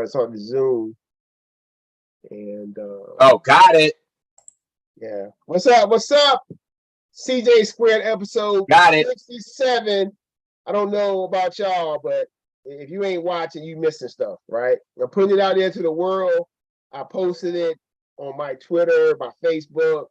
it's on the Zoom. And oh, got it. Yeah. What's up? What's up? CJ Squared episode got it. 67. I don't know about y'all, but if you ain't watching, you missing stuff, right? I'm putting it out there to the world. I posted it on my Twitter, my Facebook.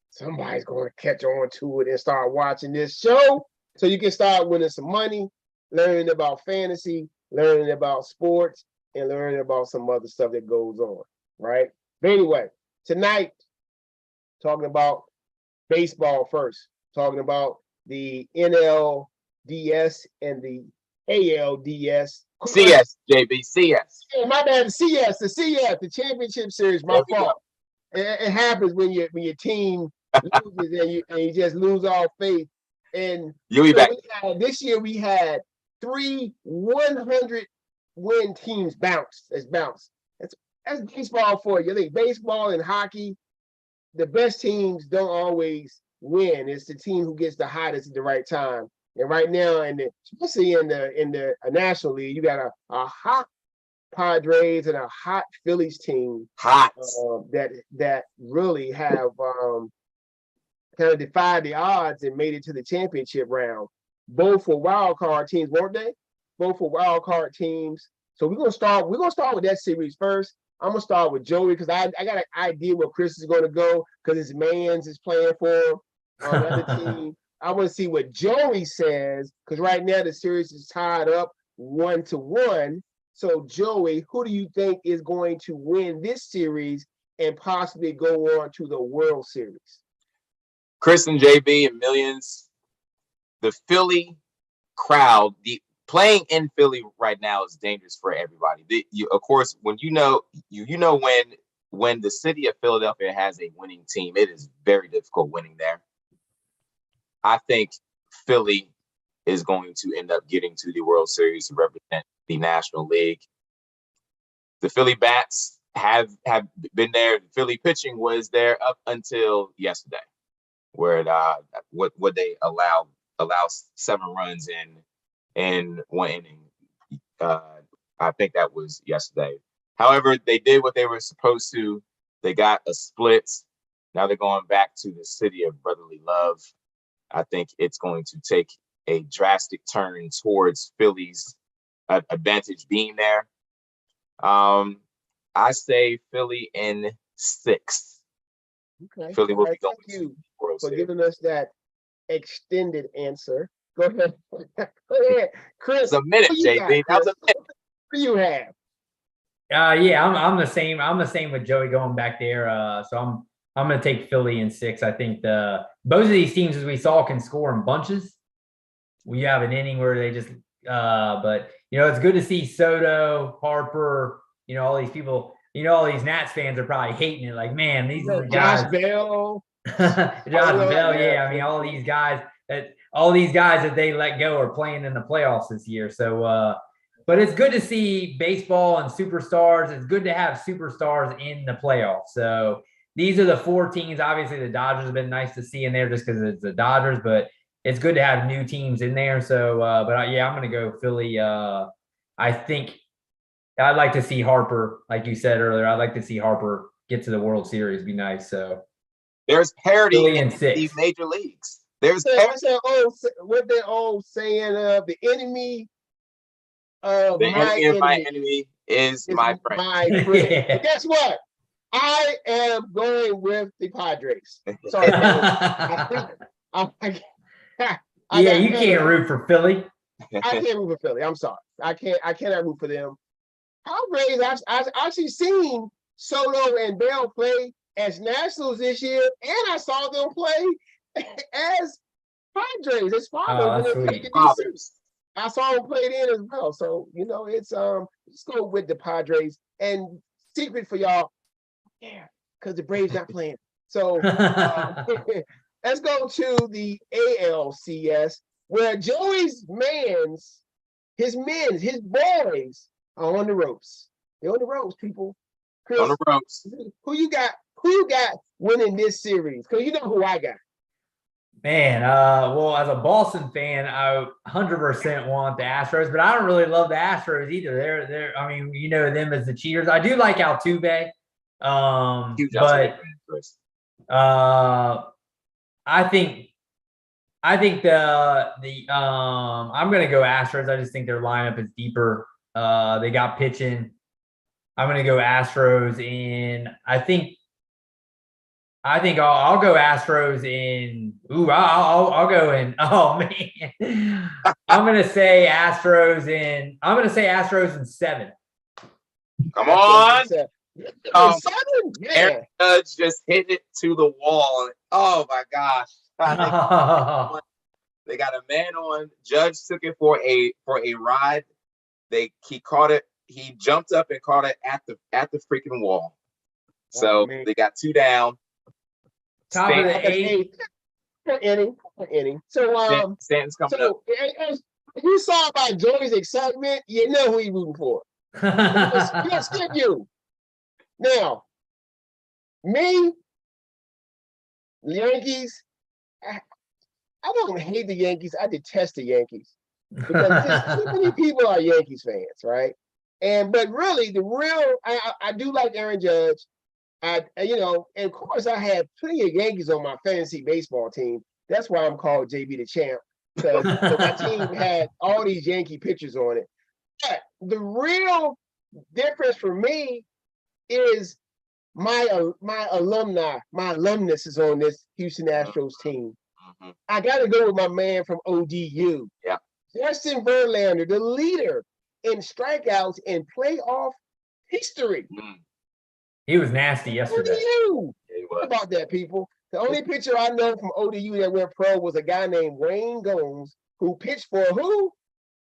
Somebody's going to catch on to it and start watching this show so you can start winning some money, learning about fantasy, learning about sports, and learning about some other stuff that goes on, right? But anyway, tonight, talking about baseball first, talking about the NLDS and the ALDS. CS, JB, CS. Yeah, my bad, the CS, the championship series, my fault. It happens when your team loses and you just lose all faith. And you'll be back. This year we had 3 100-win teams bounce. That's baseball for you. I think baseball and hockey, the best teams don't always win. It's the team who gets the hottest at the right time. And right now, especially in the National League, you got a hot Padres and a hot Phillies team. Hot. That really have kind of defied the odds and made it to the championship round. Both for wild card teams, weren't they? Both for wild card teams. So we're gonna start with that series first. I'm gonna start with Joey because I got an idea where Chris is gonna go because his man's is playing for the other team. I want to see what Joey says because right now the series is tied up 1-1. So Joey, who do you think is going to win this series and possibly go on to the World Series? Chris and JB and millions. The Philly crowd, playing in Philly right now is dangerous for everybody. Of course, when when the city of Philadelphia has a winning team, it is very difficult winning there. I think Philly is going to end up getting to the World Series to represent the National League. The Philly bats have been there. The Philly pitching was there up until yesterday, where what they allow 7 runs in 1 inning. I think that was yesterday. However, they did what they were supposed to. They got a split. Now they're going back to the city of brotherly love. I think it's going to take a drastic turn towards Philly's advantage being there. I say Philly in 6. Okay. Philly will be going to the World Series. Giving us that extended answer. Go ahead. Go ahead. Chris. It's a minute, JB. That was a minute. What do you have? Yeah, I'm the same. I'm the same with Joey going back there. So I'm going to take Philly in 6. I think both of these teams, as we saw, can score in bunches. We have an inning where they just, but it's good to see Soto, Harper, all these people. All these Nats fans are probably hating it. Like, man, these are the guys. Josh Bell. Josh Bell, yeah. I mean, all these guys that they let go are playing in the playoffs this year. So, but it's good to see baseball and superstars. It's good to have superstars in the playoffs. So these are the 4 teams. Obviously, the Dodgers have been nice to see in there just because it's the Dodgers, but it's good to have new teams in there. So, I'm going to go Philly. I think I'd like to see Harper, like you said earlier. I'd like to see Harper get to the World Series. It'd be nice. So there's parity Philly in the major leagues. There's what they old saying of the enemy of my enemy is my friend. My friend. Yeah. But guess what? I am going with the Padres. Sorry, you can't root for Philly. I can't root for Philly. I'm sorry. I cannot root for them. Padres, I've actually seen Soto and Bell play as Nationals this year, and I saw them play as Padres. It's fathers. I saw them play then as well. So it's let's go with the Padres. And secret for y'all, because the Braves not playing. So let's go to the ALCS, where Joey's his boys are on the ropes. They're on the ropes, people. Chris, on the ropes. Who you got winning this series? Because you know who I got. Man, well, as a Boston fan, I 100% want the Astros, but I don't really love the Astros either. I mean, you know them as the cheaters. I do like Altuve, Huge Altuve but fan, Chris. I think I'm gonna go Astros. I just think their lineup is deeper. They got pitching. I'm gonna go Astros, and I think I'll go Astros in. Ooh, I'll go in. Oh man, I'm gonna say Astros in. I'm gonna say Astros in 7. Come on. Oh, 7? Yeah. Aaron Judge just hit it to the wall. Oh my gosh. They got a man on. Judge took it for a ride. He caught it. He jumped up and caught it at the freaking wall. So they got 2 down. Top of the 8th. Inning. So Stanton's coming up. As you saw by Joey's excitement, you know who he's rooting for. He'll skip you. Now, me, Yankees. I don't hate the Yankees. I detest the Yankees because too many people are Yankees fans, right? But really, I do like Aaron Judge. And of course, I had plenty of Yankees on my fantasy baseball team. That's why I'm called JB the Champ, because my team had all these Yankee pitchers on it. But the real difference for me is my alumnus is on this Houston Astros team. I got to go with my man from ODU. Yeah. Justin Verlander, the leader in strikeouts in playoff history. He was nasty yesterday. ODU. What about that, people? The only pitcher I know from ODU that went pro was a guy named Wayne Gomes, who pitched for who?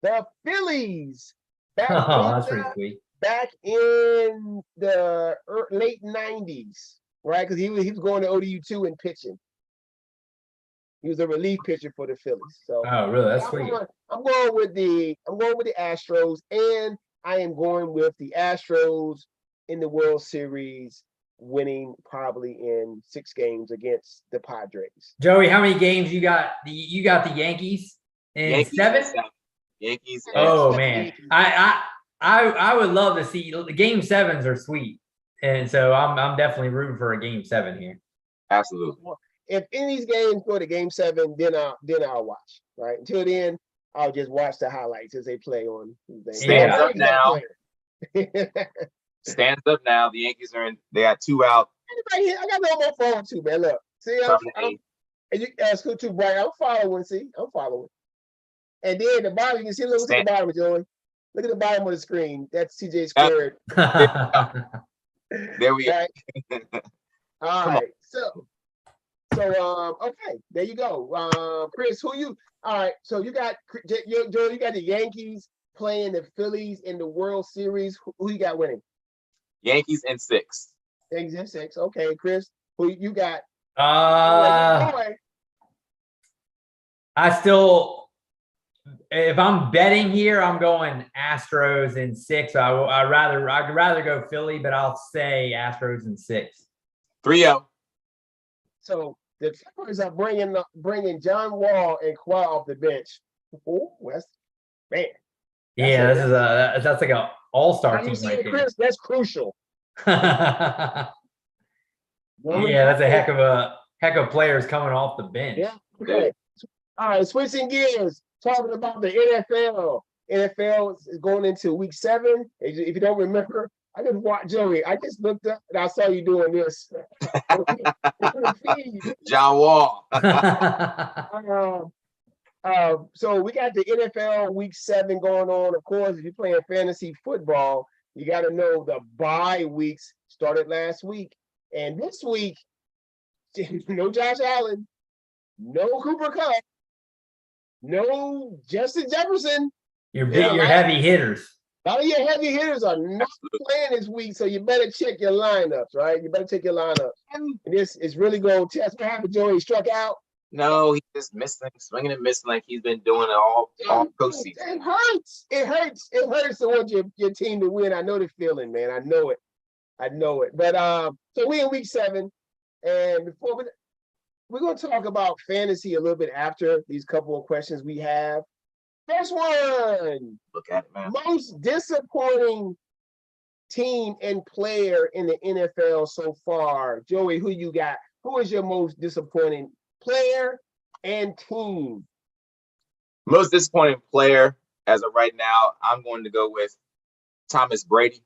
The Phillies. That's pretty sweet. Back in the late 90s, right? Because he was going to ODU too and pitching. He was a relief pitcher for the Phillies. So really? That's sweet. I'm going with the Astros, and I am going with the Astros in the World Series, winning probably in 6 games against the Padres. Joey, how many games you got? You got the Yankees in 7? Yankees. Oh man, I would love to see the game 7s are sweet, and so I'm definitely rooting for a game 7 here. Absolutely. If any of these games go to game 7, then I'll watch. Right. Until then, I'll just watch the highlights as they play on. Stands up now. Stands up now. The Yankees are in. They got 2 out. Anybody here? I got no more phone too, man. Look, see, you ask who too, Brian. I'm following. See, I'm following. And then the bottom, you can see. Look at the bottom, Joey. Look at the bottom of the screen. That's CJ squared. There we go. All right. So, okay, there you go. Chris, who you? All right. So you got Joe. You got the Yankees playing the Phillies in the World Series. Who you got winning? Yankees in 6. Yankees in 6. Okay, Chris, who you got? I still, if I'm betting here, I'm going Astros in 6. I'd rather go Philly, but I'll say Astros in 6. 3-0. So the Clippers are bringing John Wall and Kawhi off the bench. Oh, West, man. Yeah, that's like an all-star team right there. Chris, that's crucial. Yeah, that's a heck of players coming off the bench. Yeah. Okay. All right, switching gears, talking about the NFL. NFL is going into week 7. If you don't remember, I just watched Joey. I just looked up and I saw you doing this. John Wall. So we got the NFL week 7 going on. Of course, if you're playing fantasy football, you got to know the bye weeks started last week. And this week, no Josh Allen, no Cooper Kupp, no Justin Jefferson. Your heavy hitters. A lot of your heavy hitters are not playing this week, so you better check your lineups, right? You better check your lineups. And this is really going to test what happened. Joey struck out. No, he's just missing, swinging and missing like he's been doing it all postseason. It hurts. It hurts to want your team to win. I know the feeling, man. I know it. But so we in week 7, and before we're gonna talk about fantasy a little bit after these couple of questions we have. First one, Look at it, man. most disappointing team and player in the NFL so far. Joey, who you got? Who is your most disappointing player and team? Most disappointing player as of right now, I'm going to go with Thomas Brady,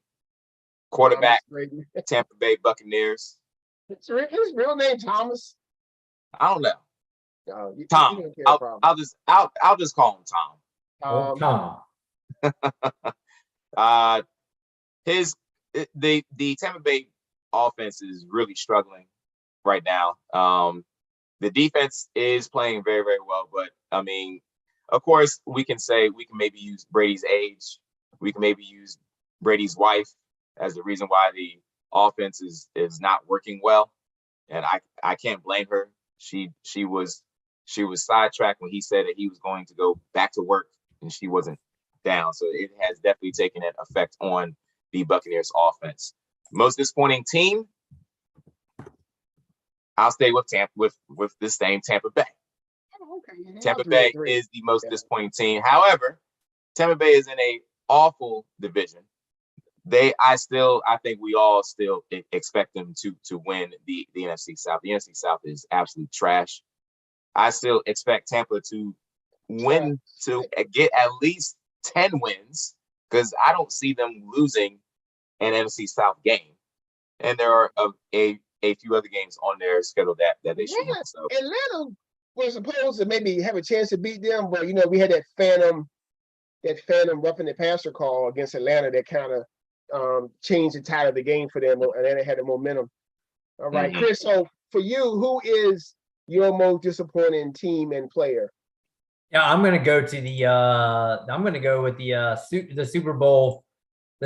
quarterback, Tampa Bay Buccaneers. His real name Thomas? I don't know. Tom. I'll just call him Tom. Tom. The Tampa Bay offense is really struggling right now. The defense is playing very, very well, but I mean, of course, we can maybe use Brady's age. We can maybe use Brady's wife as the reason why the offense is not working well. And I can't blame her. She was sidetracked when he said that he was going to go back to work and she wasn't down. So it has definitely taken an effect on the Buccaneers offense. Most disappointing team, I'll stay with the same Tampa Bay. Okay. Tampa Bay is the most disappointing team. However, Tampa Bay is in a awful division. I think we all still expect them to win the NFC South. The NFC South is absolute trash. I still expect Tampa to win, to get at least 10 wins, because I don't see them losing an NFC South game. And there are a few other games on their schedule that they should win. So Atlanta was supposed to maybe have a chance to beat them, but we had that phantom roughing the passer call against Atlanta that kind of changed the tide of the game for them, and then they had the momentum. All right, Chris. So for you, who is your most disappointing team and player? Yeah, I'm gonna go with the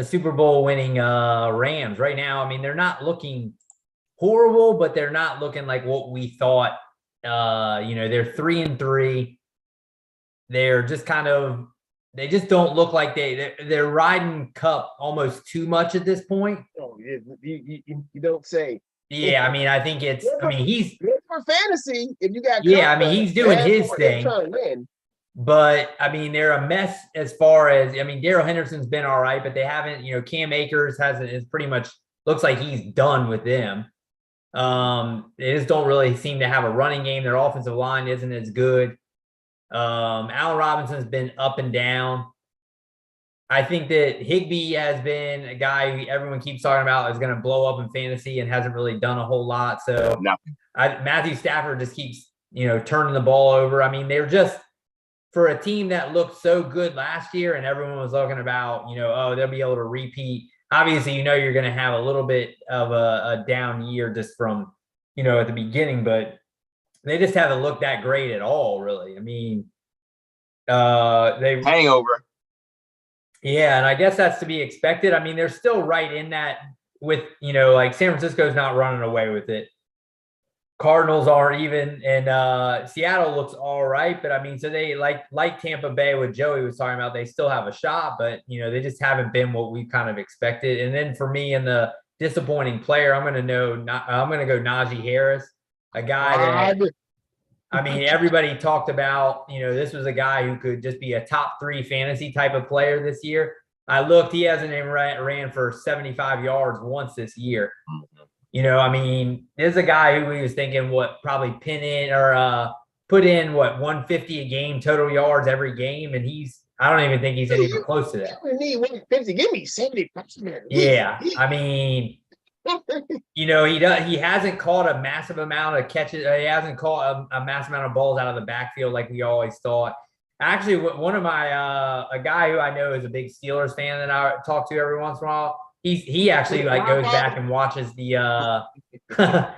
Super Bowl winning Rams right now. I mean, they're not looking horrible, but they're not looking like what we thought. They're 3-3. They're just they just don't look like they're riding Cup almost too much at this point. Oh, you don't say. Yeah, I mean, I think he's good for fantasy if you got. Yeah, I mean, he's doing his thing. Trying to win. But I mean, they're a mess as far as Darrell Henderson's been all right, but they haven't. Cam Akers is pretty much looks like he's done with them. They just don't really seem to have a running game. Their offensive line isn't as good. Allen Robinson's been up and down. I think that Higbee has been a guy who everyone keeps talking about is going to blow up in fantasy and hasn't really done a whole lot. So Matthew Stafford just keeps, turning the ball over. I mean, they're just, for a team that looked so good last year and everyone was talking about, they'll be able to repeat. Obviously, you're going to have a little bit of a down year just from, at the beginning, but they just haven't looked that great at all, really. I mean, they hangover. Yeah, and I guess that's to be expected. I mean, they're still right in that with, like San Francisco's not running away with it. Cardinals aren't even, and Seattle looks all right, but I mean, so they like Tampa Bay, what Joey was talking about, they still have a shot, but they just haven't been what we kind of expected. And then for me, in the disappointing player, I'm going to go Najee Harris, a guy that, I mean, everybody talked about, this was a guy who could just be a top 3 fantasy type of player this year. I looked, he hasn't even ran for 75 yards once this year. I mean, there's a guy who we was thinking probably put in 150 a game total yards every game, and I don't even think he's even close to that. You need 150. Give me 70. Yeah, I mean, he hasn't caught a massive amount of catches. He hasn't caught a massive amount of balls out of the backfield like we always thought. Actually, one of my a guy who I know is a big Steelers fan that I talk to every once in a while. He actually goes back and watches the but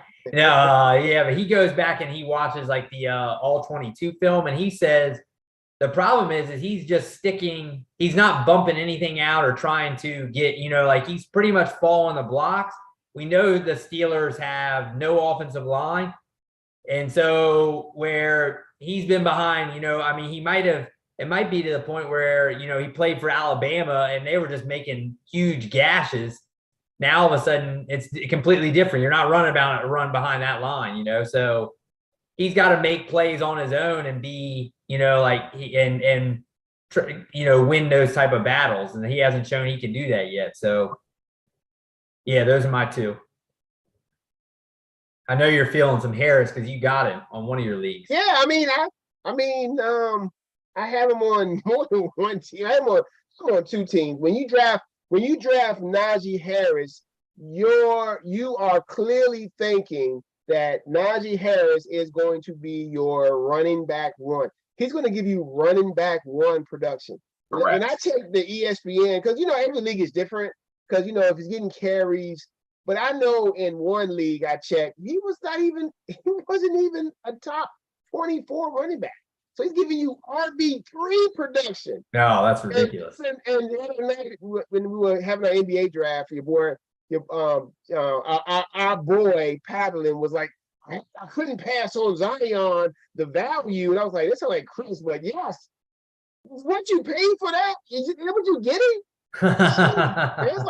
he goes back and he watches like the all 22 film, and he says the problem is he's just sticking. He's not bumping anything out or trying to get like he's pretty much following the blocks. We know the Steelers have no offensive line, and so where he's been behind, I mean, it might be to the point where, he played for Alabama and they were just making huge gashes. Now, all of a sudden, it's completely different. You're not run behind that line, so he's got to make plays on his own and be, like win those type of battles. And he hasn't shown he can do that yet. So yeah, those are my two. I know you're feeling some Harris because you got him on one of your leagues. Yeah, I have him on more than one team. I'm on two teams. When you draft Najee Harris, you are clearly thinking that Najee Harris is going to be your running back one. He's going to give you running back one production. Correct. And I take the ESPN because every league is different. Because if he's getting carries, but I know in one league I checked, he wasn't even a top 24 running back. So he's giving you RB3 production. No, that's ridiculous. And the other night when we were having our NBA draft, our boy Paddling was like, I couldn't pass on Zion the value, and I was like, this is like Chris, but yes, what you paid for that? Is it what you getting? It's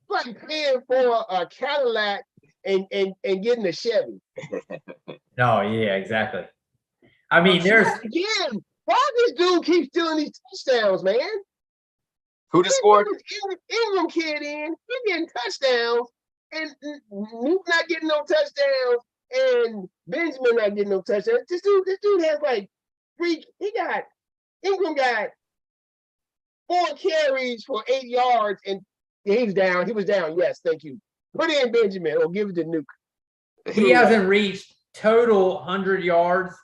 like paying for a Cadillac and getting a Chevy. No, yeah, exactly. I mean, there's again, why this dude keeps stealing these touchdowns, man? Who just scored? Ingram kid in, he getting touchdowns, and Nuke not getting no touchdowns, and Benjamin not getting no touchdowns. This dude has like Ingram got 4 carries for 8 yards, and he was down. Yes, thank you. Put in Benjamin or give it to Nuke. He hasn't reached total 100 yards,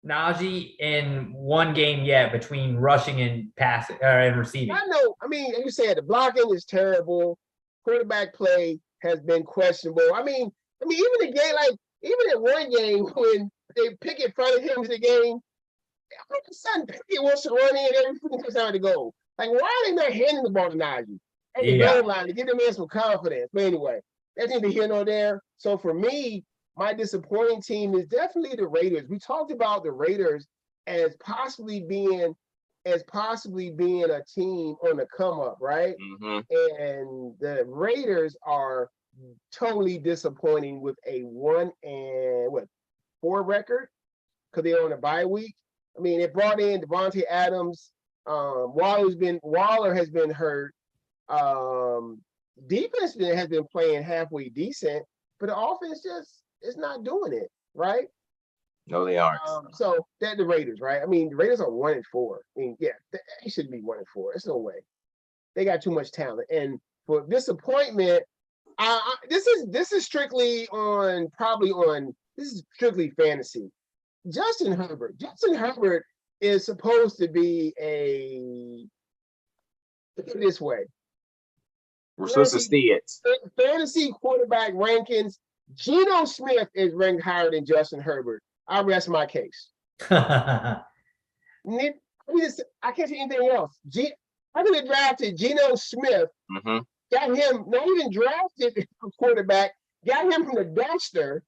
Najee, in one game yet between rushing and passing and receiving. I know. I mean, you said the blocking is terrible. Quarterback play has been questionable. I mean, even the game, even in one game when they Pickett fronted him to the game, all of a sudden Pickett wants to run in every freaking time to go. Like, why are they not handing the ball to Najee at the goal line to give them some confidence? But anyway, that's neither here nor there. So for me, my disappointing team is definitely the Raiders. We talked about the Raiders as possibly being a team on the come up, right? Mm-hmm. And the Raiders are totally disappointing with a 1-4 record because they're on a bye week. I mean, it brought in Devontae Adams. Waller has been hurt. Defense has been playing halfway decent, but the offense just is not doing it, right? No, they aren't. So they're the Raiders, right? I mean, the Raiders are 1-4. I mean, yeah, they shouldn't be 1-4. There's no way. They got too much talent. And for disappointment, this is strictly fantasy. Justin Herbert is supposed to be put it this way. We're supposed to see it. Fantasy quarterback rankings, Geno Smith is ranked higher than Justin Herbert. I rest my case. I can't say anything else. I could have drafted Geno Smith, got him, not even drafted a quarterback, got him from the dumpster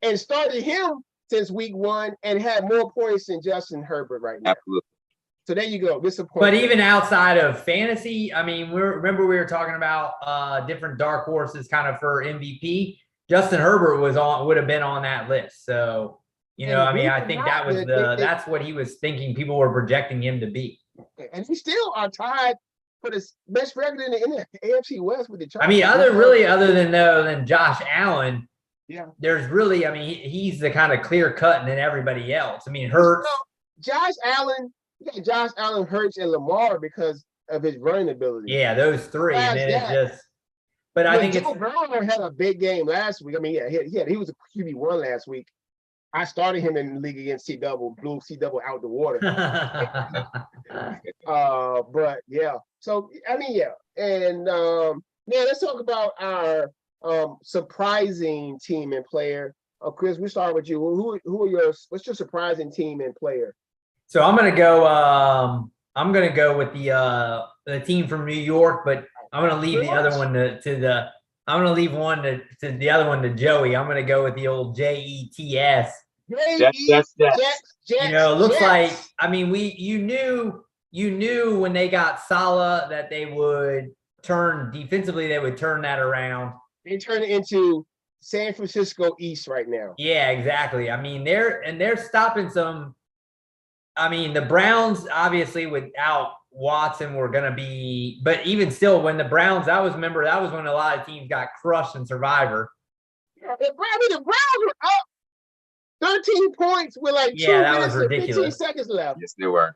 and started him since week 1 and had more points than Justin Herbert right now. Absolutely. So there you go. Disappointing. But even outside of fantasy, I mean, remember we were talking about different dark horses kind of for MVP. Justin Herbert would have been on that list. So, I think that was that's what he was thinking people were projecting him to be. And he still are tied for the best record in the AFC West with the Chargers. I mean, other than Josh Allen, yeah, there's really, I mean, he's the kind of clear cut than everybody else. I mean, Hurts. Josh Allen, Hurts, and Lamar because of his running ability. Yeah, those three. And then it's just, but I think Joe Burrow had a big game last week. I mean, yeah, he was a QB1 last week. I started him in the league against C-Double, blew C-Double out the water. But yeah, so I mean, yeah, and let's talk about our surprising team and player. Chris, we start with you. What's your surprising team and player? So I'm gonna go. I'm gonna go with the team from New York, but I'm gonna leave the other one I'm gonna leave one to the other one to Joey. I'm gonna go with the old Jets. Jets. Looks like, I mean, you knew when they got Salah that they would turn defensively, they would turn that around. They turn it into San Francisco East right now. Yeah, exactly. I mean, they're stopping some. I mean, the Browns obviously without Watson were going to be, but even still, when the Browns, that was when a lot of teams got crushed in Survivor. I mean, the Browns were up 13 points with like Yeah, 2 that was minutes and 15 ridiculous. seconds left. Yes, they were.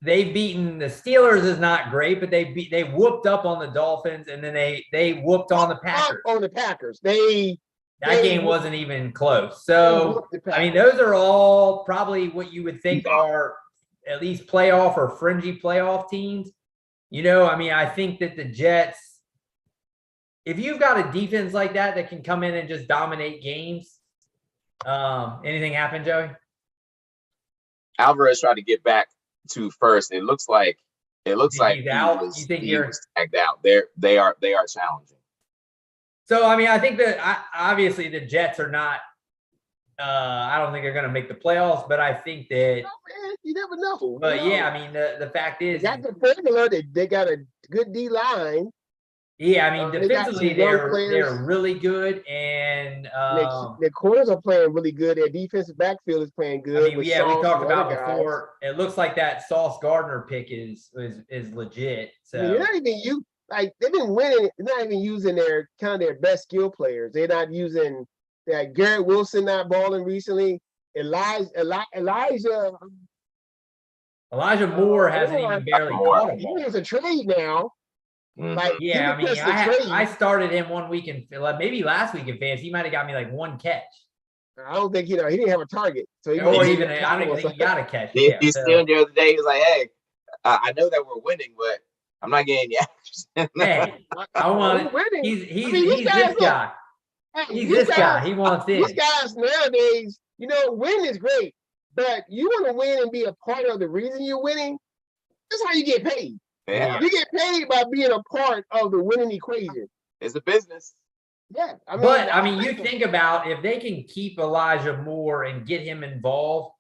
They've beaten the Steelers is not great, but they whooped up on the Dolphins, and then they whooped on the Packers. On the Packers. That game wasn't even close. So, I mean, those are all probably what you would think are at least playoff or fringy playoff teams. You know, I mean, I think that the Jets, if you've got a defense like that can come in and just dominate games, anything happen, Joey? Alvarez tried to get back to first. It looks like He's out? You think he you're- was tagged out. They are challenging. So, I mean, I think that obviously the Jets are not, I don't think they're going to make the playoffs, but I think that, Man, you never know. but yeah, I mean, the fact They is, got the formula. They got a good D line. yeah, I mean, They got defensively, some young they're players. really good. And, Their corners are playing really good. Their defensive backfield is playing good. I mean, with yeah, we Sauce talked and about other guys. before. It looks like that Sauce Gardner pick is legit. I mean, So they're not even they've been winning. They're not even using their best skill players. They're not using Garrett Wilson not balling recently. Elijah Elijah Moore hasn't even barely caught a he ball. was a trade now. Mhm. Like Yeah, I he mean, was a trade. I started him 1 week in maybe last week in fantasy. He might have got me like one catch, I don't think he didn't have a target. So he or he- even I don't think he got a catch. He, Yeah, he's so, standing the other day. He's like, "Hey, I know that we're winning, but I'm not getting the action." hey, I want it. We're winning. He's I mean, these guys this look- guy. Hey, He's these this guy. guys- He wants in. These guys nowadays, winning is great, but you want to win and be a part of the reason you're winning. That's how you get paid. Yeah, You get paid by being a part of the winning equation. it's a business. Yeah, But you think about if they can keep Elijah Moore and get him involved,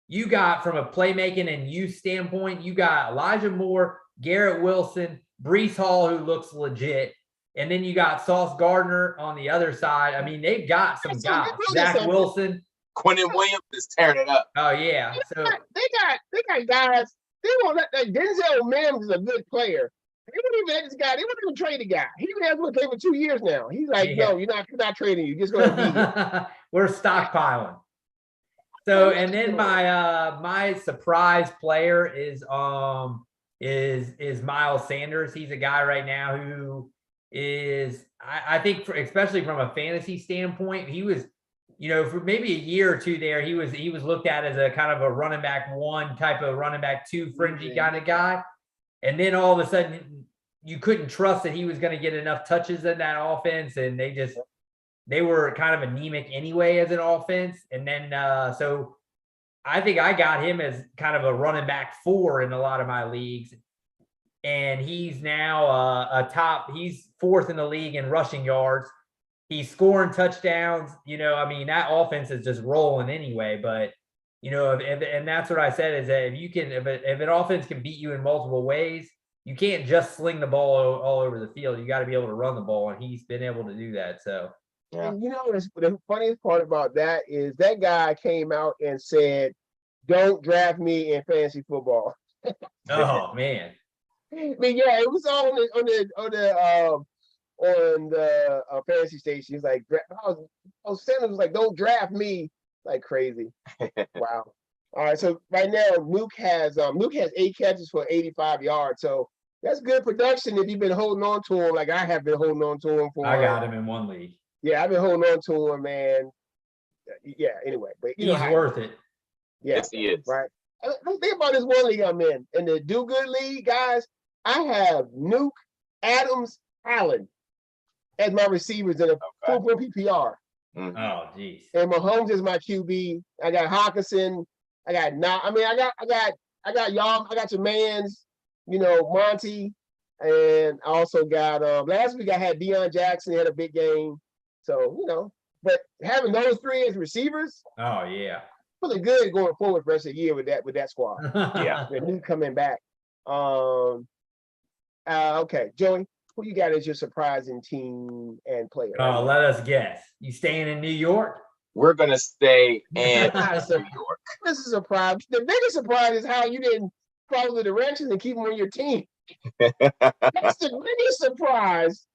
you got from a playmaking and youth standpoint, you got Elijah Moore, Garrett Wilson, Brees Hall, who looks legit, and then you got Sauce Gardner on the other side. I mean, they've got some So guys. they do Zach something. Wilson. Quentin Williams is tearing it up. Oh yeah. So they got guys. They won't let that Denzel Mims is a good player. They wouldn't even let this guy. They wouldn't even trade the guy. He has been playing for 2 years now. He's like, Yeah. no, you're not trading you. You're just gonna be here. we're stockpiling. So and then my surprise player is Miles Sanders. He's a guy right now who is I think especially from a fantasy standpoint, he was, for maybe a year or two there, he was looked at as a kind of a running back one type of running back two fringy kind of guy. And then all of a sudden you couldn't trust that he was going to get enough touches in that offense. And they were kind of anemic anyway as an offense. And then, so I think I got him as kind of a running back 4 in a lot of my leagues. And he's now he's 4th in the league in rushing yards. He's scoring touchdowns. That offense is just rolling anyway. But, and that's what I said is that if an offense can beat you in multiple ways, you can't just sling the ball all over the field. You got to be able to run the ball. And he's been able to do that. So, Yeah. And the funniest part about that is that guy came out and said, "Don't draft me in fantasy football." oh man. I mean, yeah, it was all on the fantasy station. He's like, Sanders was like, "Don't draft me," like crazy. Wow. All right, so right now Luke has 8 catches for 85 yards. So that's good production if you've been holding on to him like I have been holding on to him for. I got him in one league. Yeah, I've been holding on to him, man. Yeah. Anyway, but He's worth it. Yeah, Yes, he is. right. Think about this one league I'm in the Do Good League, guys. I have Nuke, Adams, Allen as my receivers in a full PPR. Mhm. Oh, geez. And Mahomes is my QB. I got Hawkinson. I got y'all. I got your mans. Monty, and I also got last week I had Deion Jackson. He had a big game. So but having those 3 as receivers, Oh yeah. really good going forward for the rest of the year with that squad. Yeah. With Nuke coming back. Okay, Joey. Who you got as your surprising team and player? Oh, let us guess. You staying in New York? We're gonna stay in That's New a- York. This is a surprise. The biggest surprise is how you didn't follow the directions and keep them on your team. That's the biggest surprise.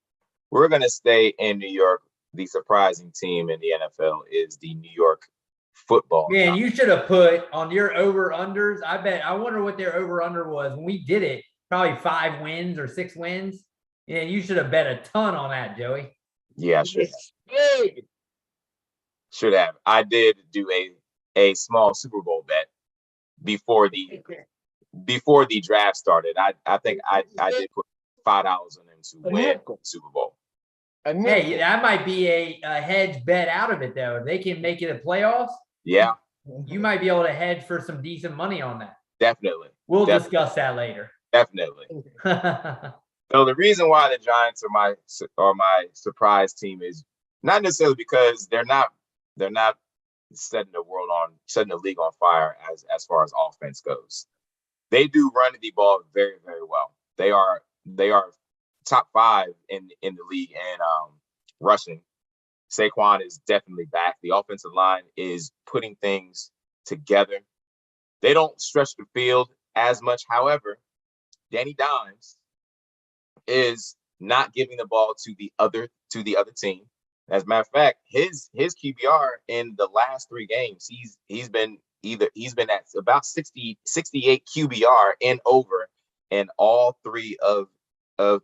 We're gonna stay in New York. The surprising team in the NFL is the New York Football. Man, you should have put on your over-unders. I wonder what their over-under was. When we did it, probably 5 wins or 6 wins. Yeah, you should have bet a ton on that, Joey. Yeah, should Big. have. I did do a small Super Bowl bet before the draft started. I think I did put $5 on them to A win nickel. Super Bowl. A Hey, nickel. that might be a hedge bet out of it, though. If they can make it a playoffs, Yeah, you might be able to hedge for some decent money on that. definitely. We'll Definitely. discuss that later. Definitely. So the reason why the Giants are my surprise team is not necessarily because they're not setting the league on fire as far as offense goes. They do run the ball very, very well. They are top 5 in the league and rushing. Saquon is definitely back. The offensive line is putting things together. They don't stretch the field as much. However, Danny Dimes is not giving the ball to the other team. As a matter of fact, his QBR in the last 3 games, he's been at about 68 QBR and over in all 3 of the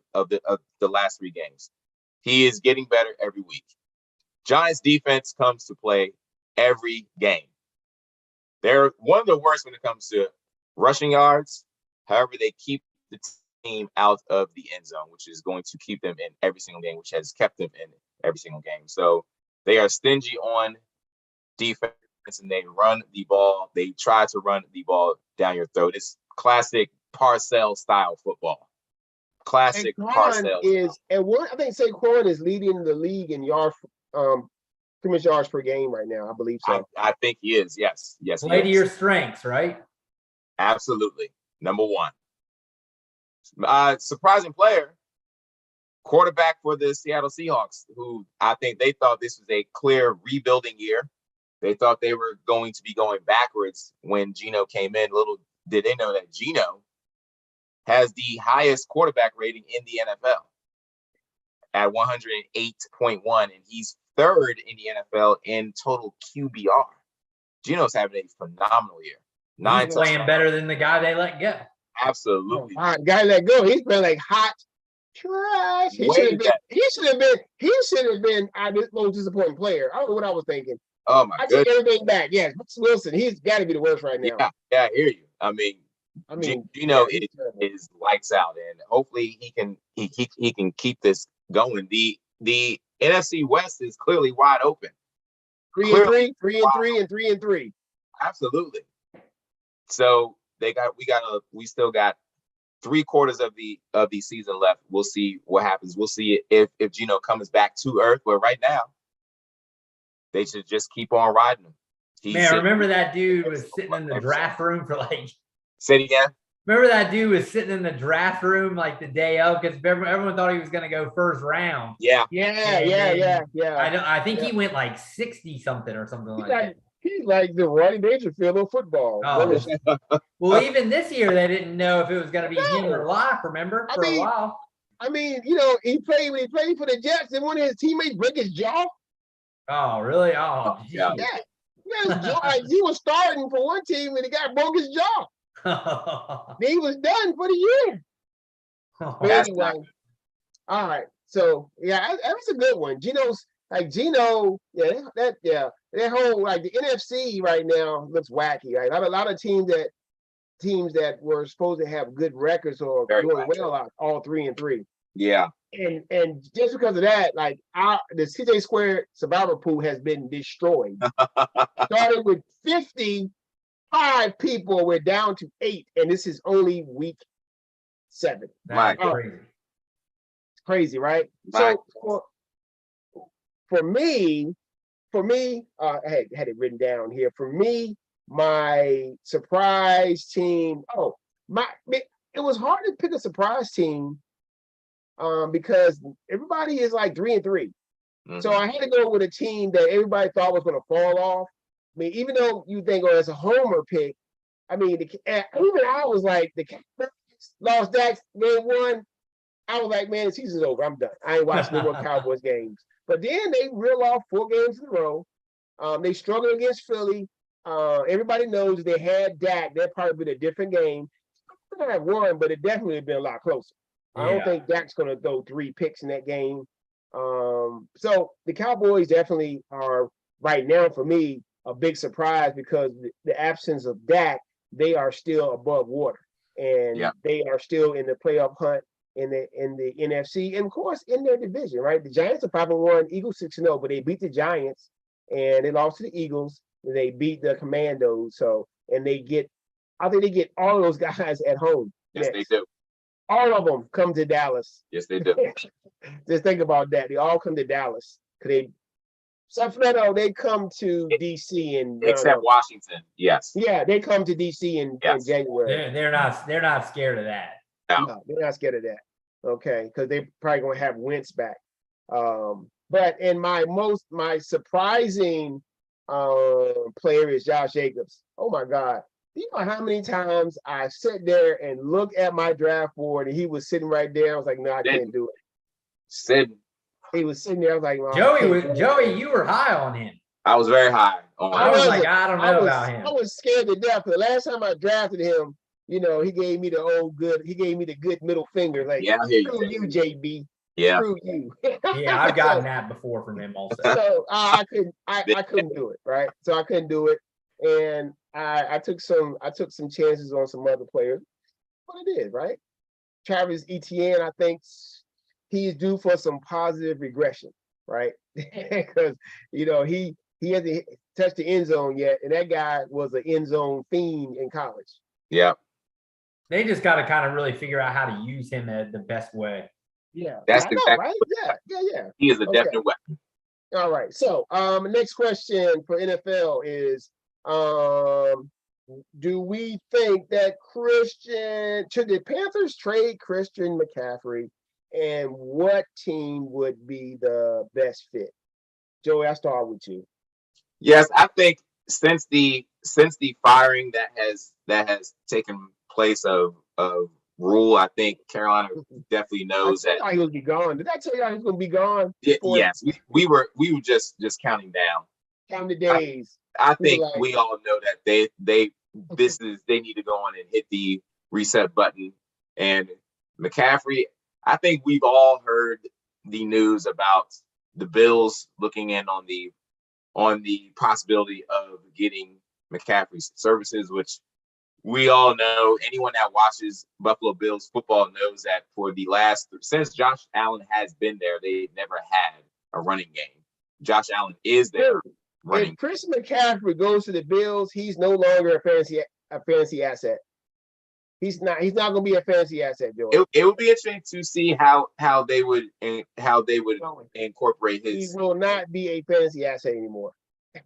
last 3 games. He is getting better every week. Giants defense comes to play every game. They're one of the worst when it comes to rushing yards. However, they keep the team out of the end zone, which is going to keep them in every single game, which has kept them in every single game. So they are stingy on defense and they run the ball. They try to run the ball down your throat. It's classic Parcells style football. Classic Parcells. I think Saquon is leading the league in yards, scrimmage yards per game right now. I believe so. I think he is. Yes. Play to your strengths, right? Absolutely. Number 1. Surprising player, quarterback for the Seattle Seahawks, who I think they thought this was a clear rebuilding year. They thought they were going to be going backwards when Geno came in. Little did they know that Geno has the highest quarterback rating in the NFL at 108.1, and he's 3rd in the NFL in total QBR. Geno's having a phenomenal year. He's playing better than the guy they let go. Absolutely. Guy let go. He's been like hot trash. He should have been our most disappointing player. I don't know what I was thinking. Oh my I goodness. take everything back. Yes, Wilson, he's got to be the worst right now. Yeah, I hear you. I mean, Geno is lights out, and hopefully he can keep this going. The NFC West is clearly wide open. 3-3, 3-3, and 3-3. Absolutely. So we still got 3 quarters of the season left. We'll see what happens. We'll see if Geno comes back to earth. But right now, they should just keep on riding him. Man, remember that dude was sitting in the draft room for like. Say it again. Remember that dude was sitting in the draft room like the day of because everyone thought he was going to go first round. Yeah. I think he went like 60 something or something like that. He's like the Rodney Dangerfield of football. Oh. Well, even this year they didn't know if it was going to be him or Locke. Remember a while. I mean, when he played for the Jets, did one of his teammates break his jaw? Oh, really? Oh, yeah. He was starting for one team and the guy broke his jaw. Then he was done for the year. But anyway, all right. So that was a good one. Geno, that whole like the NFC right now looks wacky. Right, a lot of teams that were supposed to have good records or doing well out all 3-3. Yeah. And just because of that, like the CJ Squared survivor pool has been destroyed. Started with 55 people, we're down to 8, and this is only week 7. That's crazy. It's crazy, right? Right. So for me, I had it written down here. For me, my surprise team. It was hard to pick a surprise team because everybody is like 3-3. So Mhm. I had to go with a team that everybody thought was going to fall off. I mean, even though you think, oh, it's a homer pick, I mean, even I was like, the Cowboys lost that game 1. I was like, man, the season's over. I'm done. I ain't watching no more Cowboys games. But then they reel off 4 games in a row. They struggled against Philly. Everybody knows they had Dak. That probably been a different game. They have won, but it definitely been a lot closer. I don't Yeah. think Dak's going to throw 3 picks in that game. So the Cowboys definitely are right now for me a big surprise because the absence of Dak, they are still above water, and Yeah. they are still in the playoff hunt in the NFC, and of course in their division. Right, the Giants are 5-1, Eagles 6-0, but they beat the Giants and they lost to the Eagles. And they beat the Commandos, so and I think they get all of those guys at home. Yes, next. they do. All of them come to Dallas. Yes, they do. Just think about that. They all come to Dallas. Except for they come to DC and Except Washington. Yes. yeah, they come to DC in January. They're not scared of that. No, they're not scared of that. Okay, because they probably gonna have Wentz back. But in my surprising player is Josh Jacobs. Oh my God. You know how many times I sat there and looked at my draft board and he was sitting right there. I was like, no, I can't do it. Sitting. He was sitting there. I was like, well, Joey, you were high on him. I was very high on I was like, I don't know about him. I was scared to death. The last time I drafted him, he gave me the good middle finger. Like, yeah, I hear screw you, JB. Yeah. Screw you. Yeah, I've gotten that before from him also. So I couldn't do it, right? So I couldn't do it. And I took some chances on some other players. What it is, right? Travis Etienne, I think he's due for some positive regression, right? Because he hasn't touched the end zone yet, and that guy was an end zone fiend in college. Yeah. They just got to kind of really figure out how to use him the best way. Yeah, that's right. Yeah. He is a definite weapon. All right. So, next question for NFL is, do we think that should the Panthers trade Christian McCaffrey, and what team would be the best fit? Joey, I'll start with you. Yes, I think since the firing that has taken place of Rule, I think Carolina definitely knows that he was be gone. Did I tell you he was going to be gone? Yes, we were just counting down. Count the days. I think we all know that they need to go on and hit the reset button. And McCaffrey, I think we've all heard the news about the Bills looking in on the possibility of getting McCaffrey's services, which we all know. Anyone that watches Buffalo Bills football knows that since Josh Allen has been there, they've never had a running game. Josh Allen is there. If Chris McCaffrey goes to the Bills, he's no longer a fantasy asset. He's not going to be a fantasy asset, Joe. It would be interesting to see how they would incorporate his. He will not be a fantasy asset anymore.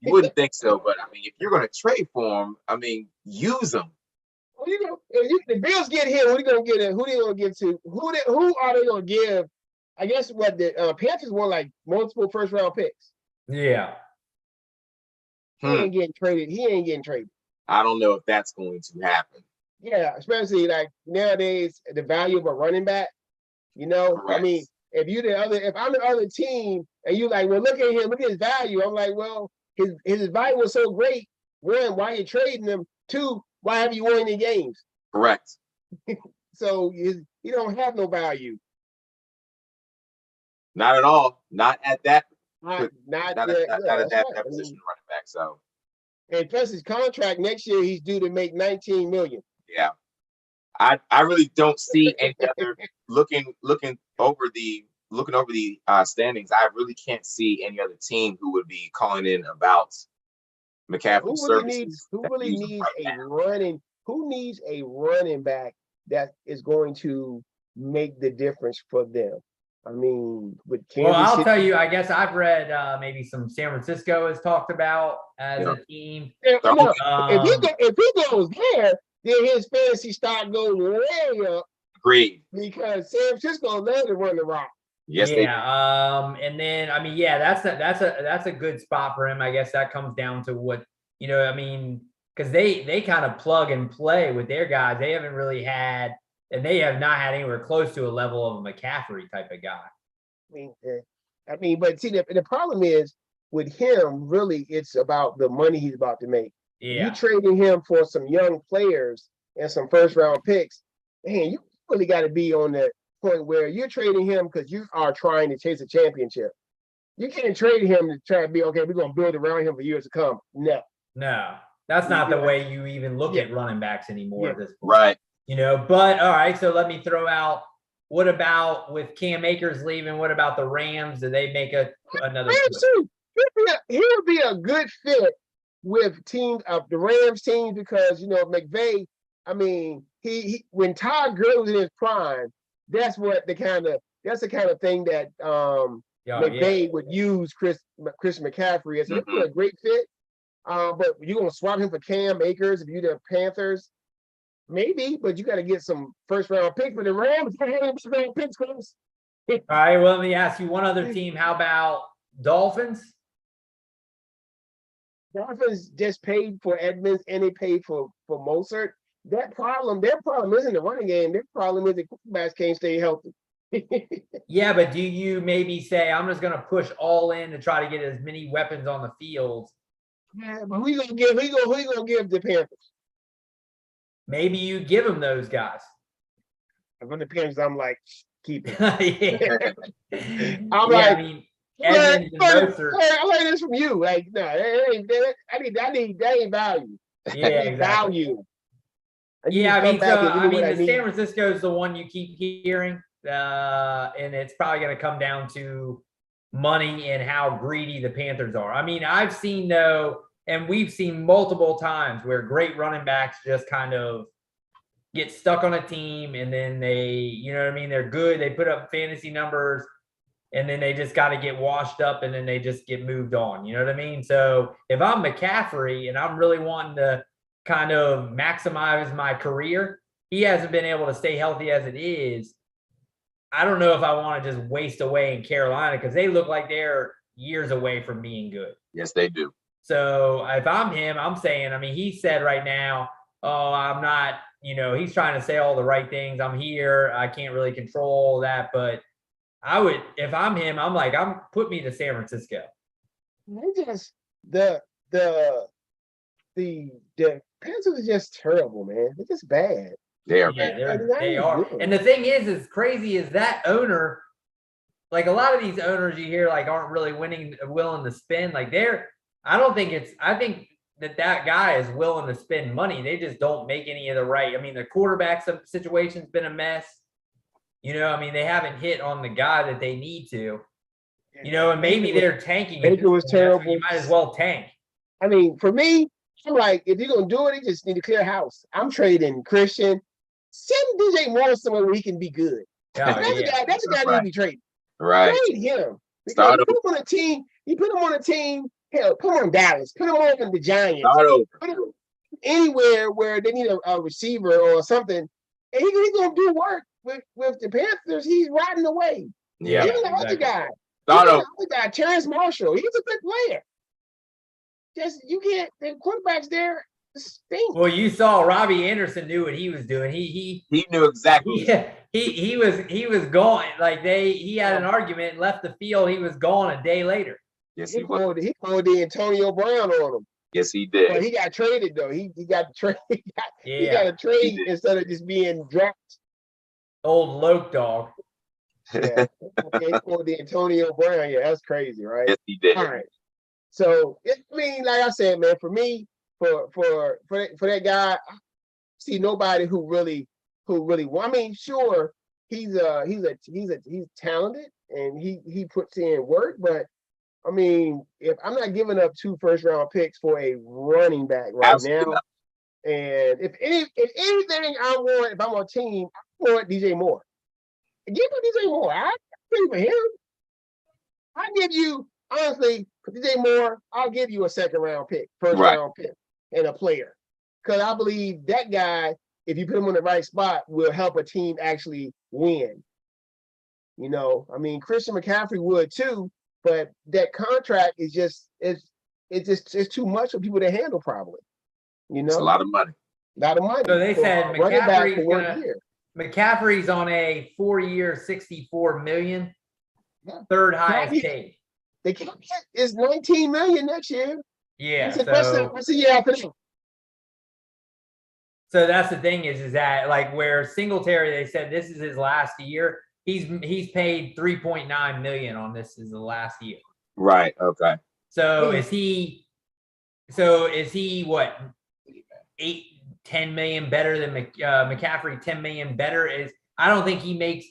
You wouldn't think so, but I mean, if you're going to trade for him, I mean, use him. If the Bills get him, what are you going to get? Who are they going to give to? Who are they going to give? I guess what the Panthers want, like multiple first round picks. Yeah. He ain't getting traded. I don't know if that's going to happen. Yeah, especially like nowadays, the value of a running back. Correct. I mean, if I'm the other team and you like, well, look at him, look at his value. I'm like, well, his value was so great. One, why are you trading him? Two, why have you won any games? Correct. So you don't have no value. Not at all. Not at that. Not at that position running back. So. And plus his contract next year, he's due to make $19 million. Yeah. I really don't see any other looking over the standings. I really can't see any other team who would be calling in about McCaffrey's services. Who needs a running back that is going to make the difference for them? I mean, with Kansas I'll tell you, I guess I've read maybe some San Francisco is talked about as a team. If he goes there, then his fantasy stock goes way up. Agreed. because San Francisco loves to run the rock. Yes, they do. And then I mean, yeah, that's a good spot for him. I guess that comes down to what, I mean, because they kind of plug and play with their guys. They haven't really had, and they have not had anywhere close to a level of a McCaffrey type of guy. I mean, but see, the problem is with him, really, it's about the money he's about to make. You Yeah. trading him for some young players and some first round picks, man, you really got to be on the point where you're trading him because you are trying to chase a championship. You can't trade him to try to be, okay, we're going to build around him for years to come. No. No, that's not the Yeah. way you even look Yeah. at running backs anymore at this point. Right. But all right, so let me throw out, what about with Cam Akers leaving? What about the Rams? Do they make another? Rams too. He would be a good fit with teams of the Rams team because McVay. I mean, he when Todd Gurley was in his prime, that's the kind of thing that McVay would use Chris McCaffrey as. Mhm. A great fit. But you're gonna swap him for Cam Akers if you're the Panthers, maybe. But you got to get some first round picks for the Rams. First round picks, Chris. All right, well, let me ask you one other team. How about Dolphins? Dolphins just paid for Edmonds and they paid for Mozart. Their problem isn't the running game. Their problem is the quarterbacks can't stay healthy. Yeah, but do you maybe say, I'm just going to push all in to try to get as many weapons on the field? Yeah, but who you gonna give the Panthers? Maybe you give them those guys. From the Panthers, I'm like, keep it. I'm like, I mean, Edmonds and Mozart. I like this from you. Like, no, I need value. Yeah, exactly. Value. Yeah, I mean, the San Francisco is the one you keep hearing, and it's probably going to come down to money and how greedy the Panthers are. I mean, I've seen and we've seen multiple times where great running backs just kind of get stuck on a team, and then they, they're good. They put up fantasy numbers, and then they just got to get washed up, and then they just get moved on. You know what I mean? So if I'm McCaffrey and I'm really wanting to kind of maximize my career, he hasn't been able to stay healthy as it is. I don't know if I want to just waste away in Carolina because they look like they're years away from being good. Yes, they do. So if I'm him, I'm saying, I mean, he said right now, oh, I'm not, he's trying to say all the right things. I'm here. I can't really control that. But I would, if I'm him, I'm like, put me to San Francisco. They just, the Panthers are just terrible, man. They're just bad. They are Yeah, bad. they are. And the thing is crazy is that owner, like a lot of these owners you hear like aren't really willing to spend. Like I think that guy is willing to spend money. They just don't make any of the right. I mean, the quarterback situation's been a mess. I mean, they haven't hit on the guy that they need to. And maybe they're tanking. Baker was terrible. You might as well tank. I mean, for me, I'm like, if you're gonna do it, you just need to clear house. I'm trading Christian. Send DJ Moore somewhere where he can be good. That's the guy that need to be traded. Right. Trade him. Because you put him on a team. You put him on a team. Hell, put him on Dallas. Put him on the Giants. Put him anywhere where they need a receiver or something. And he's gonna do work with the Panthers. He's riding away. Yeah. Even the other guy. Terrence Marshall. He's a good player. Just you can't. The quarterbacks there stink. Well, you saw Robbie Anderson knew what he was doing. He knew exactly. He was gone. Like he had an argument and left the field. He was gone a day later. Yes, he pulled the Antonio Brown on him. Yes, he did. But he got traded though. He got traded. He got a trade instead of just being dropped. Old Loke dog. Yeah. He pulled the Antonio Brown. Yeah, that's crazy, right? Yes, he did. All right. So I mean, like I said, man, for me, for that guy, I see nobody who really. I mean, sure, he's talented and he puts in work, but I mean, if I'm not giving up 2 first-round picks for a running back now, and if anything I want, if I'm on a team, I want DJ Moore. Give me DJ Moore. I pay for him. I give you. Honestly, for DJ Moore, I'll give you a second-round pick, first-round pick, and a player. Because I believe that guy if you put him on the right spot, will help a team actually win. You know, I mean, Christian McCaffrey would too, but that contract is just it's too much for people to handle probably. You It's a know, lot of money. lot of money. So they for said a running back for McCaffrey's 1 gonna year. McCaffrey's on a 4-year, $64 million, Yeah. third highest Cappy- paid. The cap is 19 million next year. Yeah. What's the year after that? So that's the thing is that like where Singletary, they said this is his last year. He's paid 3.9 million on this is the last year. Right. Okay. So Hmm. is he what 8-10 million better than McCaffrey? 10 million better is I don't think he makes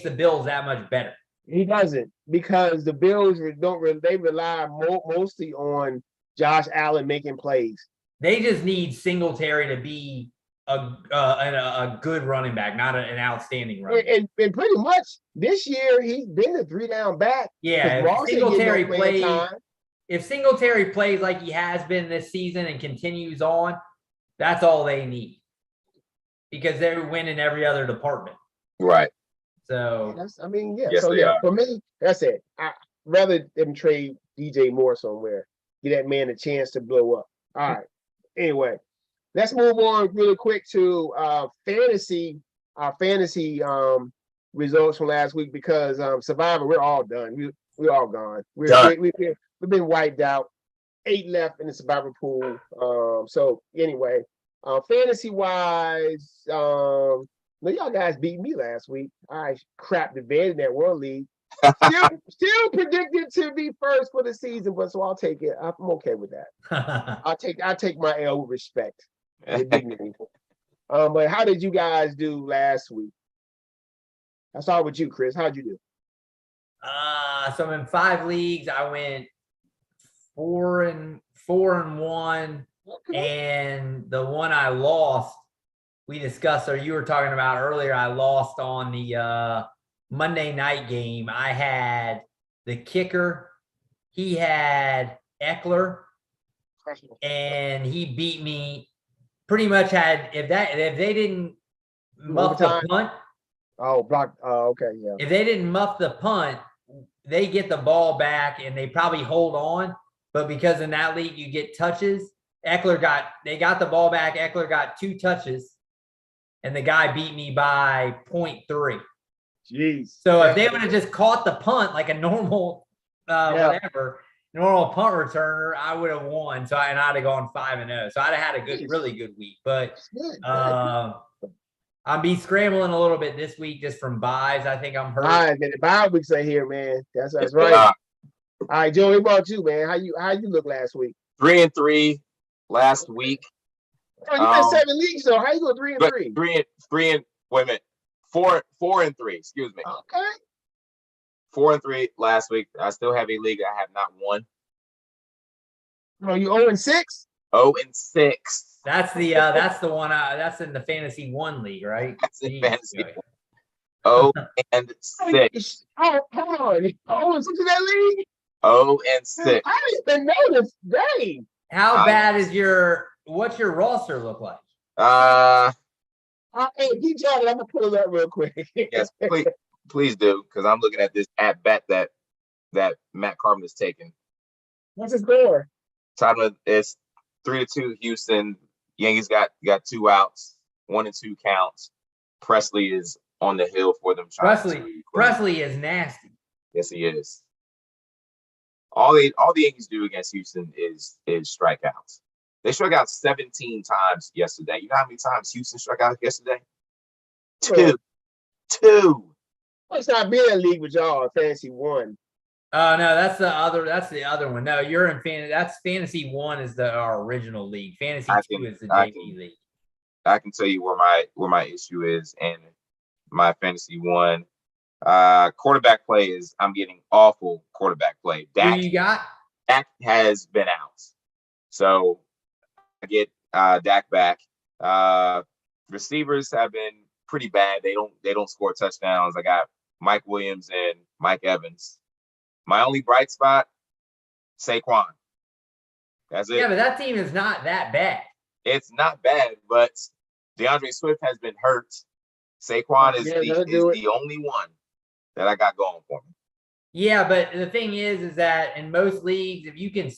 the Bills that much better. He doesn't, because the Bills they rely mostly on Josh Allen making plays. They just need Singletary to be a good running back, not an outstanding running back. And pretty much this year he's been the 3-down back. Yeah, 'cause Ross ain't getting no playing time. if Singletary plays like he has been this season and continues on, that's all they need because they're winning every other department. Right. So Yes, So they yeah, are. for me, that's it. I rather them trade DJ Moore somewhere, give that man a chance to blow up. All right. Anyway, let's move on really quick to our fantasy results from last week, because Survivor, we're all done. We're all gone. Done. We've been wiped out. 8 left in the Survivor pool. So anyway, fantasy wise, no, y'all guys beat me last week. I crapped the bed in that one league. Still predicted to be first for the season, but so I'll take it. I'm okay with that. I'll take my L with respect and dignity. But how did you guys do last week? I'll start with you, Chris. How'd you do? So I'm in 5 leagues. I went 4-1, Okay. and the one I lost, we discussed, or you were talking about earlier, I lost on the Monday night game. I had the kicker. He had Eckler, and he beat me. Pretty much had if they didn't muff the punt. Oh, block. Okay, yeah. If they didn't muff the punt, they get the ball back and they probably hold on. But because in that league you get touches, they got the ball back. Eckler got 2 touches, and the guy beat me by 0.3. Jeez. So if they would have just caught the punt like a normal normal punt returner, I would have won. So I'd have gone 5-0. So I'd have had a really good week. But I'll be scrambling a little bit this week just from buys. I think I'm hurt. All right, man. The bye weeks are here, man. That's right. All right, Joey, what about you, man? How you look last week? 3-3 last week. Oh, you had 7 leagues, though. How you go 3-3? 3 and wait a minute. 4-3. Excuse me. Okay. 4-3 last week. I still have a league I have not won. Oh, you 0-6? 0-6. That's the one. That's in the Fantasy 1 league, right? That's in Fantasy 1. 0-6. Oh, hold on. 0-6 in that league? 0-6. I didn't even know this. Dang. How bad is what's your roster look like? Hey, keep talking. I'm gonna pull it up real quick. Yes, please do, because I'm looking at this at bet that Matt Carpenter's taking. What's his score? Tyler, it's 3-2 Houston. Yankees got 2 outs, 1-2 counts. Presley is on the hill for them. Presley is nasty. Yes, he is. All the Yankees do against Houston is strikeouts. They struck out 17 times yesterday. You know how many times Houston struck out yesterday? 2. It's not being a league with y'all. Fantasy 1. Oh no, that's the other one. No, you're in fantasy. That's Fantasy 1 is our original league. Fantasy 2 is the JV league. I can tell you where my issue is in my Fantasy 1. Quarterback play is I'm getting awful quarterback play. Who you got? Dak has been out, so I get Dak back. Receivers have been pretty bad. They don't score touchdowns. I got Mike Williams and Mike Evans. My only bright spot, Saquon. That's it. Yeah, but that team is not that bad. It's not bad, but DeAndre Swift has been hurt. Saquon is Yeah, that'll do it. the only one that I got going for me. Yeah, but the thing is that in most leagues, if you can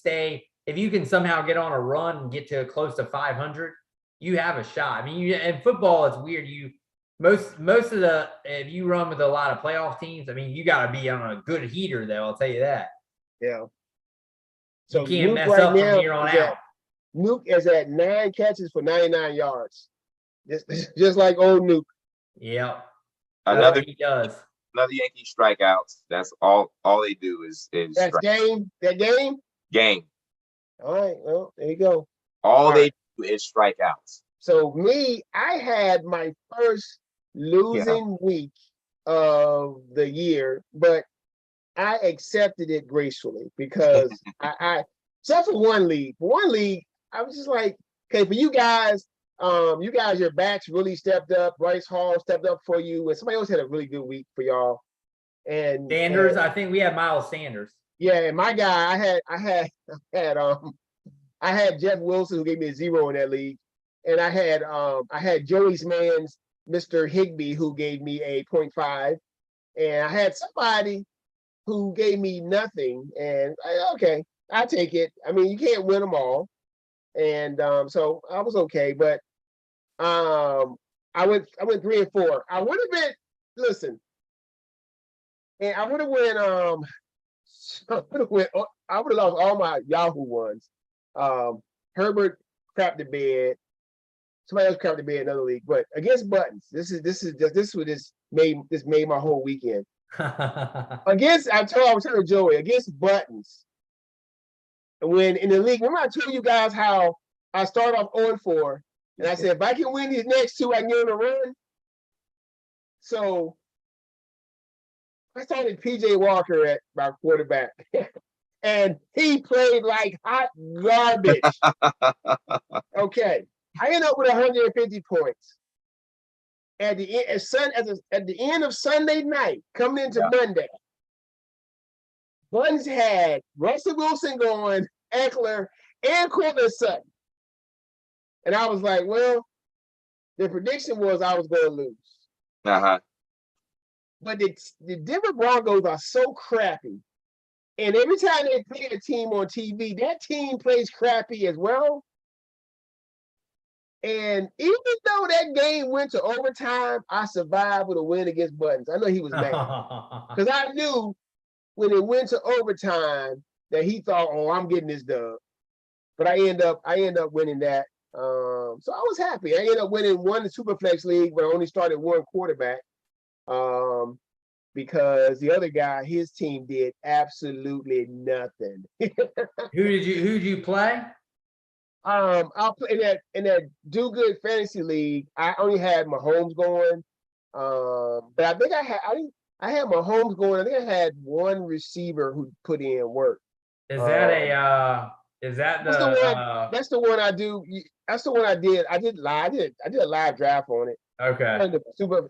somehow get on a run and get to close to 500, you have a shot. I mean, in football, it's weird. Most of the, if you run with a lot of playoff teams, I mean, you got to be on a good heater, though. I'll tell you that. Yeah. You can't Nuke mess right up now from here on is out. Nuke is at 9 catches for 99 yards. Just like old Nuke. Yep. Another he does. Another Yankee strikeouts. That's all they do is That's game. That game. game. All right. Well, there you go. All they do is strikeouts. So me, I had my first losing week of the year, but I accepted it gracefully because I except for one league. For one league, I was just like, okay, for you guys, your backs really stepped up. Bryce Hall stepped up for you, and somebody else had a really good week for y'all. And Sanders, I think we had Miles Sanders. Yeah, and my guy, I had Jeff Wilson who gave me a 0 in that league, and I had Joey's man's Mr. Higbee who gave me a 0.5, and I had somebody who gave me nothing, and I take it. I mean, you can't win them all, and so I was okay, but I went 3 and 4. I would have been and I would have went I would have lost all my Yahoo ones. Herbert crapped the bed. Somebody else crapped the bed in another league, but against Buttons, this made my whole weekend. I was telling Joey against Buttons. When in the league, remember I told you guys how I started off 0-4, and I said if I can win these next 2, I can get on a run. So I started PJ Walker at my quarterback, and he played like hot garbage. Okay, I ended up with 150 points. At the end of Sunday night, coming into Monday, Buttons had Russell Wilson going, Eckler, and Cortland Sutton. And I was like, well, the prediction was I was going to lose. Uh-huh. But the Denver Broncos are so crappy. And every time they play a team on TV, that team plays crappy as well. And even though that game went to overtime, I survived with a win against Buttons. I know he was mad. Because I knew when it went to overtime that he thought, oh, I'm getting this dub. But I end up winning that. So I was happy. I ended up winning one Superflex League, but I only started one quarterback. Because the other guy, his team did absolutely nothing. Who did you play? I'll play in that Do Good Fantasy League. I only had Mahomes going. But I think I had Mahomes going. I think I had one receiver who put in work. That's the one I do. That's the one I did. I did a live draft on it. Okay.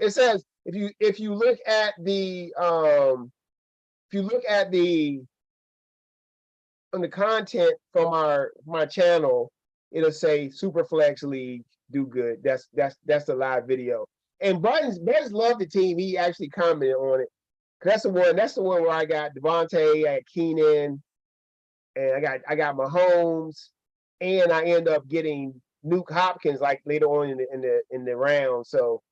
It says if you look at the on the content from my channel, it'll say Superflex League Do Good. That's the live video. And Buttons loved the team. He actually commented on it. That's the one where I got Devontae, I had Keenan, and I got Mahomes, and I end up getting Nuke Hopkins like later on in the round. So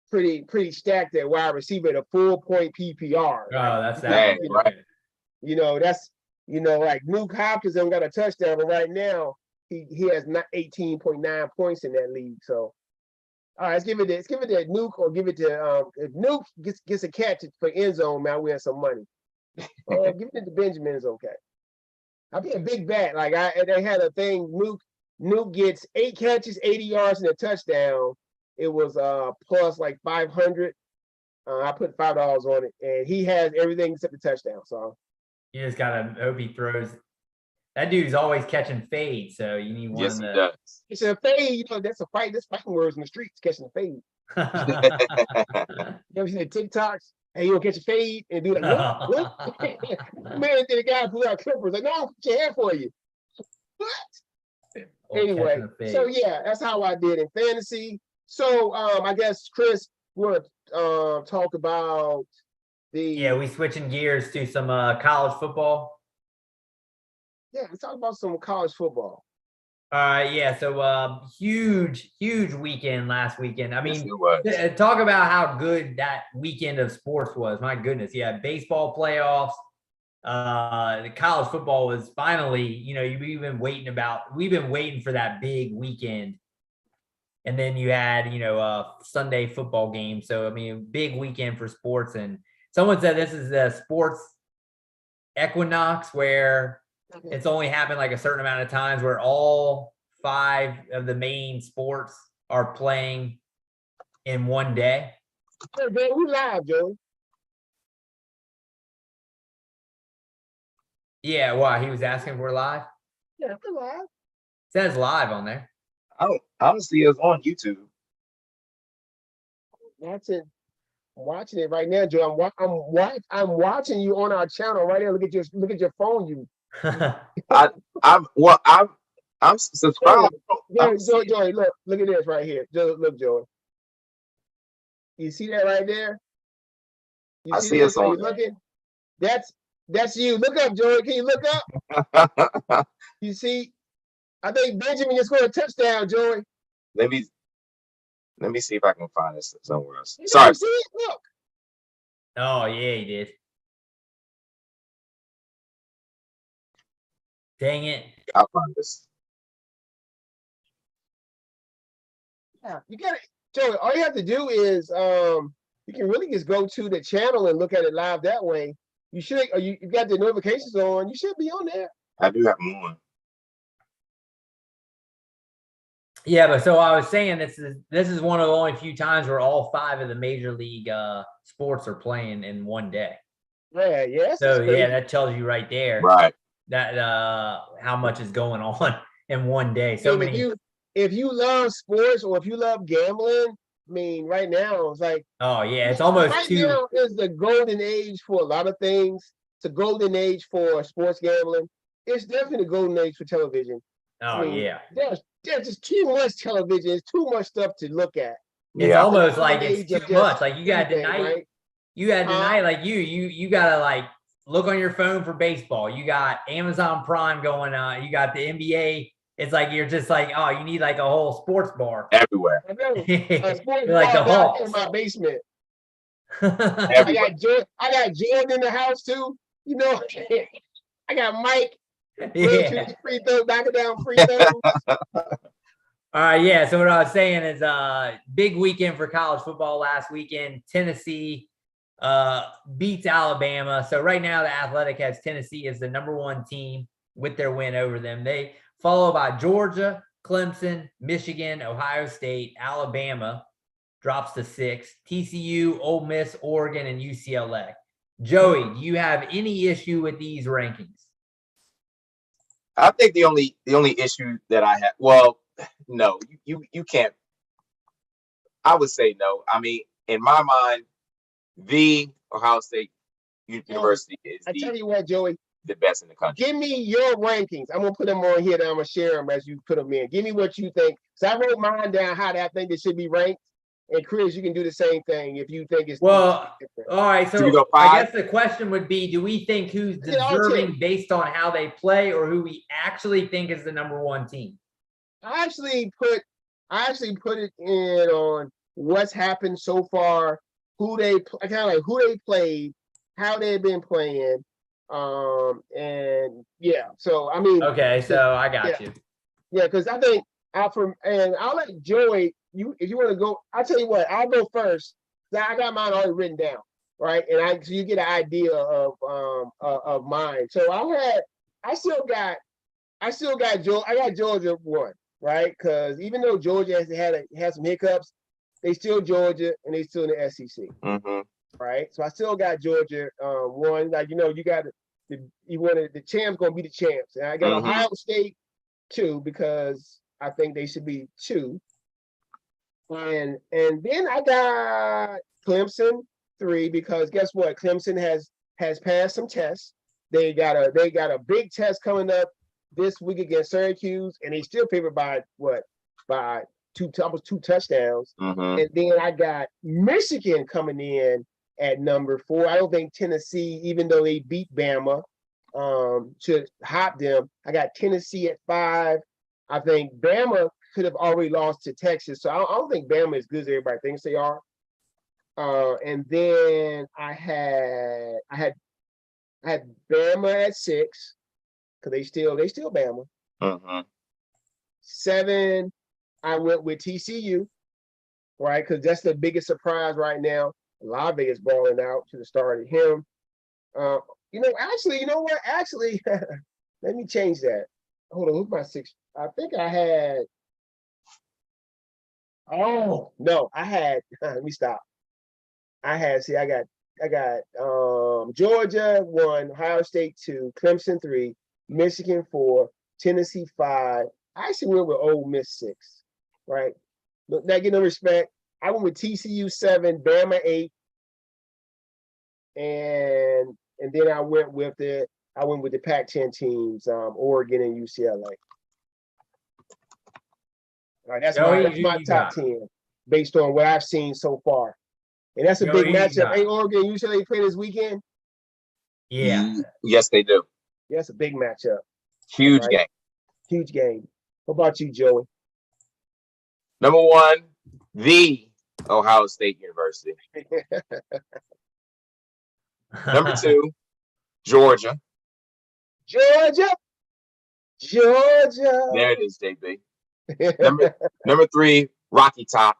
pretty stacked at wide receiver at a full point PPR. Oh, that's that. Right. That's like Nuke Hopkins haven't got a touchdown, but right now he has 18.9 points in that league. So all right, let's give it to Nuke, or give it to if Nuke gets a catch for end zone, man, we have some money. Give it to Benjamin is okay. I'll be a big bet. Like they had a thing. Nuke gets 8 catches, 80 yards, and a touchdown. It was plus like 500. I put $5 on it, and he has everything except the touchdown. So you just gotta hope he throws. That dude's always catching fades, so you need one. Yes, he does. It's a fade. That's a fight. That's fighting words in the streets. Catching a fade. You ever seen the TikToks? Hey, you gonna catch a fade and do like what? Man, the guy pull out clippers like, no, I'll put your hair for you. What? Anyway, so yeah, that's how I did in fantasy. So I guess Chris would talk about Yeah, we switching gears to some college football. let's talk about some college football. Yeah, so huge weekend last weekend. I Yes, mean, it was. talk about how good that weekend of sports was. My goodness, yeah, baseball playoffs. The college football was finally, we've been waiting for that big weekend. And then you had, Sunday football game. So I mean, big weekend for sports. And someone said this is the sports equinox where it's only happened like a certain amount of times where all 5 of the main sports are playing in one day. Hey, man, we live, Joey. Yeah, why? He was asking if we're live. Yeah, we're live. Says live on there. Oh, honestly, it was on YouTube. That's it. I'm watching it right now, Joe. I'm watching you on our channel right there. Look at your phone. You. I'm subscribed. Joey, look at this right here. Look, Joey. You see that right there? You I see it. You looking? That's you. Look up, Joey. Can you look up? You see? I think Benjamin just scored a touchdown, Joey. Let me see if I can find this somewhere else. Sorry. See it? Look. Oh yeah, he did. Dang it. I'll find this. Yeah, you got it, Joey. All you have to do is you can really just go to the channel and look at it live that way. You should, you got the notifications on. You should be on there. I do have more. Yeah, but so I was saying this is one of the only few times where all 5 of the major league sports are playing in one day. Yeah, yes. So yeah, that tells you right there, Right? That how much is going on in one day. So many. If you love sports or if you love gambling, I mean, right now it's like. Oh yeah, it's almost right too. Now is the golden age for a lot of things. It's a golden age for sports gambling. It's definitely the golden age for television. Oh yeah. There's just too much television. It's too much stuff to look at. It's almost like it's too much. Like you got tonight. Right? You had tonight. Like you gotta like look on your phone for baseball. You got Amazon Prime going on. You got the NBA. It's like you're just like, oh, you need like a whole sports bar everywhere. I know. A sports like bar the Hawks in my basement. I got Jordan in the house too. You know, I got Mike. Yeah. Free throw, knocking down free throws. All right, yeah. So what I was saying is big weekend for college football last weekend. Tennessee beats Alabama. So right now the Athletic has Tennessee as the #1 team with their win over them. They followed by Georgia, Clemson, Michigan, Ohio State, Alabama drops to 6, TCU, Ole Miss, Oregon, and UCLA. Joey, do you have any issue with these rankings? I think the only issue that I have, well, no, you can't. I would say no. I mean, in my mind, the Ohio State University is I tell you what, Joey, the best in the country. Give me your rankings. I'm gonna put them on here. Then I'm gonna share them as you put them in. Give me what you think. So I wrote mine down how I think they should be ranked. And Chris, you can do the same thing if you think it's well. All right, so go I guess the question would be: do we think who's deserving based on how they play, or who we actually think is the #1 team? I actually put it in on what's happened so far, who they kind of like who they played, how they've been playing, and yeah. So I mean, okay, so I got you. Yeah, because I think and I'll let Joey. If you want to go, I'll tell you what. I'll go first. I got mine already written down, right? And so you get an idea of mine. So I still got Georgia. I got Georgia 1, right? Because even though Georgia has some hiccups, they still Georgia and they still in the SEC, right? So I still got Georgia 1. Like you got the champs gonna be the champs, and I got Ohio State 2 because I think they should be 2. And then I got Clemson 3 because guess what? Clemson has passed some tests. They got a big test coming up this week against Syracuse, and they still favored by almost 2 touchdowns. Mhm. And then I got Michigan coming in at number 4. I don't think Tennessee, even though they beat Bama, should hop them. I got Tennessee at 5. I think Bama could have already lost to Texas, so I don't think Bama is good as everybody thinks they are. And then I had Bama at 6 because they still Bama. Mhm. 7, I went with TCU, right? Because that's the biggest surprise right now. Olave is balling out. Should have started him. Actually, you know what? Actually, let me change that. Hold on, who's my 6? I think I had. Oh no, I had. Let me stop. I got Georgia 1, Ohio State 2, Clemson 3, Michigan 4, Tennessee 5. I actually went with Ole Miss 6, right? But now, get no respect. I went with TCU 7, Bama 8, and then I went with the Pac-10 teams, Oregon and UCLA. All right, that's Joey, my who you top got? 10 based on what I've seen so far. And that's a Joey, big who you matchup. got? Ain't Oregon and UCLA play this weekend? Yeah. Yes, they do. Yeah, that's a big matchup. Huge Right. game. Huge game. What about you, Joey? Number 1, the Ohio State University. Number 2, Georgia. Georgia. There it is, JB. Number 3, Rocky Top.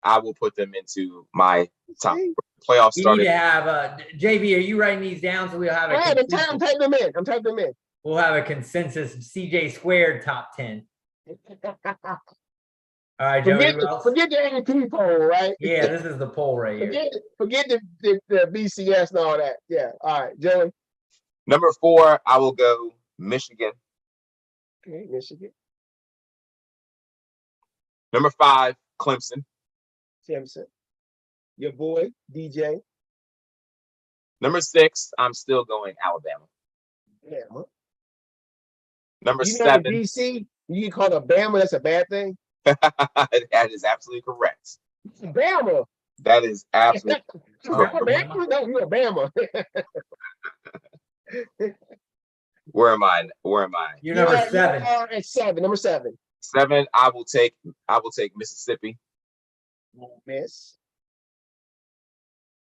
I will put them into my top. Playoff You need started. to have JB. Are you writing these down so we'll have a I'm consensus? typing them in. I'm typing them in. We'll have a consensus CJ squared top 10. All right, Joey. Who else? Forget the AP poll, right? Yeah, this is the poll right here. Forget the BCS and all that. Yeah. All right, Joey. Number 4, I will go Michigan. Okay, Michigan. Number 5, Clemson. Simpson. Your boy, DJ. Number 6, I'm still going Alabama. Yeah. Number You know, 7, in DC, you call it Bama, that's a bad thing. that is absolutely correct. Bama. That is absolutely Bama? No, you're Bama. Where am I? You're number You 7. are at 7. Number 7. 7, I will take Mississippi. Miss.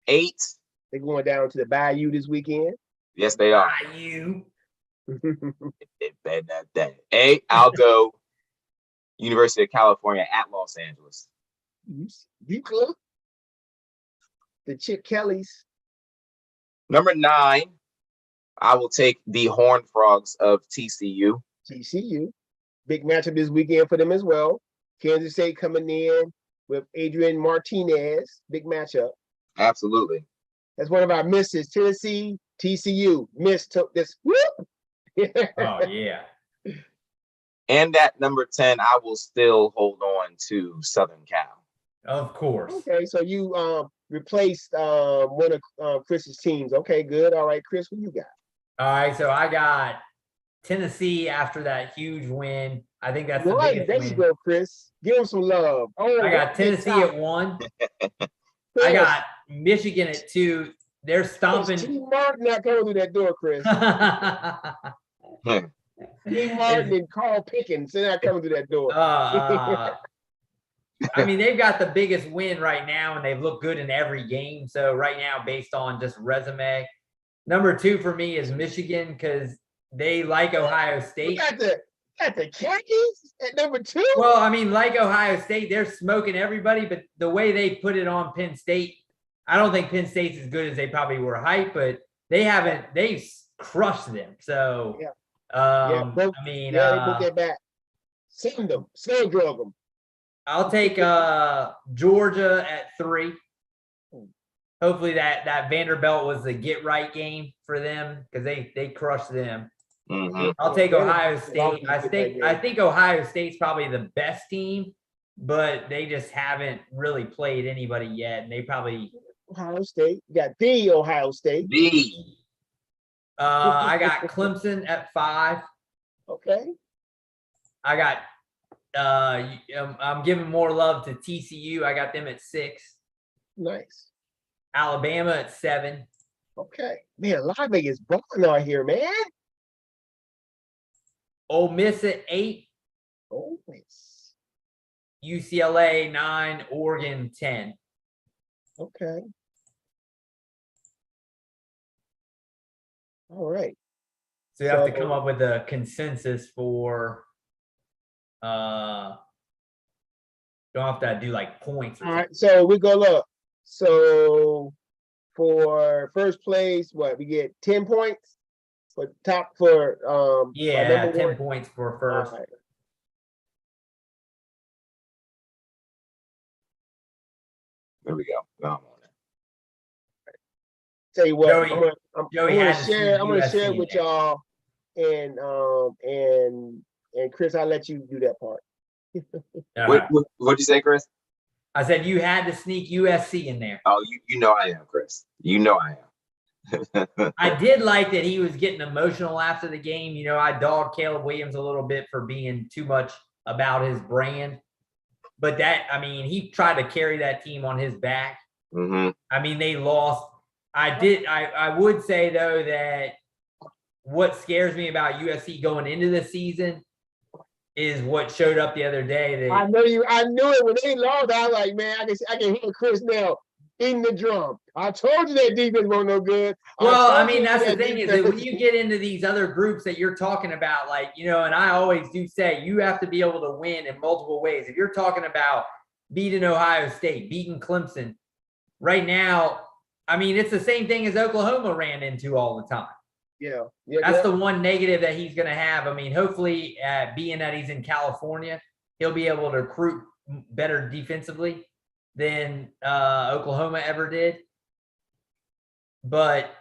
8, They're going down to the Bayou this weekend. yes, they are. You. It bet that day. 8, I'll go University of California at Los Angeles. You close. The Chip Kellys. Number 9, I will take the Horned Frogs of TCU. TCU. Big matchup this weekend for them as well. Kansas State coming in with Adrian Martinez. Big matchup. Absolutely. That's one of our misses. Tennessee, TCU. Missed this. Whoop! Oh yeah. And at number 10, I will still hold on to Southern Cal. Of course. Okay, so you replaced one of Chris's teams. Okay, good. All right, Chris, what you got? All right, so I got Tennessee after that huge win. I think that's the Right, biggest there you win. go, Chris. Give him some love. Oh, I got Tennessee at 1. I got Michigan at 2. They're stomping. Steve Martin not coming through that door, Chris. Steve Martin and Carl Pickens, they're not coming through that door. I mean, they've got the biggest win right now, and they've looked good in every game. So right now, based on just resume, number 2 for me is Michigan because they like Ohio State. You got the Khakis at number 2? Well, I mean, like Ohio State, they're smoking everybody, but the way they put it on Penn State, I don't think Penn State's as good as they probably were hyped, but they've crushed them. So, they broke their back. Send them, sand drug them. I'll take Georgia at 3. Hopefully that Vanderbilt was the get right game for them because they crushed them. Mm-hmm. I'll take Ohio State. I think Ohio State's probably the best team, but they just haven't really played anybody yet. And they probably Ohio State. You got the Ohio State. I got Clemson at 5. Okay. I got I'm giving more love to TCU. I got them at 6. Nice. Alabama at 7. Okay. Man, Las Vegas balling out here, man. Ole Miss at 8. Oh, nice. UCLA 9. Oregon 10. Okay. All right. So you have to come up with a consensus for. Don't have to do like points. Or All right. So we go look. So for first place, what we get 10 points for top for Yeah, number 10 one? points for All first. right. There we go. Now I'm on it. Tell you what, Joey- I'm Joey gonna had to share. see I'm gonna USC share it in with there. y'all, and Chris, I'll let you do that part. All What right. what'd you say, Chris? I said you had to sneak USC in there. Oh, you know I am, Chris. You know I am. I did like that he was getting emotional after the game. You know, I dogged Caleb Williams a little bit for being too much about his brand. But he tried to carry that team on his back. Mm-hmm. I mean, they lost. I would say, though, that what scares me about USC going into the season is what showed up the other day. I knew it when they lost. I was like, man, I can hear Chris now in the drum. I told you that defense wasn't no good. Well, I told mean, you that's the that thing is that when defense- you get into these other groups that you're talking about, like, you know, and I always do say you have to be able to win in multiple ways. If you're talking about beating Ohio State, beating Clemson, right now, I mean, it's the same thing as Oklahoma ran into all the time. Yeah. That's the one negative that he's going to have. I mean, hopefully, being that he's in California, he'll be able to recruit better defensively than Oklahoma ever did. But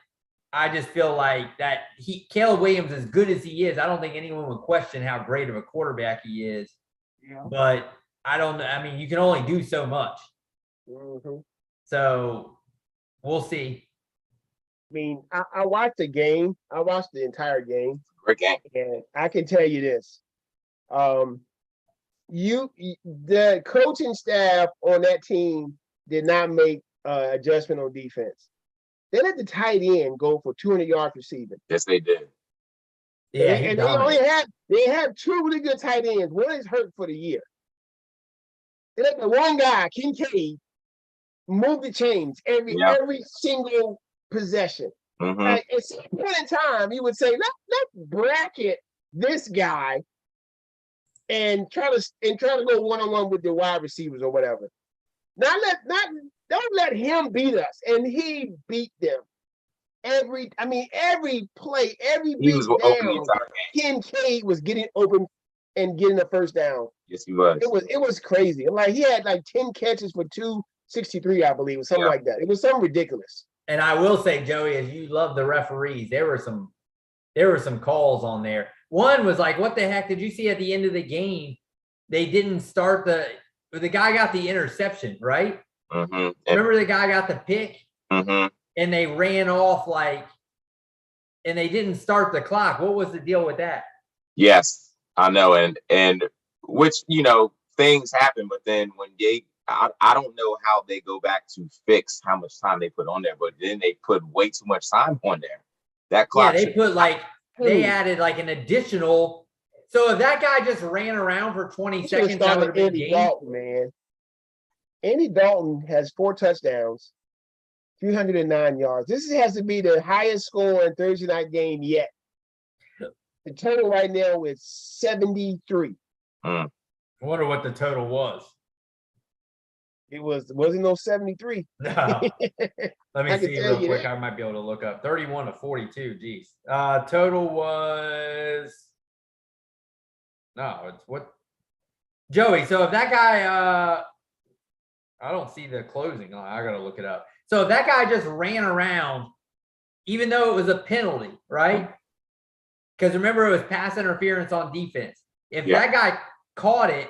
I just feel like that Caleb Williams, as good as he is, I don't think anyone would question how great of a quarterback he is. Yeah. But I don't know. I mean, you can only do so much. Mm-hmm. So we'll see. I mean, I watched the game. I watched the entire game. Great game. And I can tell you this. The coaching staff on that team did not make adjustment on defense. They let the tight end go for 200 yards receiving. Yes, they did. Yeah, and they had 2 really good tight ends. One is hurt for the year. They let the one guy, Kincaid, move the chains every single possession. Mm-hmm. At some point in time, you would say, let's bracket this guy and try to go one-on-one with the wide receivers or whatever. Don't let him beat us. And he beat them. Every play, every He was beat open the down, entire game. Kincaid was getting open and getting the first down. Yes, he was. It was crazy. Like he had like 10 catches for 263, I believe, or something like that. It was something ridiculous. And I will say, Joey, as you love the referees, there were some calls on there. One was like, what the heck did you see at the end of the game? They didn't start the guy got the interception, right? Mm-hmm. Remember the guy got the pick? Mm-hmm. And they ran off and they didn't start the clock. What was the deal with that? Yes, I know. And which, things happen, but then when I don't know how they go back to fix how much time they put on there, but then they put way too much time on there. That clock. Yeah, they added an additional. So if that guy just ran around for 20 seconds, that would have been Andy game. Dalton, man. Andy Dalton has 4 touchdowns, 309 yards. This has to be the highest score in Thursday night game yet. The total right now is 73. I wonder what the total was. It wasn't no 73. No. Let me I can see tell real you quick. that. I might be able to look up 31 to 42. Geez. Total was no, it's what Joey. So if that guy I don't see the closing line. I gotta look it up. So if that guy just ran around, even though it was a penalty, right? Because remember, it was pass interference on defense. If that guy caught it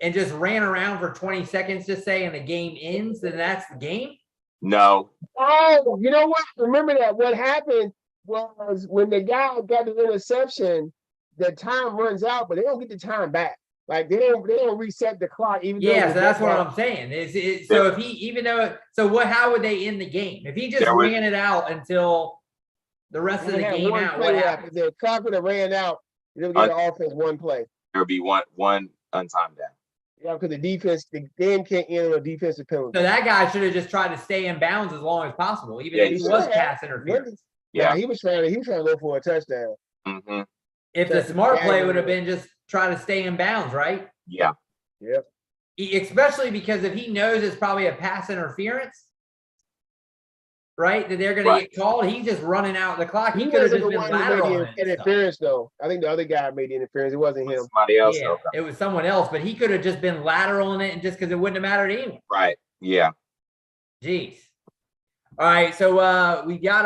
and just ran around for 20 seconds, just say, and the game ends, then that's the game? No. Oh, you know what? Remember that what happened was when the guy got the interception, the time runs out, but they don't get the time back. Like they don't reset the clock even though. Yeah, so that's what I'm saying. So if he how would they end the game? If he just ran it out until the rest of the game out, what happens? If the clock would have ran out, they'll get the offense one play. There would be one untimed down. Yeah, because the defense, the game can't end on a defensive penalty. So that guy should have just tried to stay in bounds as long as possible, even if he was pass interference. Yeah, he was trying to go for a touchdown. Mm-hmm. If the smart play would have been just try to stay in bounds, right? Yeah. Yep. Especially because if he knows it's probably a pass interference, right, that they're going to get called, he's just running out the clock. He could have just been lateral interference, though. I think the other guy made the interference. It wasn't him. Somebody else. Yeah, it was someone else, but he could have just been lateral in it, and just because it wouldn't have mattered anyway. Right. Yeah. Jeez. All right, so we got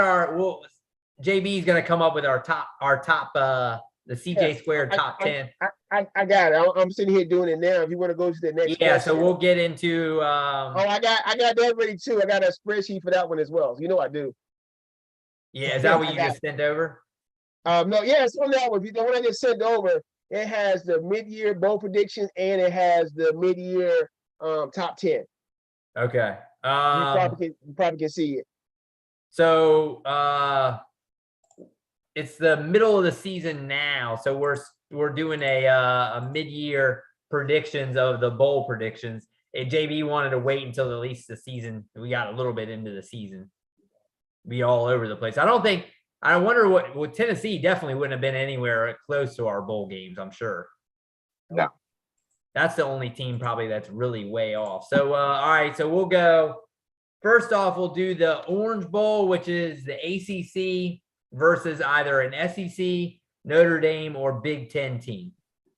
JB's going to come up with our top the CJ Squared top 10. I got it. I'm sitting here doing it now. If you want to go to the next question. So we'll get into I got that ready too. I got a spreadsheet for that one as well. You know I do. Yeah, is that what you just sent over? No, yeah, it's on that one. The one I just sent over, it has the mid-year bowl predictions and it has the mid-year top 10. Okay. You probably can see it. So it's the middle of the season now, so we're doing a mid-year predictions of the bowl predictions. JB wanted to wait until at least the season. We got a little bit into the season. Be all over the place. I wonder what Tennessee definitely wouldn't have been anywhere close to our bowl games, I'm sure. No. That's the only team probably that's really way off. So all right, so we'll go. First off, we'll do the Orange Bowl, which is the ACC versus either an SEC, Notre Dame, or Big Ten team.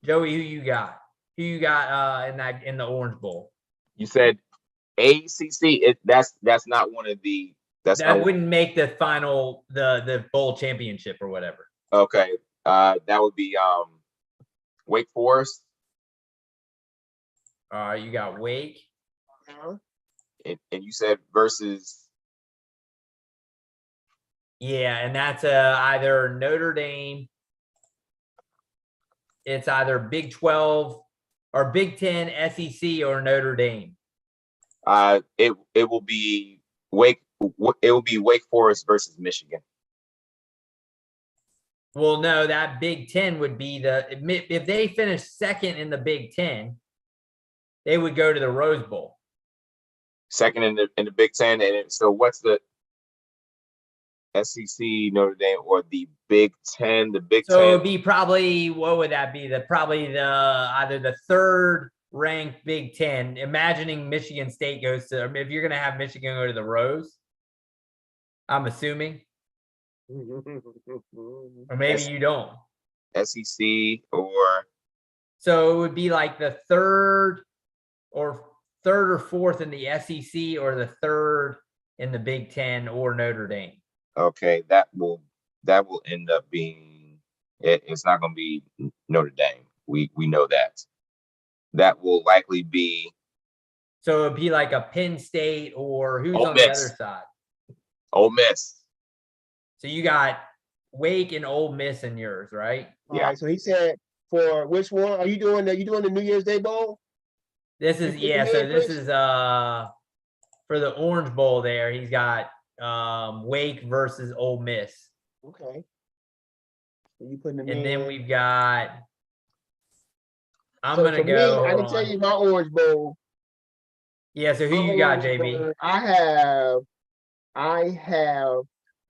Joey, who you got? Who you got in the Orange Bowl? You said ACC. That's not one of the. That wouldn't make the final the bowl championship or whatever. Okay, that would be Wake Forest. You got Wake. And you said versus. Yeah, and that's either Notre Dame. It's either Big 12 or Big 10, SEC, or Notre Dame. It will be Wake. It will be Wake Forest versus Michigan. Well, no, that Big 10 would be if they finish second in the Big 10, they would go to the Rose Bowl. Second in the Big 10, and so what's the SEC, Notre Dame, or the Big 10? The Big 10. So it'd be probably, what would that be? Either the third ranked Big 10. Imagining Michigan State goes to. If you're gonna have Michigan go to the Rose, I'm assuming, or maybe you don't. SEC or. So it would be like the third or fourth in the SEC, or the third in the Big 10, or Notre Dame. Okay, that will end up being it's not going to be Notre Dame. We know that. That will likely be. So it'd be like a Penn State, or who's Ole on Miss. The other side? Ole Miss. So you got Wake and Ole Miss in yours, right? Yeah. All right, so he said for which one are you doing? You doing the New Year's Day Bowl? This is So this is for the Orange Bowl. There, he's got Wake versus Ole Miss. Okay. So you putting them and in. then we've got. I'm So gonna for go. me, I can tell you my Orange Bowl. Yeah. So who you got, JB?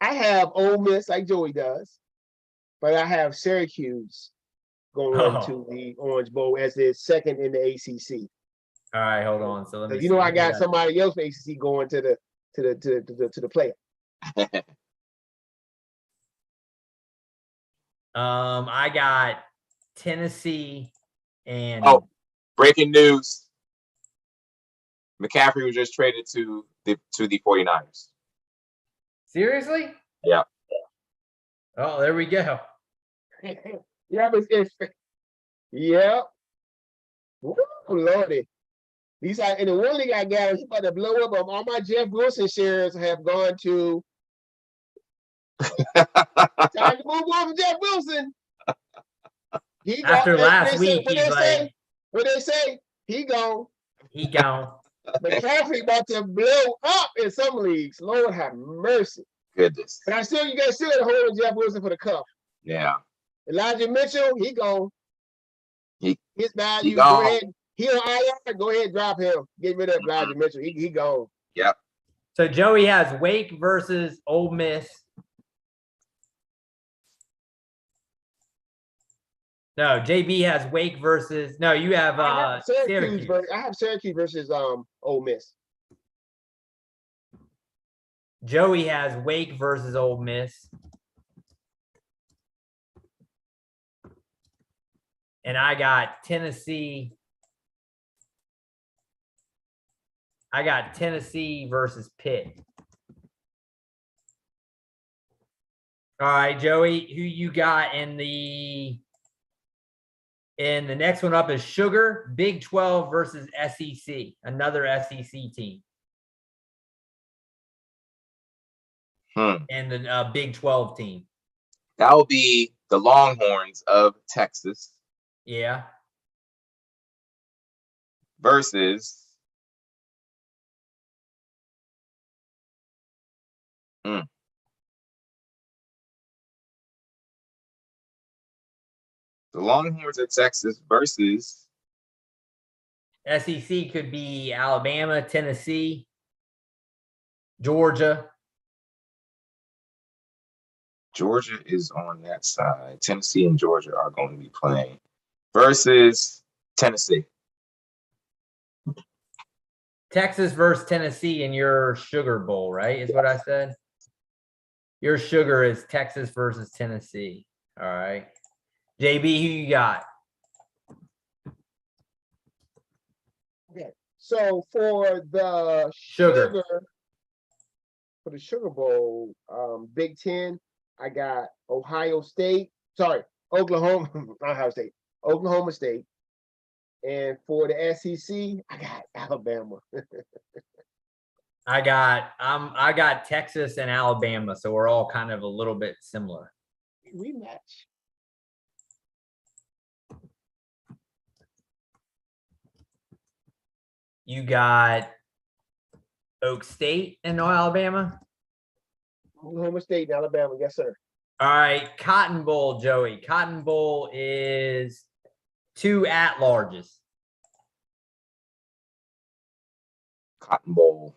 I have Ole Miss like Joey does, but I have Syracuse going to the Orange Bowl as the second in the ACC. All right, hold on. So let me. I got somebody else from ACC going to the play. I got Tennessee and. Oh, breaking news! McCaffrey was just traded to the 49ers. Seriously? Yeah. Oh, there we go. Yeah, but yeah. Woo, Lordy. And the one thing I got is about to blow up. All my Jeff Wilson shares have gone to. Time to move on from Jeff Wilson. After last week, he's like, What they say? He gone. He gone. McCaffrey about to blow up in some leagues. Lord have mercy. Goodness. But you guys still got to hold on Jeff Wilson for the cuff. Yeah. Elijah Mitchell, he gone. His value, gone. go ahead. He on IR, go ahead, drop him. Get rid of Elijah Mitchell. He gone. Yep. So Joey has Wake versus Ole Miss. No, JB has Wake versus. No, you have Syracuse. I have Syracuse versus Ole Miss. Joey has Wake versus Ole Miss. And I got Tennessee. I got Tennessee versus Pitt. All right, Joey, who you got in the next one up is Sugar, Big 12 versus SEC, another SEC team. And the Big 12 team. That will be the Longhorns of Texas. Yeah. Versus the Longhorns of Texas versus SEC could be Alabama, Tennessee, Georgia. Georgia is on that side. Tennessee and Georgia are going to be playing versus Tennessee. Texas versus Tennessee in your Sugar Bowl, right? Is what I said. Your Sugar is Texas versus Tennessee. All right. JB, who you got? Okay. So for the Sugar. For the Sugar Bowl, Big Ten, I got Oklahoma State. And for the SEC, I got Alabama. I got Texas and Alabama, so we're all kind of a little bit similar. Rematch. You got Oak State and Alabama. Oklahoma State and Alabama, yes, sir. All right, Cotton Bowl, Joey. Cotton Bowl is 2 at-larges. Cotton Bowl.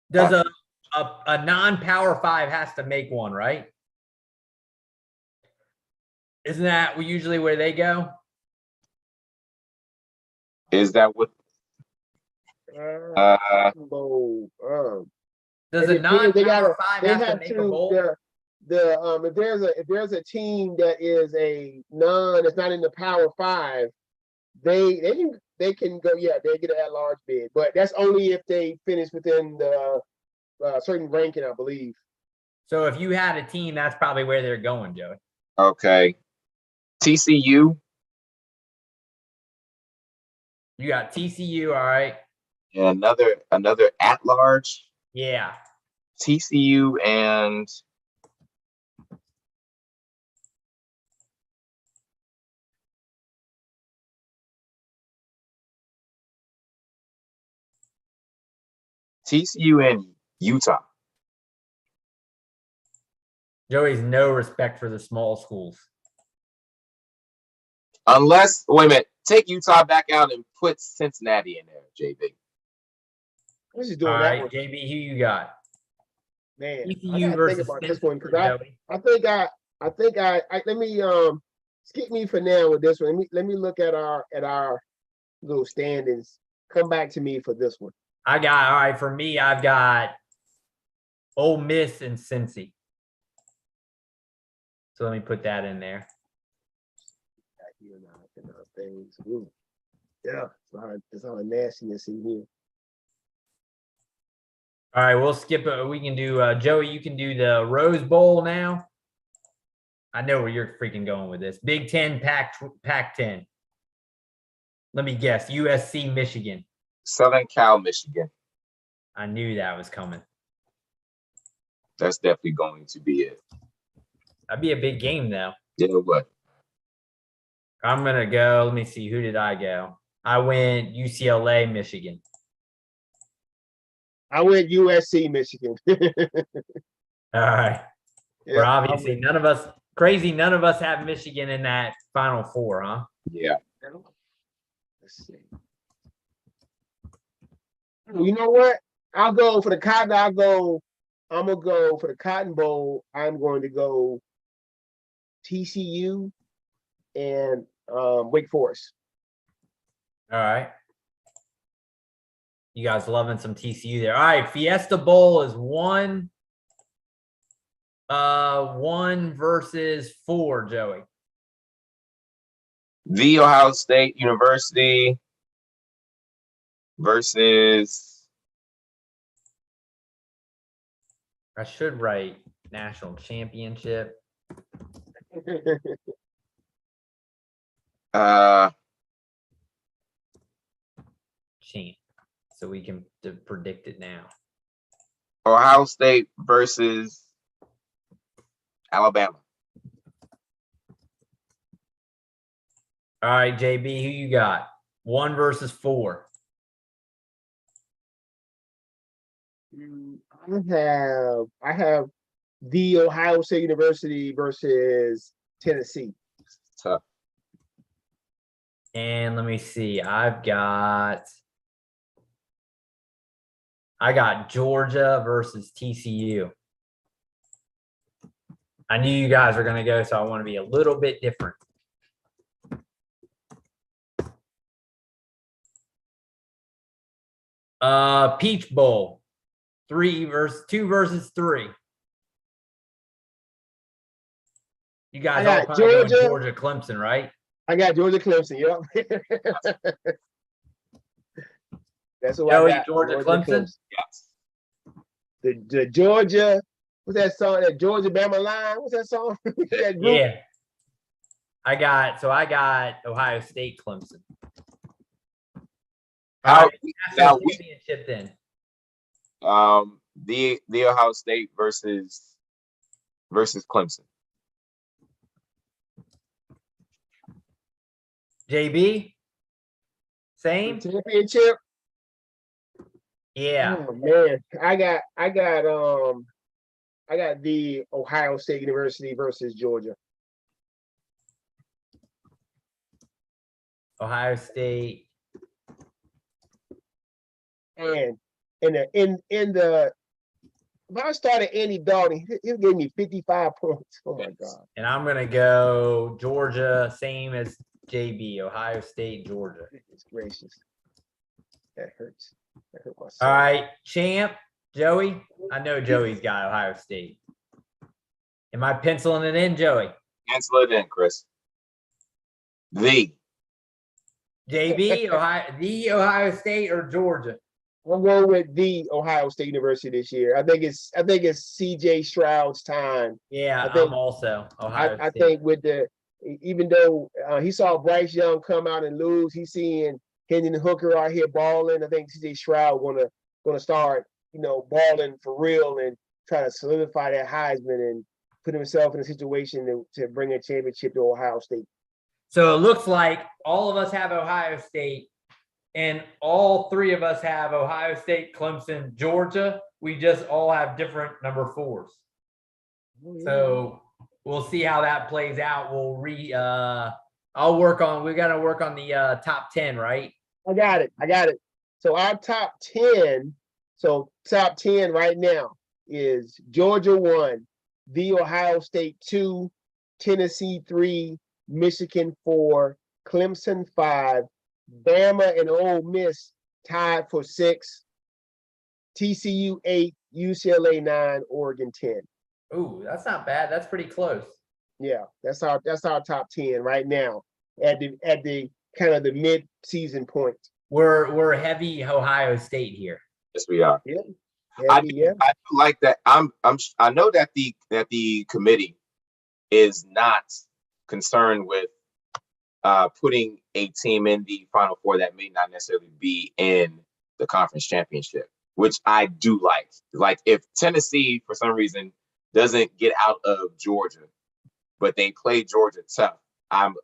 Does a non-power 5 has to make one, right? Isn't that usually where they go? Is that what? Bowl. Does a non-power 5 have to make a bowl? If there's a team that is that's not in the Power 5, they can go, they get an at-large bid, but that's only if they finish within the certain ranking, I believe. So if you had a team, that's probably where they're going, Joey. Okay. TCU. You got TCU, all right. And another at-large. Yeah. TCU and Utah. Joey's no respect for the small schools. Unless, wait a minute, take Utah back out and put Cincinnati in there, JB. What's he doing? All that right, one? JB, who you got? Man, TCU I gotta versus think about this Stanford, one because I think let me skip me for now with this one. Let me look at our little standings. Come back to me for this one. All right, for me, I've got Ole Miss and Cincy. So let me put that in there. Things. Ooh. Yeah, it's a lot of nastiness in here. All right, we'll skip it. We can do Joey, you can do the Rose Bowl now. I know where you're freaking going with this. Big 10, Pac-10. Let me guess, USC, Michigan. Southern Cal, Michigan. I knew that was coming. That's definitely going to be it. That'd be a big game, though. Yeah, what? I'm gonna go. Let me see. Who did I go? I went UCLA, Michigan. I went USC, Michigan. All right. Yeah, We're obviously none of us have Michigan in that Final Four, huh? Yeah. let's see. You know what? I'll go for the Cotton. I'm gonna go for the Cotton Bowl. I'm going to go TCU and Wake Forest. All right. You guys loving some TCU there. All right, Fiesta Bowl is 1 versus 4, Joey. The Ohio State University versus I should write national championship. Champ. So we can predict it now. Ohio State versus Alabama. All right, JB, who you got? 1 versus 4. I have the Ohio State University versus Tennessee. Tough. And let me see. I got Georgia versus TCU. I knew you guys were going to go, so I want to be a little bit different. Peach Bowl, 2 versus 3. You guys all probably going Georgia Clemson, right? I got Georgia Clemson. Yep. That's what Joey, I got. Georgia Clemson. Yes. The Georgia, what's that song? That Georgia Bama line. What's that song? That group? Yeah. I got Ohio State Clemson. Now, National we- championship then. The Ohio State versus Clemson. JB, same. Championship. Yeah. Oh man, I got the Ohio State University versus Georgia. Ohio State. And if I started Andy Dalton, he gave me 55 points. Oh my God. And I'm gonna go Georgia, same as JB, Ohio State, Georgia. Goodness gracious. That hurts. That hurt my soul. All right, champ, Joey. I know Joey's got Ohio State. Am I penciling it in, Joey? Cancel it in, Chris. The JB, Ohio State or Georgia? I'm going with the Ohio State University this year. I think it's CJ Stroud's time. Yeah, I think- I'm also Ohio I State. think even though he saw Bryce Young come out and lose, he's seeing Hendon Hooker out here balling. I think CJ Stroud gonna start, balling for real and try to solidify that Heisman and put himself in a situation to bring a championship to Ohio State. So it looks like all of us have Ohio State, and all 3 of us have Ohio State, Clemson, Georgia. We just all have different number 4s. So we'll see how that plays out. We gotta work on the top 10, right? I got it. So our top 10, right now is Georgia 1, the Ohio State 2, Tennessee 3, Michigan 4, Clemson 5, Bama and Ole Miss tied for 6, TCU 8, UCLA 9, Oregon 10. Ooh, that's not bad. That's pretty close. Yeah, that's our top 10 right now at the kind of the mid-season point. We're heavy Ohio State here. yes, we are. Yeah. I Yeah. do like that. I know that the committee is not concerned with putting a team in the Final Four that may not necessarily be in the conference championship, which I do like. Like if Tennessee for some reason doesn't get out of Georgia, but they play Georgia tough,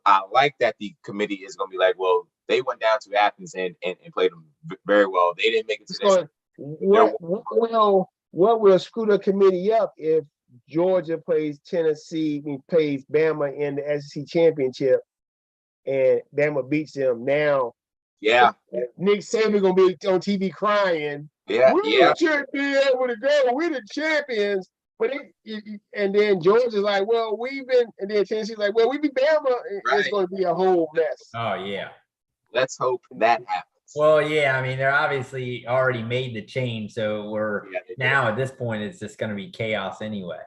I like that the committee is going to be like, well, they went down to Athens and played them very well. They didn't make it to It's this. going, what will screw the committee up if Georgia plays Tennessee and plays Bama in the SEC championship and Bama beats them now? Yeah, Nick Saban gonna be on TV crying. yeah, We yeah. should be able to go. We're the champions. But and then Georgia's like, well, and then Tennessee's like, well, we beat Bama. It's Right. going to be a whole mess. Oh yeah. Let's hope that happens. Well, yeah. I mean, they're obviously already made the change, so Yeah, they did. now at this point, it's just going to be chaos anyway.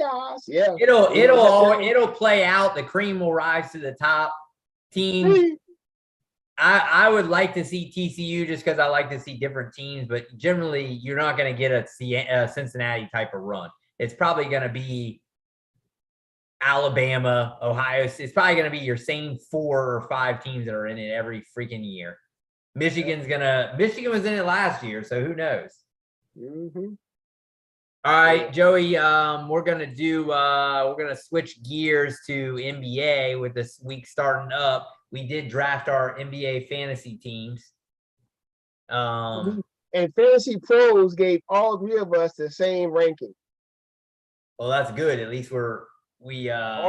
Chaos, yeah. It'll play out. The cream will rise to the top. Teams. I would like to see TCU just because I like to see different teams, but generally you're not going to get a Cincinnati type of run. It's probably going to be Alabama, Ohio. It's probably going to be your same 4 or 5 teams that are in it every freaking year. Michigan was in it last year, so who knows? Mm-hmm. All right, Joey, we're gonna switch gears to NBA with this week starting up. We did draft our NBA fantasy teams. And Fantasy Pros gave all 3 of us the same ranking. Well, that's good. At least all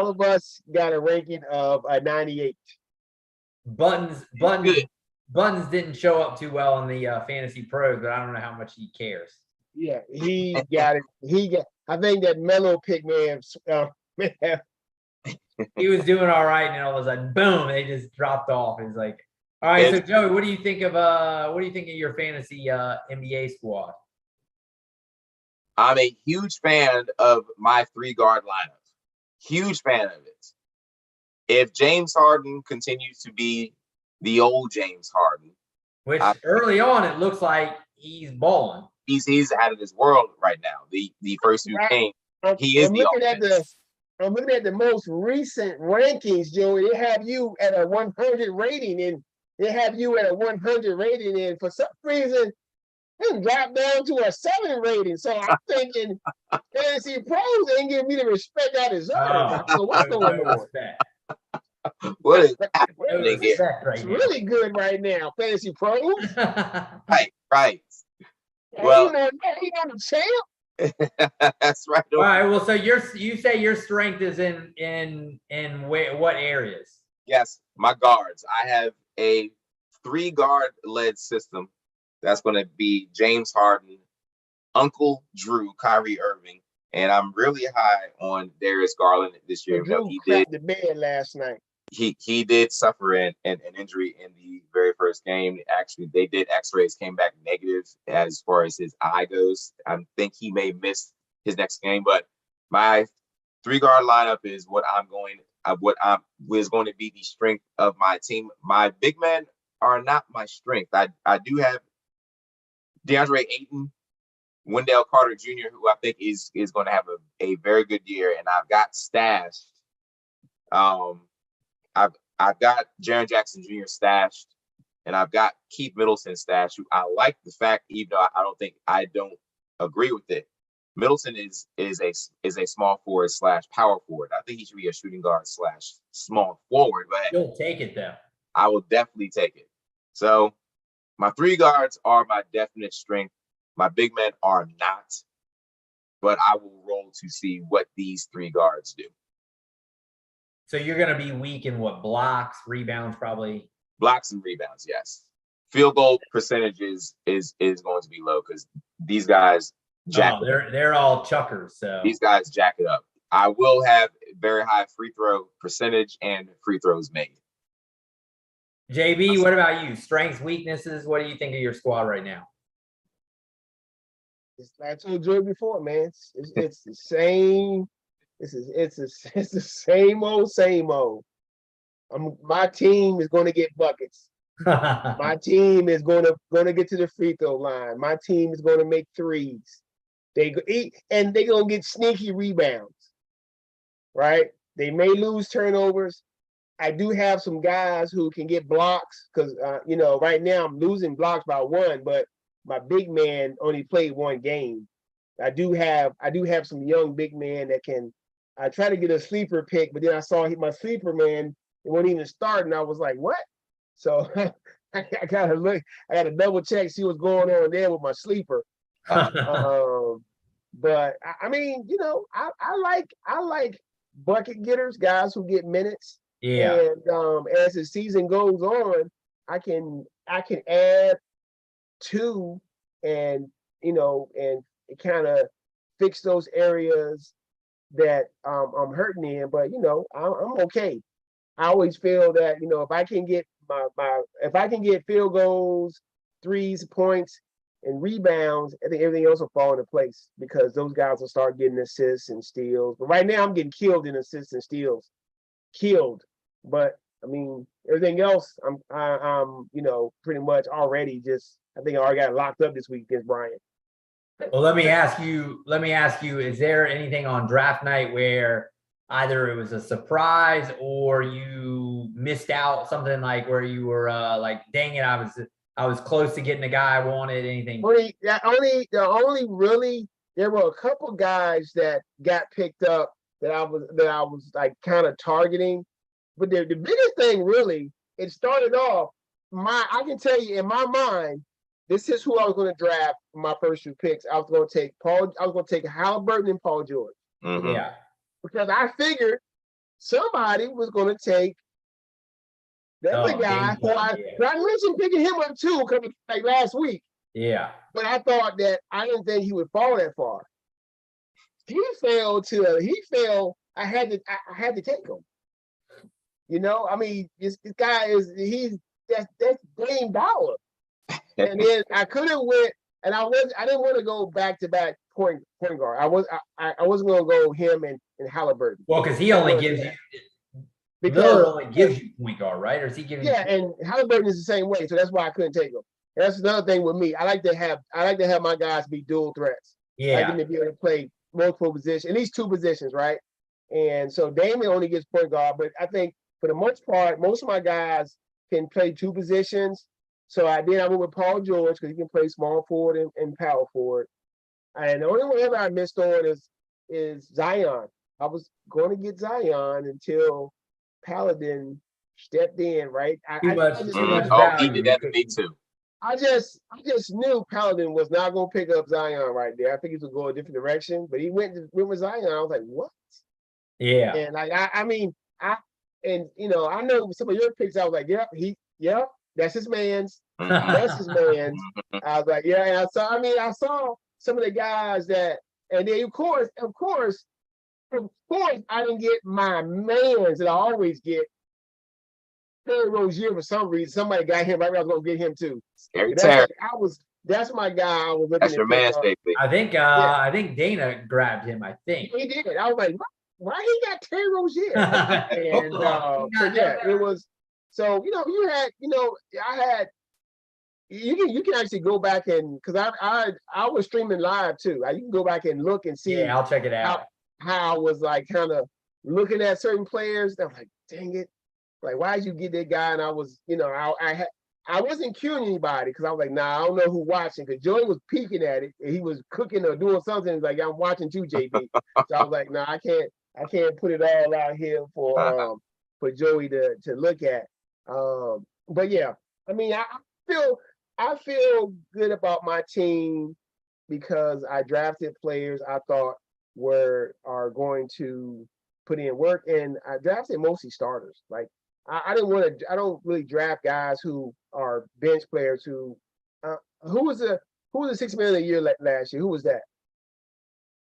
of us got a ranking of a 98. Buttons didn't show up too well in the Fantasy Pros, but I don't know how much he cares. Yeah, he got it. I think that Melo pick may have. He was doing all right, and then all of a sudden, boom! They just dropped off. It's like, all right. So, Joey, what do you think of your fantasy NBA squad? I'm a huge fan of my 3-guard lineup. Huge fan of it. If James Harden continues to be the old James Harden, which early on it looks like he's balling. He's out of this world right now. The first 2 games, he is the offense. I'm looking at the most recent rankings, Joey. They have you at a 100 rating, and for some reason, it dropped down to a 7 rating. So I'm thinking Fantasy Pros ain't giving me the respect I deserve. So what's going on? What is happening here? It's really good right now, Fantasy Pros. Right. Well, you know the champ. That's right. All right. Well, so you say your strength is in what areas? Yes, my guards. I have a 3-guard led system. That's going to be James Harden, Uncle Drew, Kyrie Irving, and I'm really high on Darius Garland this year. Drew crapped the bed last night. He did suffer an injury in the very first game. Actually, they did X-rays, came back negative as far as his eye goes. I think he may miss his next game, but my 3-guard lineup is what is going to be the strength of my team. My big men are not my strength. I do have DeAndre Ayton, Wendell Carter Jr., who I think is going to have a very good year, and I've got stashed. I've got Jaren Jackson Jr. stashed, and I've got Keith Middleton stashed. I like the fact, even though I don't agree with it. Middleton is a small forward / power forward. I think he should be a shooting guard / small forward. But you'll take it though. I will definitely take it. So my 3 guards are my definite strength. My big men are not, but I will roll to see what these 3 guards do. So you're going to be weak in what? Blocks, rebounds, probably? Blocks and rebounds, yes. Field goal percentages is going to be low because these guys they're all chuckers. So these guys jack it up. I will have very high free throw percentage and free throws made. JB, what about you? Strengths, weaknesses? What do you think of your squad right now? I told Joey before, man. It's the same. It's the same old. My team is going to get buckets. My team is going to get to the free throw line. My team is going to make threes. They're going to get sneaky rebounds. Right? They may lose turnovers. I do have some guys who can get blocks because right now I'm losing blocks by 1, but my big man only played 1 game. I do have some young big men that can I tried to get a sleeper pick, but then I saw my sleeper man. It wasn't even starting. I was like, what? So I gotta look. I gotta double check, see what's going on there with my sleeper. But I mean, you know, I like bucket getters, guys who get minutes. Yeah. And as the season goes on, I can add to and you know and kind of fix those areas that I'm hurting in. But you know, I'm okay. I always feel that you know if I can get if I can get field goals, threes, points, and rebounds, I think everything else will fall into place because those guys will start getting assists and steals. But right now, I'm getting killed in assists and steals, killed. But I mean, everything else, I'm you know pretty much already just. I think I already got locked up this week against Bryant. Well, let me ask you, is there anything on draft night where either it was a surprise or you missed out, something like where you were like, dang it, I was close to getting the guy I wanted, anything? The only really, there were a couple guys that got picked up that I was like kind of targeting. But the biggest thing really, it started off, I can tell you in my mind, this is who I was going to draft for my first 2 picks. I was going to take Halliburton and Paul George. Mhm. Yeah. Because I figured somebody was going to take the other guy who I mentioned picking him up too, like last week. Yeah. But I thought that I didn't think he would fall that far. He fell. I had to take him. You know, I mean, this guy that's Dame Dollar. And then I could have went, and I didn't want to go back to back point guard. I wasn't going to go him and Halliburton. Well, because he only gives you, Miller only gives you point guard, right? Or is he giving? Yeah, and Halliburton is the same way, so that's why I couldn't take him. And that's another thing with me. I like to have my guys be dual threats. Yeah. I like them to be able to play multiple positions, at least 2 positions, right? And so Damian only gets point guard, but I think for the most part, most of my guys can play 2 positions. So I went with Paul George because he can play small forward and power forward. And the only one I missed on is Zion. I was going to get Zion until Paladin stepped in, right? Too much He value. did that to me too. I just knew Paladin was not going to pick up Zion right there. I think he was going to go a different direction, but he went with Zion. I was like, what? Yeah. And I mean, you know, I know some of your picks. I was like, yep, that's his man's. That's his man's. I was like, yeah. And I saw some of the guys that, and then of course, I didn't get my man's that I always get. Terry Rozier for some reason. Somebody got him right. I was gonna get him too. Scary Terry. That's my guy. I was looking. That's your man, baby. I think Dana grabbed him. I think he did. I was like, why he got Terry Rozier? And so yeah, it was. So you know, you can actually go back and because I was streaming live too. You can go back and look and see. Yeah, I'll check it out. How I was like kind of looking at certain players. I'm like, dang it. Like, why did you get that guy? And I was, you know, I wasn't cueing anybody because I was like, nah, I don't know who watching. Because Joey was peeking at it and he was cooking or doing something. He's like, I'm watching too, JB. So I was like, nah, I can't put it all out here for Joey to look at. But yeah, I mean, I feel good about my team because I drafted players I thought are going to put in work, and I drafted mostly starters. Like I don't really draft guys who are bench players who was the $6 million a year last year? Who was that?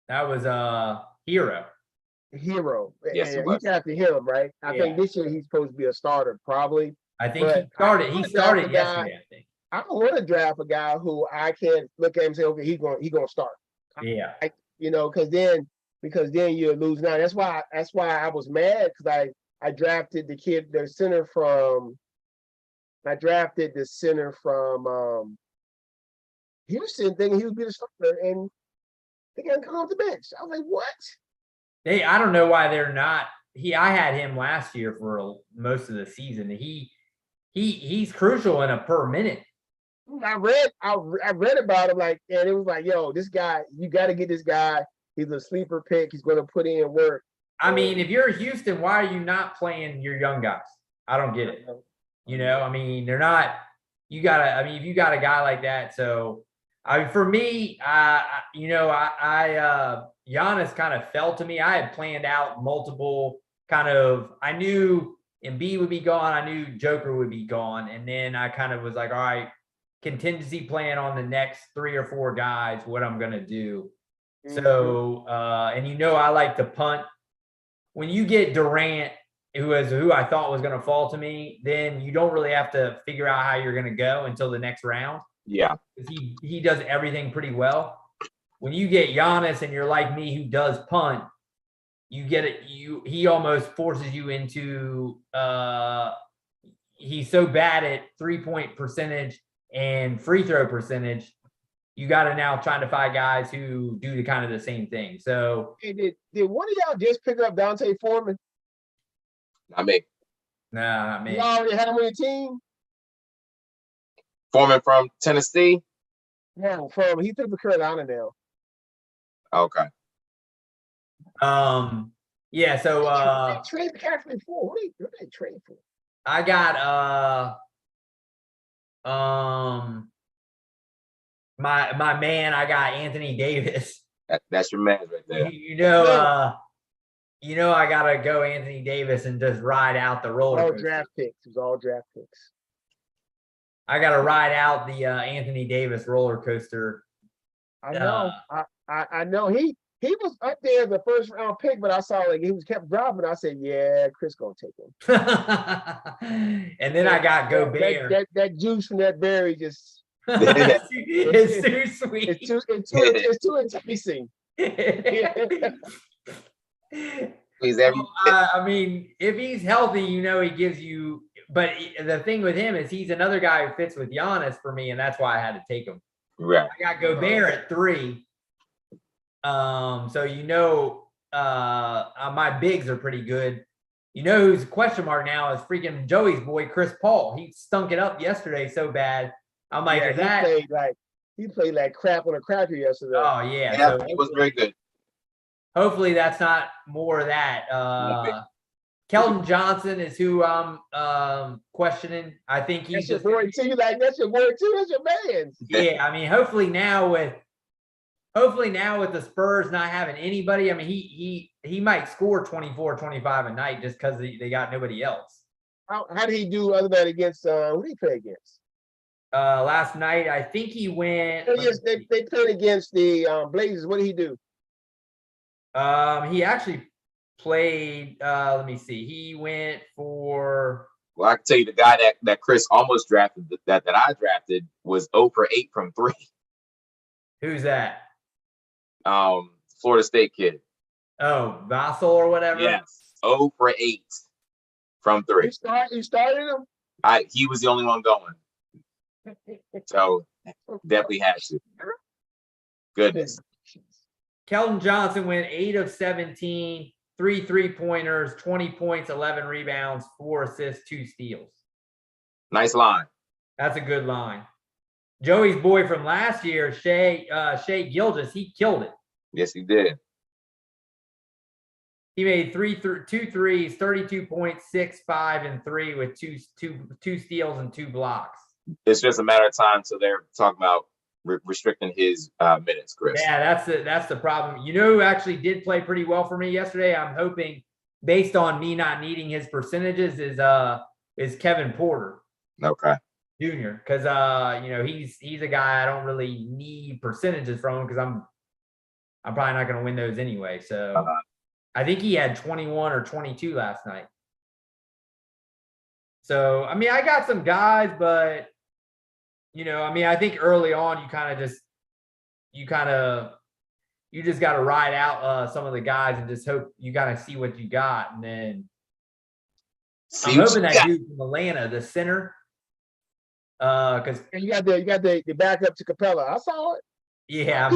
That was Hero. Yes, he drafted him, right? I think this year he's supposed to be a starter, probably. I think he started yesterday, I think. I don't want to draft a guy who I can't look at him and say, okay, he's gonna start. Yeah. You know, because then you're losing out. That's why I was mad because I drafted the center from Houston thinking he would be the starter, and they got him come off the bench. I was like, what? I don't know why they're not. I had him last year for most of the season. He's crucial in a per minute. I read about him, like, and it was like, yo, this guy, you got to get this guy. He's a sleeper pick. He's going to put in work. I mean, if you're Houston, why are you not playing your young guys? I don't get it. You know, I mean, they're not. You gotta. I mean, if you got a guy like that, so I mean, for me, Giannis kind of fell to me. I had planned out multiple kind of. I knew Embiid would be gone. I knew Joker would be gone, and then I kind of was like, all right, contingency plan on the next 3 or 4 guys. What I'm gonna do. So, and I like to punt. When you get Durant, who I thought was going to fall to me, then you don't really have to figure out how you're going to go until the next round. Yeah. He does everything pretty well. When you get Giannis and you're like me who does punt, you get it. He almost forces you into he's so bad at 3-point percentage and free throw percentage. You got to now trying to find guys who do the kind of the same thing. So Hey, did one of y'all just pick up Dante Foreman? I mean, nah, man. You already have him on your team? Foreman from Tennessee. No, he took the Carolina now. Okay. Yeah, so trade the cat for what they trade for? I got my man, I got Anthony Davis. That's your man right there. I gotta go Anthony Davis and just ride out the roller coaster. All draft picks. It was all draft picks. I gotta ride out the Anthony Davis roller coaster. I know. I know. He was up there as the first round pick, but I saw like he was kept dropping. I said, yeah, Chris gonna take him. And then I got Gobert. That juice from that berry just it's too sweet. It's too enticing. I mean, if he's healthy, he gives you. But the thing with him is he's another guy who fits with Giannis for me, and that's why I had to take him. Right. I got Gobert at 3. So my bigs are pretty good. Who's a question mark now is freaking Joey's boy Chris Paul. He stunk it up yesterday so bad. I'm like, he played like crap on a cracker yesterday. Oh yeah, so he was very good. Hopefully that's not more of that. Keldon Johnson is who I'm questioning. I think he's that's your boy too. That's your boy too. That's your man. Yeah, I mean, hopefully now with the Spurs not having anybody, I mean, he might score 24, 25 a night just because they got nobody else. How did he do other than against who did he play against? Last night, I think he went. They played against the Blazers. What did he do? He actually played. Let me see. He went for. Well, I can tell you the guy that Chris almost drafted that I drafted was 0 for 8 from 3. Who's that? Florida State kid. Oh, Vassell or whatever. Yes, 0 for 8 from 3. You started him. He was the only one going. So definitely had to. Goodness. Keldon Johnson went 8 of 17, 3 3-pointers, 20 points, 11 rebounds, 4 assists, 2 steals. Nice line. That's a good line. Joey's boy from last year, Shai Gilgeous, he killed it. Yes, he did. He made 2 threes, 32 points, 6, 5, and 3 with two steals and 2 blocks. It's just a matter of time till they're talking about restricting his minutes, Chris. Yeah, that's the problem. Who actually did play pretty well for me yesterday? I'm hoping, based on me not needing his percentages, is Kevin Porter. Okay. Junior, because he's a guy I don't really need percentages from because I'm probably not going to win those anyway. So I think he had 21 or 22 last night. So I mean, I got some guys, but I think early on you just got to ride out some of the guys and just hope you got to see what you got, and then I'm hoping that dude from Atlanta, the center. Because you got the backup to Capella. I saw it. Yeah,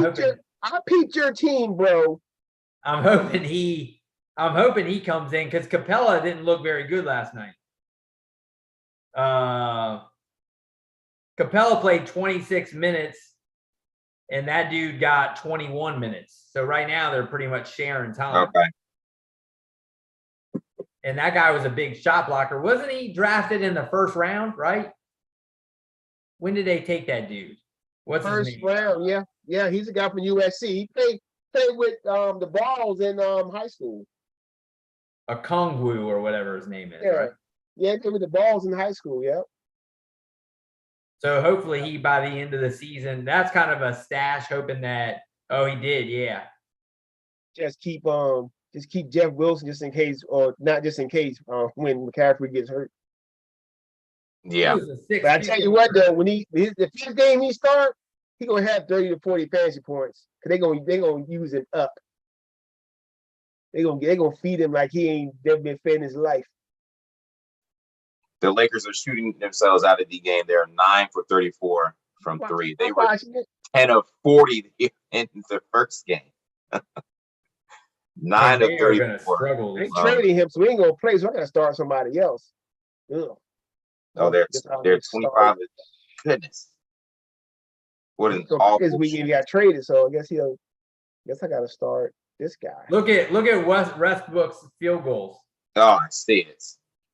I peeped your team, bro. I'm hoping he comes in because Capella didn't look very good last night. Capella played 26 minutes, and that dude got 21 minutes. So right now they're pretty much sharing time. Okay. And that guy was a big shot blocker. Wasn't he drafted in the first round, right? When did they take that dude? What's his First name? round, yeah. Yeah, he's a guy from USC. He played with the balls in high school. A Kongwu or whatever his name is, Yeah. right? Yeah, he played with the balls in high school, yeah. So hopefully he by the end of the season, that's kind of a stash, hoping that he did, yeah. Just keep Jeff Wilson just in case, or not just in case, when McCaffrey gets hurt. Yeah. But I tell you what though, when the first game he start, he gonna have 30 to 40 fantasy points. Cause they gonna use him up. They gonna feed him like he ain't never been fed in his life. The Lakers are shooting themselves out of the game. They're 9 for 34 from three. They were 10 of 40 in the first game. 9 of 34. They trading him, so he ain't gonna play. So I gotta start somebody else. Ugh. Oh, they're 25. Goodness. What an awful. This weekend he got traded, so I guess I gotta start this guy. Look at Westbrook's field goals. Oh, I see it.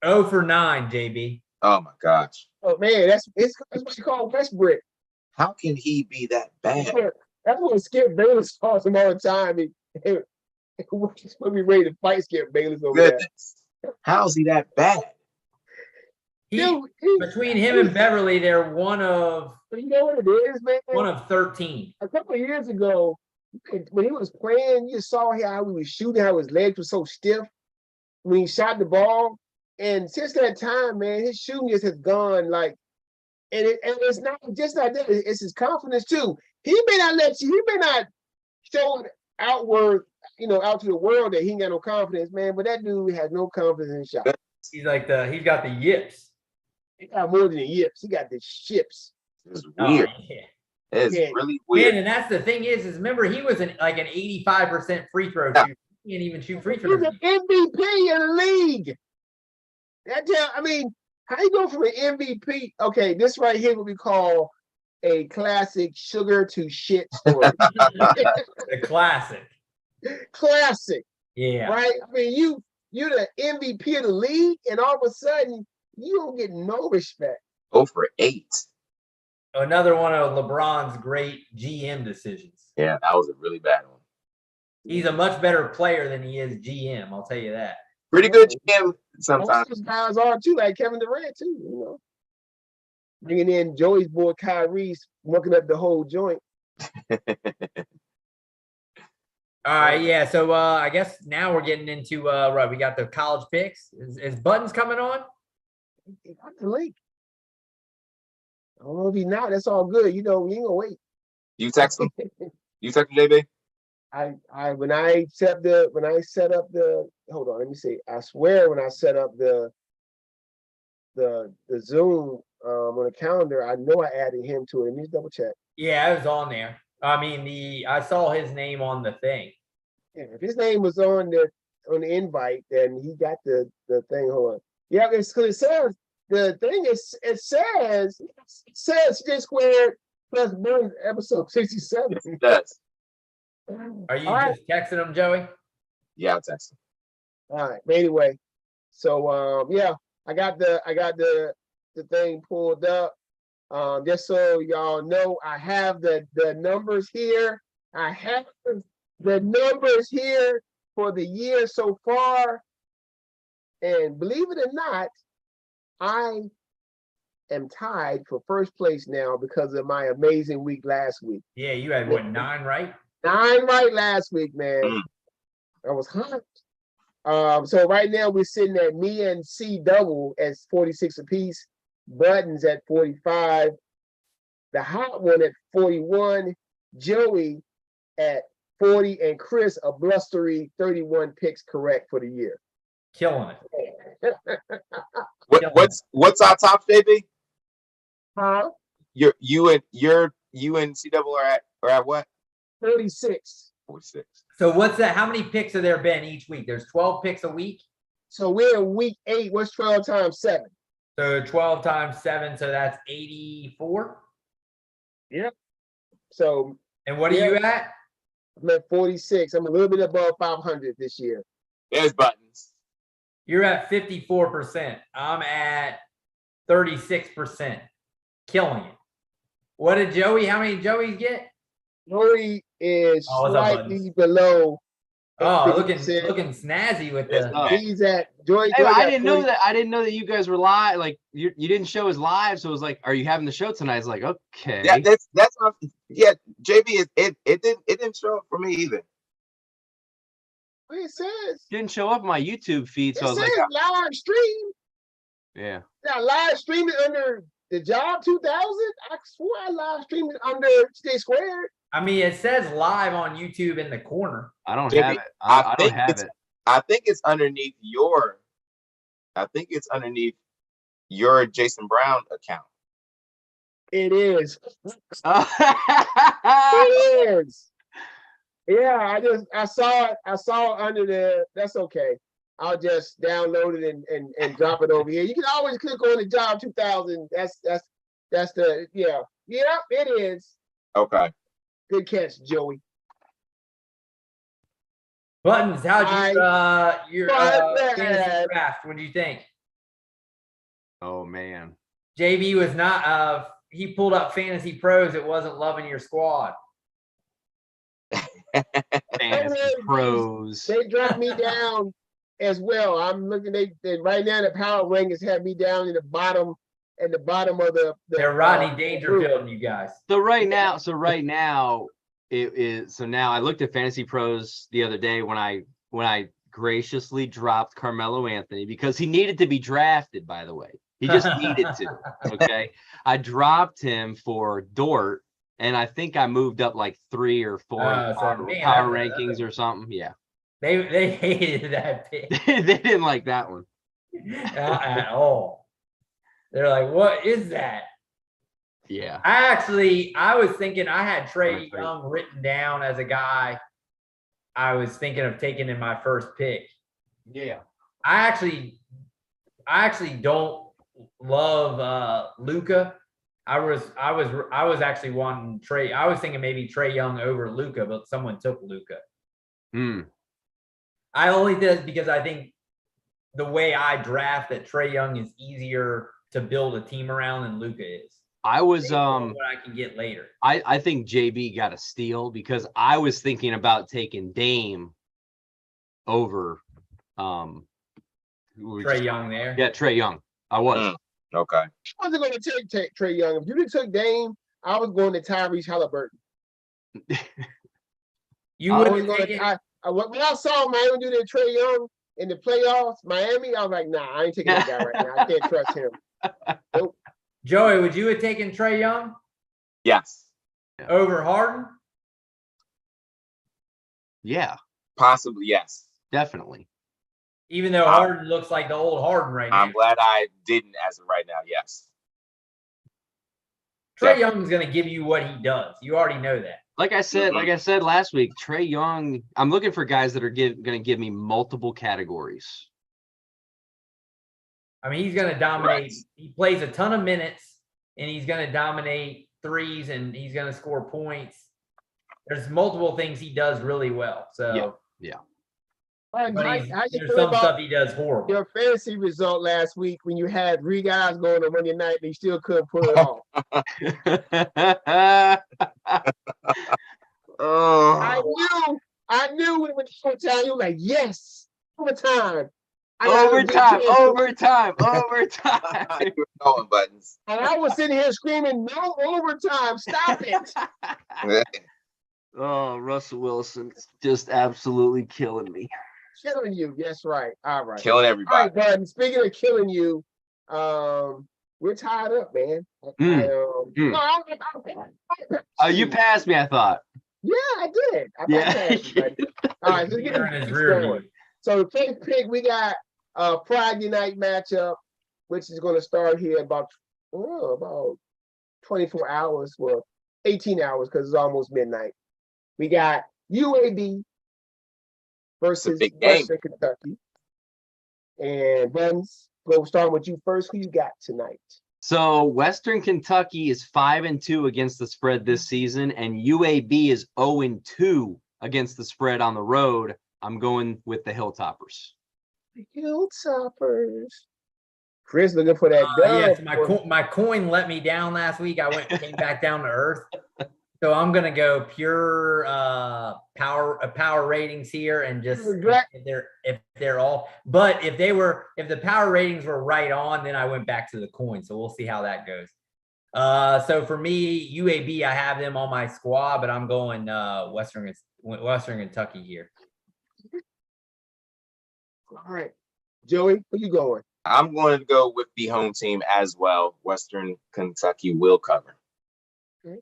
0 for 9, JB. Oh my gosh. Oh man, that's what you call Westbrook. How can he be that bad? That's what Skip Bayless calls him all the time. When we ready to fight Skip Bayless over there. How is he that bad? Between him and Beverly, they're one of. You know what it is, man? One of 13. A couple of years ago, when he was playing, you saw how he was shooting, how his legs were so stiff when he shot the ball. And since that time, man, his shooting just has gone like, and it's not just not that, it's his confidence too. He may not show it outward, out to the world that he ain't got no confidence, man. But that dude has no confidence in shot. He's got the yips. He got more than the yips. He got the ships. It's weird. Oh, yeah. It's really weird. Man, and that's the thing is remember he was an 85% free throw shooter. He can't even shoot free throws. He's an MVP in the league. How you go from an MVP? Okay, this right here what we call a classic sugar to shit story. The classic. Classic. Yeah. Right? You're the MVP of the league, and all of a sudden you don't get no respect. 0 for 8. Another one of LeBron's great GM decisions. Yeah, that was a really bad one. He's a much better player than he is GM, I'll tell you that. Pretty good GM sometimes. Most of those guys are too, like Kevin Durant too, Bringing in Joey's boy Kyrie, smoking up the whole joint. All right, yeah. So I guess now we're getting into right. We got the college picks. Is Buttons coming on? He got the link. I don't know if he's not. That's all good. You ain't gonna wait. You text him? You text him, JB? When I set up the hold on, let me see. I swear when I set up the Zoom on the calendar, I know I added him to it. Let me just double check. Yeah, it was on there. I saw his name on the thing. Yeah, if his name was on the invite, then he got the thing. Hold on. Yeah, it says the thing is it says Just Squared plus Burns episode 67. It does. Are you just texting him, Joey? Yeah, I'll text him. All right. But anyway, so yeah, I got the thing pulled up. Just so y'all know, I have the numbers here. I have the numbers here for the year so far. And believe it or not, I am tied for first place now because of my amazing week last week. Yeah, you had what, 9 right? 9 right last week, man. I was hot. So right now we're sitting at me and C double at 46 apiece, Buttons at 45, the hot one at 41, Joey at 40, and Chris a blustery 31 picks correct for the year. Killing it. What's our top, JB? Huh? You and C double are at what? 36. 46. So what's that? How many picks have there been each week? There's 12 picks a week. So we're in week 8. What's 12 times 7? So 12 times 7, so that's 84. Yep. So. And what are you at? I'm at 46. I'm a little bit above 500 this year. There's Buttons. You're at 54%. I'm at 36%. Killing it. What did Joey? How many Joeys get? Joey is Oh, what's up, slightly below. Oh, looking 50%. snazzy with Yes, the. man. He's at Joey. Hey, Joey I got didn't know 40 that. I didn't know that you guys were live. Like you didn't show us live, so it was like, are you having the show tonight? It's like, okay. Yeah, that's what yeah, JB it didn't show up for me either. It says Didn't show up on my YouTube feed, it so I was says like, live stream. yeah. Now live streaming under the job 2000. I swore I live streamed it under Stay Squared. I mean, it says live on YouTube in the corner. I don't JB, have it. I don't think have it's- it. I think it's underneath your Jason Brown account. It is. Oh. It is. Yeah, I saw it. I saw it under the. That's okay. I'll just download it and drop it over here. You can always click on the job 2000. That's the yeah. Yep, it is. Okay. Good catch, Joey. Buttons, how'd you your But, fantasy draft? What do you think? Oh man. JB was not he pulled up Fantasy Pros. It wasn't loving your squad. Fantasy pros. They dropped me down as well. I'm looking. They right now the power rankings have me down in the bottom of the. They're Rodney group. Dangerfield and you guys. So right now it is. So now I looked at Fantasy Pros the other day when I graciously dropped Carmelo Anthony because he needed to be drafted, by the way. He just needed to. Okay. I dropped him for Dort, and I think I moved up like 3 or 4 Oh, so, power, man, power that's- rankings or something. Yeah. They hated that pick They didn't like that one. at all. They're like, what is that? Yeah. I was thinking I had Trey Right. Young written down as a guy I was thinking of taking in my first pick. Yeah. I actually don't love Luca. I was actually wanting Trey. I was thinking maybe Trey Young over Luca, but someone took Luca. Hmm. I only did because I think the way I draft that Trey Young is easier to build a team around than Luca is. I was What I can get later. I think JB got a steal because I was thinking about taking Dame over who we Trey just- Young there. Yeah, Trey Young. I was. Mm. Okay. I wasn't going to take Trey Young. If you didn't took Dame, I was going to Tyrese Halliburton. You I was wouldn't going take to. it. When I saw Miami do that Trey Young in the playoffs, Miami, I was like, nah, I ain't taking that guy right now. I can't trust him. Joey, would you have taken Trey Young Yes. over Harden? Yeah, Possibly yes. definitely. Even though Harden looks like the old Harden right now. I'm glad I didn't as of right now. Yes. Trey Young's going to give you what he does. You already know that. Like I said last week, Trey Young, I'm looking for guys that are going to give me multiple categories. I mean, he's going to dominate. Right. He plays a ton of minutes, and he's going to dominate threes, and he's going to score points. There's multiple things he does really well. So, All but right, how you there's feel some about stuff he does horrible. your fantasy result last week when you had 3 guys going on Monday night and you still couldn't pull it off? Oh. I knew when it went to overtime, you were like, yes, overtime. I gotta overtime, get you. overtime, I overtime. knew it was going buttons. And I was sitting here screaming, no overtime, stop it. Oh, Russell Wilson's just absolutely killing me. Killing you. That's right. All right. Killing All everybody. right, Bud. Speaking of killing you, we're tied up, man. You passed me, I thought. Yeah, I did. I Yeah. passed you, buddy. All right, so You're in his this rear going. view. So the first pick, we got a Friday night matchup, which is going to start here about 24 hours, well, 18 hours because it's almost midnight. We got UAB versus big game. Western Kentucky. And Buns, go starting with you first. Who you got tonight? So Western Kentucky is 5-2 against the spread this season, and UAB is 0-2 against the spread on the road. I'm going with the Hilltoppers. Hilltoppers. Chris looking for that dub. Yes, my coin let me down last week. Came back down to earth. So I'm gonna go pure power ratings here, and just if they're all. But if the power ratings were right on, then I went back to the coin. So we'll see how that goes. So for me, UAB, I have them on my squad, but I'm going Western Kentucky here. All right, Joey, where you going? I'm going to go with the home team as well. Western Kentucky will cover. Okay.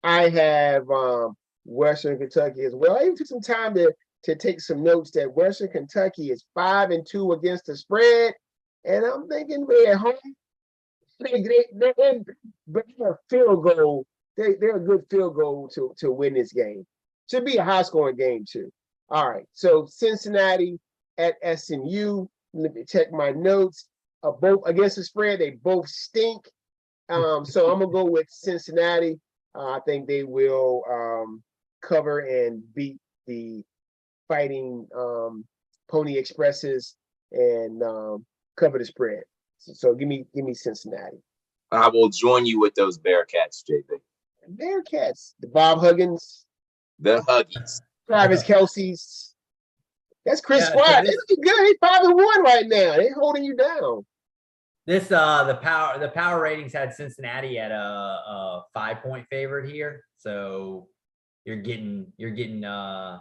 I have Western Kentucky as well. I even took some time to take some notes that Western Kentucky is 5-2 against the spread, and I'm thinking they're at home. They're a field goal. They're a good field goal to win this game. Should be a high scoring game too. All right, so Cincinnati at SMU. Let me check my notes. Both against the spread, they both stink. So I'm gonna go with Cincinnati. I think they will cover and beat the Fighting Pony Expresses and cover the spread. So give me Cincinnati. I will join you with those Bearcats, JB. Bearcats, the Bob Huggins, the Huggies, Travis Kelce's. That's Chris Squad. They're looking good. They 5-1 right now. They're holding you down. This the power ratings had Cincinnati at a 5-point favorite here, so you're getting 2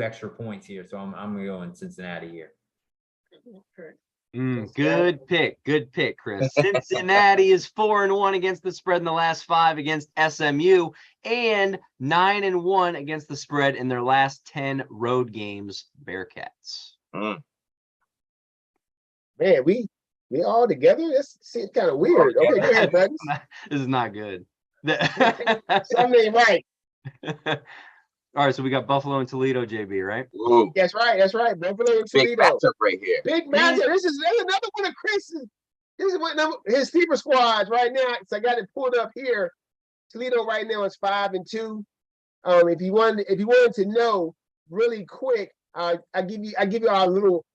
extra points here. So I'm gonna go in Cincinnati here. Good pick, Chris. Cincinnati is 4-1 against the spread in the last 5 against SMU, and 9-1 against the spread in their last 10 road games. Bearcats. Man, we all together. This seems kind of weird. Okay, go ahead, buddy. This is not good. Something ain't right. All right, so we got Buffalo and Toledo, JB, right? Ooh. That's right. Buffalo and Big Toledo. matchup right here. Big matchup. There's another one of Chris's. This is one of his sleeper squads right now. So I got it pulled up here. Toledo right now is 5-2. If you wanted to know really quick, I give you a little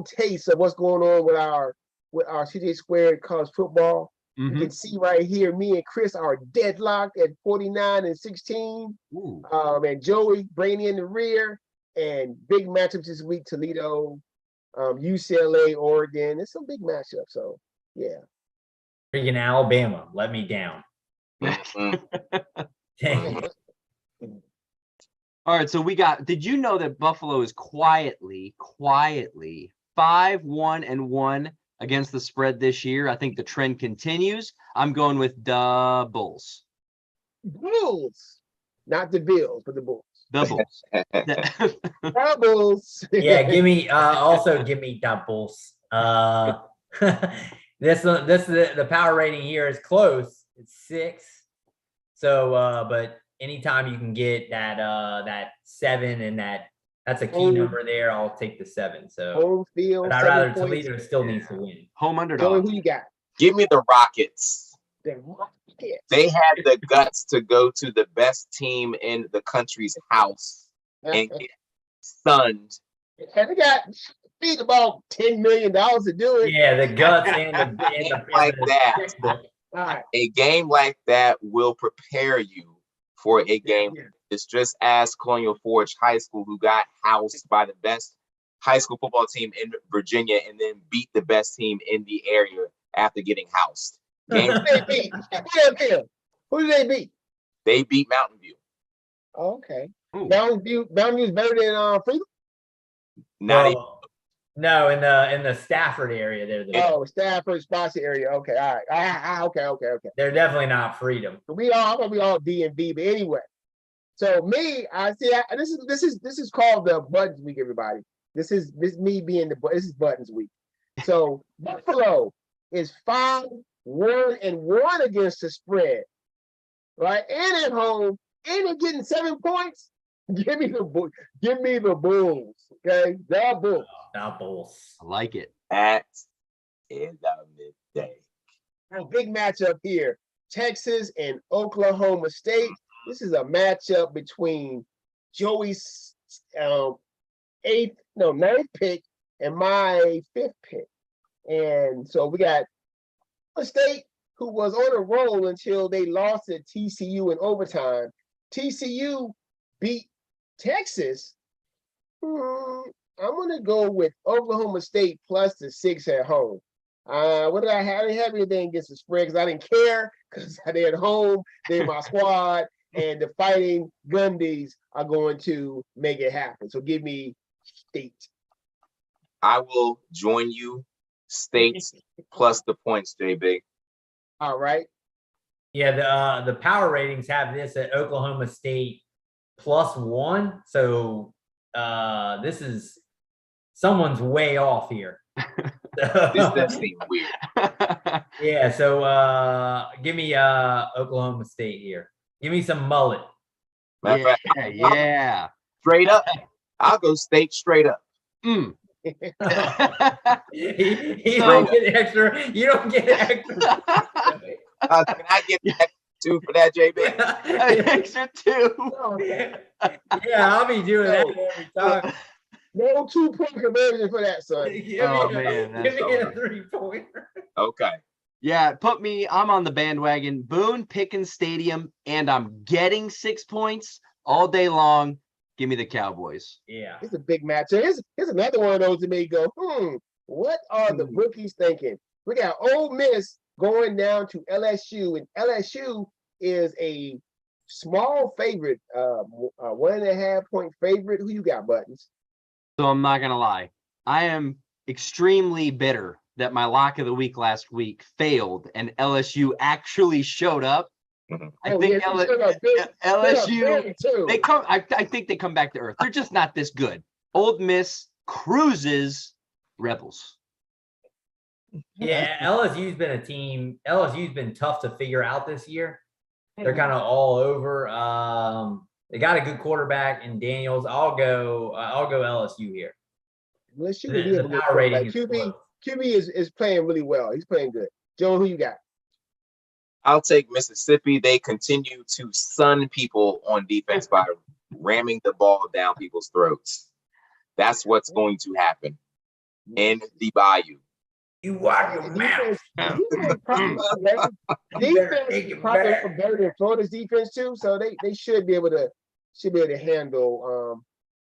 taste of what's going on with our CJ Squared college football. You can see right here, me and Chris are deadlocked at 49-16. And Joey, Brainy in the rear, and big matchups this week: Toledo, UCLA, Oregon. It's some big matchups. So yeah. Freaking Alabama let me down. Dang. All right, so we got. Did you know that Buffalo is quietly 5-1-1 against the spread this year? I think the trend continues. I'm going with the Bulls. Bulls, not the Bills, but the Bulls. The Bulls. The Bulls. Yeah, give me the Bulls. The power rating here is close. It's 6. So, but anytime you can get that 7 and that's a key number there, I'll take the 7. So home field. But I'd rather Toledo still needs to win. Home underdog. Who you got? Give me the Rockets. The Rockets. They had the guts to go to the best team in the country's house and get stunned. And they got feed about $10 million to do it. Yeah, the guts and that. Right. A game like that will prepare you for a game. It's just as Colonial Forge High School, who got housed by the best high school football team in Virginia and then beat the best team in the area after getting housed. Who did they beat? They beat Mountain View. Oh, okay. Mountain View is better than Freedom? Not even. No, in the Stafford area, Stafford, Spotsy area. Okay, all right. Okay. They're definitely not Freedom. We all DMV, but anyway. So me, this is called the Buttons Week, everybody. This is Buttons Week. So Buffalo is 5-1-1 against the spread, right? And at home, and they're getting 7 points. Give me the Bulls. Okay, the Bulls. The Bulls. I like it. At in the midday. A big matchup here. Texas and Oklahoma State. This is a matchup between Joey's 9th pick and my 5th pick. And so we got a State who was on a roll until they lost to TCU in overtime. TCU beat Texas. I'm gonna go with Oklahoma State plus the 6 at home. What did I have? I didn't have anything against the spread because I didn't care because they're at home, they're my squad, and the Fighting Gundies are going to make it happen. So give me State. I will join you. State plus the points, JB. All right. Yeah, the power ratings have this at Oklahoma State +1. So this is someone's way off here. This does seem weird. Yeah, so give me Oklahoma State here. Give me some mullet. Matter of Yeah, fact, yeah. straight up, I'll go State straight up. Mm. You don't get extra. You don't get extra. Can I get that 2 for that, JB? Extra 2. Yeah, I'll be doing that every time. No 2-point conversion for that, son. Oh, man, that's give me a awesome. 3-pointer. Okay. Yeah, I'm on the bandwagon. Boone Pickens Stadium, and I'm getting 6 points all day long. Give me the Cowboys. Yeah. It's a big matchup. Here's another one of those that may go, what are the rookies thinking? We got Ole Miss going down to LSU, and LSU is a small favorite, 1.5-point favorite. Who you got, Buttons? So I'm not going to lie. I am extremely bitter that my lock of the week last week failed and LSU actually showed up. I think LSU, they come. I think they come back to earth. They're just not this good. Ole Miss cruises Rebels. Yeah, LSU's been a team. LSU's been tough to figure out this year. They're kind of all over. They got a good quarterback in Daniels. I'll go LSU here. LSU The power rating is QB is playing really well. He's playing good. Joe, who you got? I'll take Mississippi. They continue to sun people on defense by ramming the ball down people's throats. That's what's going to happen in the Bayou. You watch your mouth. Defense probably better than Florida's defense too, so they should be able to handle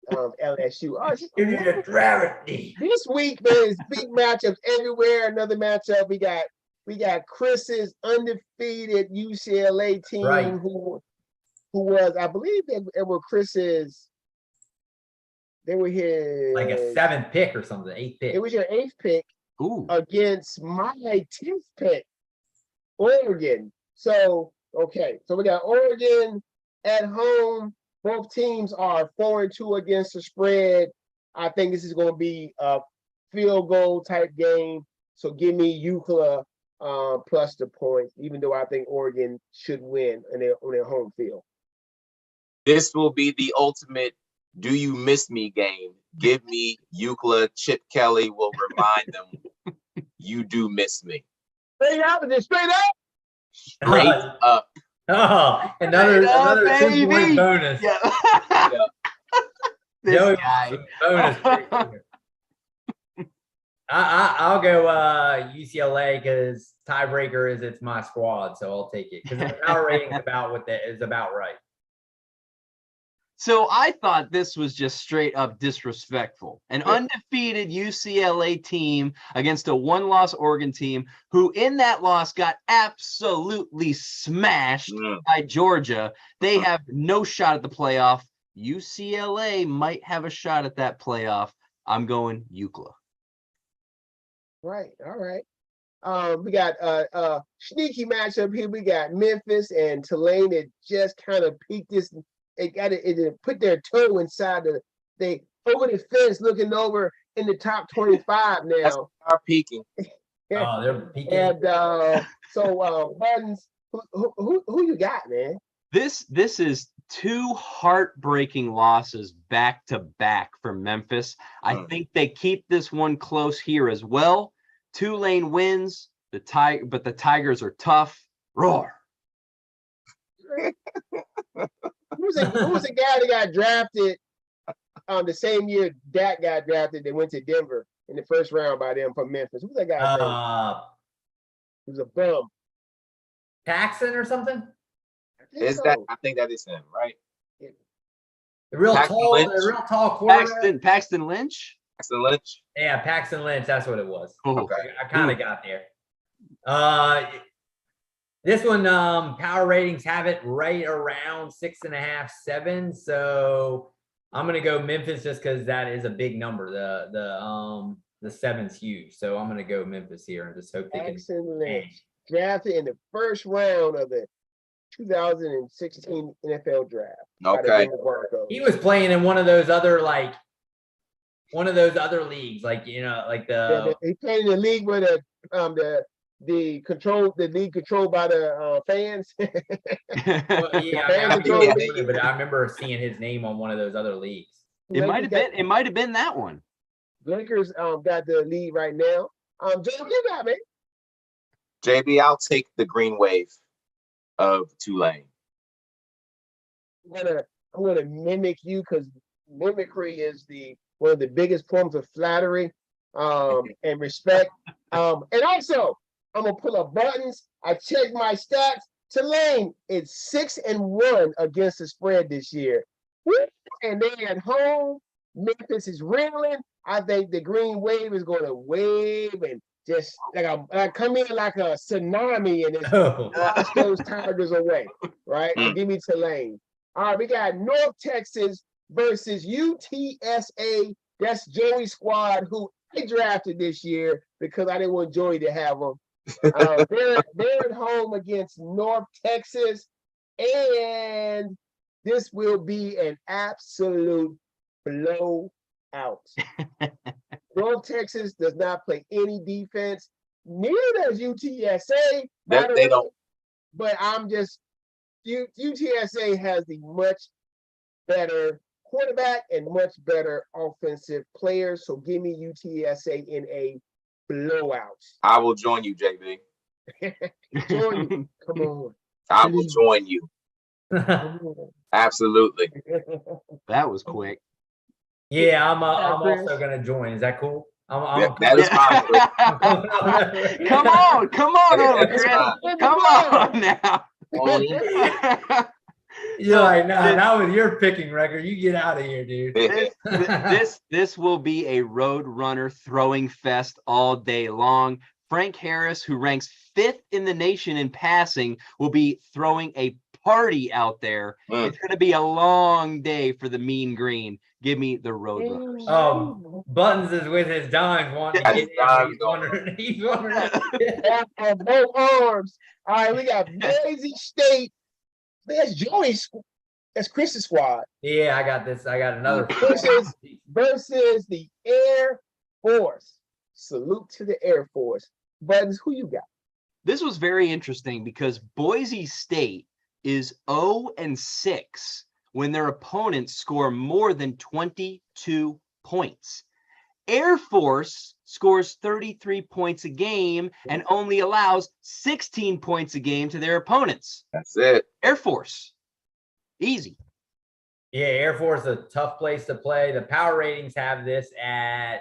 LSU. Give you the travesty. This week there's big matchups everywhere. Another matchup we got Chris's undefeated UCLA team, Right. who was, I believe they were Chris's. They were his Like a 7th pick or something, 8th pick. It was your 8th pick. Ooh. Against my 10th pick, Oregon. So we got Oregon at home. Both teams are 4-2 against the spread. I think this is going to be a field goal type game. So give me UCLA plus the points, even though I think Oregon should win on their home field. This will be the ultimate "Do you miss me" game. Give me UCLA. Chip Kelly will remind them, "You do miss me." Straight up, straight up. Straight up. Oh, another 2-point bonus. Yeah. This Joey guy. Bonus pick here. I'll go UCLA because tiebreaker is it's my squad, so I'll take it because the power rating is about right. So I thought this was just straight up disrespectful. An undefeated UCLA team against a 1-loss Oregon team who in that loss got absolutely smashed by Georgia. They have no shot at the playoff. UCLA might have a shot at that playoff. I'm going UCLA. Right. All right. We got a sneaky matchup here. We got Memphis and Tulane that just kind of peaked this. It put their toe inside they over the fence, looking over in the top 25 now. Are peaking. Oh, they're peaking. And so Buttons, who you got, man? This is 2 heartbreaking losses back to back for Memphis. I think they keep this one close here as well. Tulane wins, but the Tigers are tough. Roar. Who was the guy that got drafted the same year Dak got drafted that went to Denver? in the first round by them from Memphis. Who's that guy's name? He was a bum. Paxson or something? I think Is so. that? I think that is him, right? The real Paxton tall, Lynch? the real tall quarterback. Paxton Lynch. Paxton Lynch. Yeah, Paxton Lynch. That's what it was. Oh, Okay. I kind of got there. This one, power ratings have it right around 6.5, 7. So I'm gonna go Memphis just because that is a big number. The 7's huge. So I'm gonna go Memphis here and just hope they can. Paxton Lynch, drafted in the first round of the 2016 NFL draft. by the Okay. Denver Broncos. He was playing in one of those other leagues, like like the. He played in the league where the league controlled by the fans. Well, yeah, I mean, but I remember seeing his name on one of those other leagues. It might have been. It might have been that one. Lakers got the lead right now. Joe, you got me. JB, I'll take the green wave of Tulane. I'm gonna mimic you because mimicry is one of the biggest forms of flattery and respect. And also I'm gonna pull up buttons. I checked my stats. Tulane is 6-1 against the spread this year. Woo! And they're at home. Memphis is reeling. I think the green wave is gonna wave and just come in like a tsunami and just Oh, wash those Tigers away, right? So give me Tulane. All right, we got North Texas versus UTSA. That's Joey's squad, who I drafted this year because I didn't want Joey to have them. They're at home against North Texas, and this will be an absolute blowout. North Texas does not play any defense. Neither does UTSA. They don't. But UTSA has the much better quarterback and much better offensive players. So give me UTSA in a blowout. I will join you, JB. Join me. Come on. I will join you. Come on. Absolutely. That was quick. yeah, I'm also gonna join. Is that cool? That is fine. Come on over, That's Chris. fine. Come on now. You're like, nah, that was your picking record. You get out of here, dude. This will be a road runner throwing fest all day long. Frank Harris, who ranks 5th in the nation in passing, will be throwing a party out there. It's going to be a long day for the Mean Green. Give me the road runners. Buttons is with his dimes wanting to get in. He's wondering. On both arms. All right, we got Boise State. That's Joey's. That's Chris's squad. Yeah, I got this. I got another. Versus the Air Force. Salute to the Air Force. Buttons, who you got? This was very interesting because Boise State is 0-6 when their opponents score more than 22 points. Air Force scores 33 points a game and only allows 16 points a game to their opponents. That's it. Air Force. Easy. Yeah, Air Force is a tough place to play. The power ratings have this at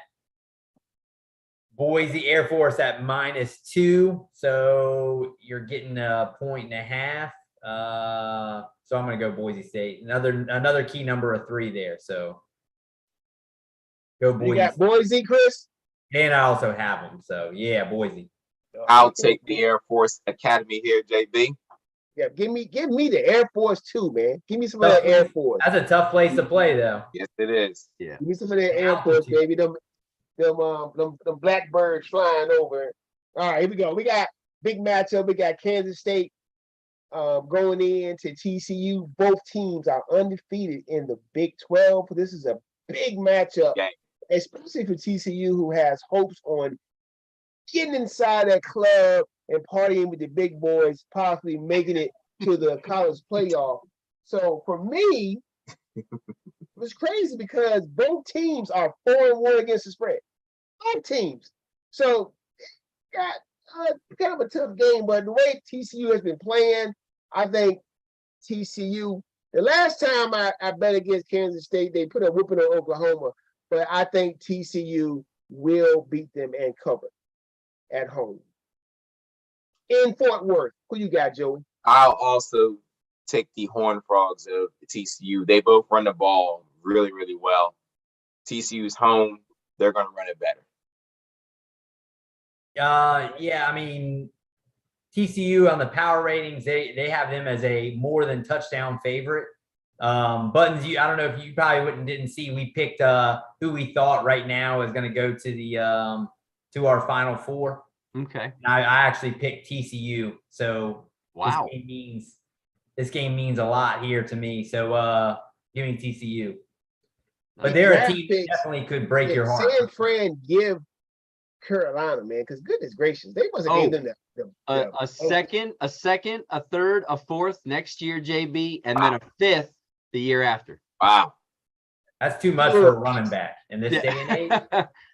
Boise Air Force at -2. So you're getting 1.5. So I'm going to go Boise State. Another key number of 3 there. So go Boise. You got Boise, Chris? And I also have them. So yeah, Boise. I'll take the Air Force Academy here, JB. Yeah, give me the Air Force too, man. Give me some of that Air Force. That's a tough place to play, though. Yes, it is. Yeah. Give me some of that Air Force, baby. Them blackbirds flying over. All right, here we go. We got big matchup. We got Kansas State going into TCU. Both teams are undefeated in the Big 12. This is a big matchup, especially for TCU, who has hopes on getting inside that club and partying with the big boys, possibly making it to the college playoff. So for me, it was crazy because both teams are 4-1 against the spread. Both teams. So got kind of a tough game, but the way TCU has been playing, I think TCU, the last time I bet against Kansas State, they put a whooping on Oklahoma, but I think TCU will beat them and cover at home. In Fort Worth, who you got, Joey? I'll also take the Horned Frogs of TCU. They both run the ball really, really well. TCU's home. They're going to run it better. Yeah, I mean, TCU on the power ratings, they have them as a more than touchdown favorite. Buttons, I don't know if you probably didn't see, we picked who we thought right now is going to go to the to our Final Four. Okay. And I actually picked TCU. So Wow. this game means a lot here to me. So giving TCU. But they're a team that definitely could break your heart. San Fran give Carolina, man, because goodness gracious, they wasn't giving them a second, a third, a fourth next year, JB, and then a fifth the year after. Wow. That's too much for a running back in this day and age.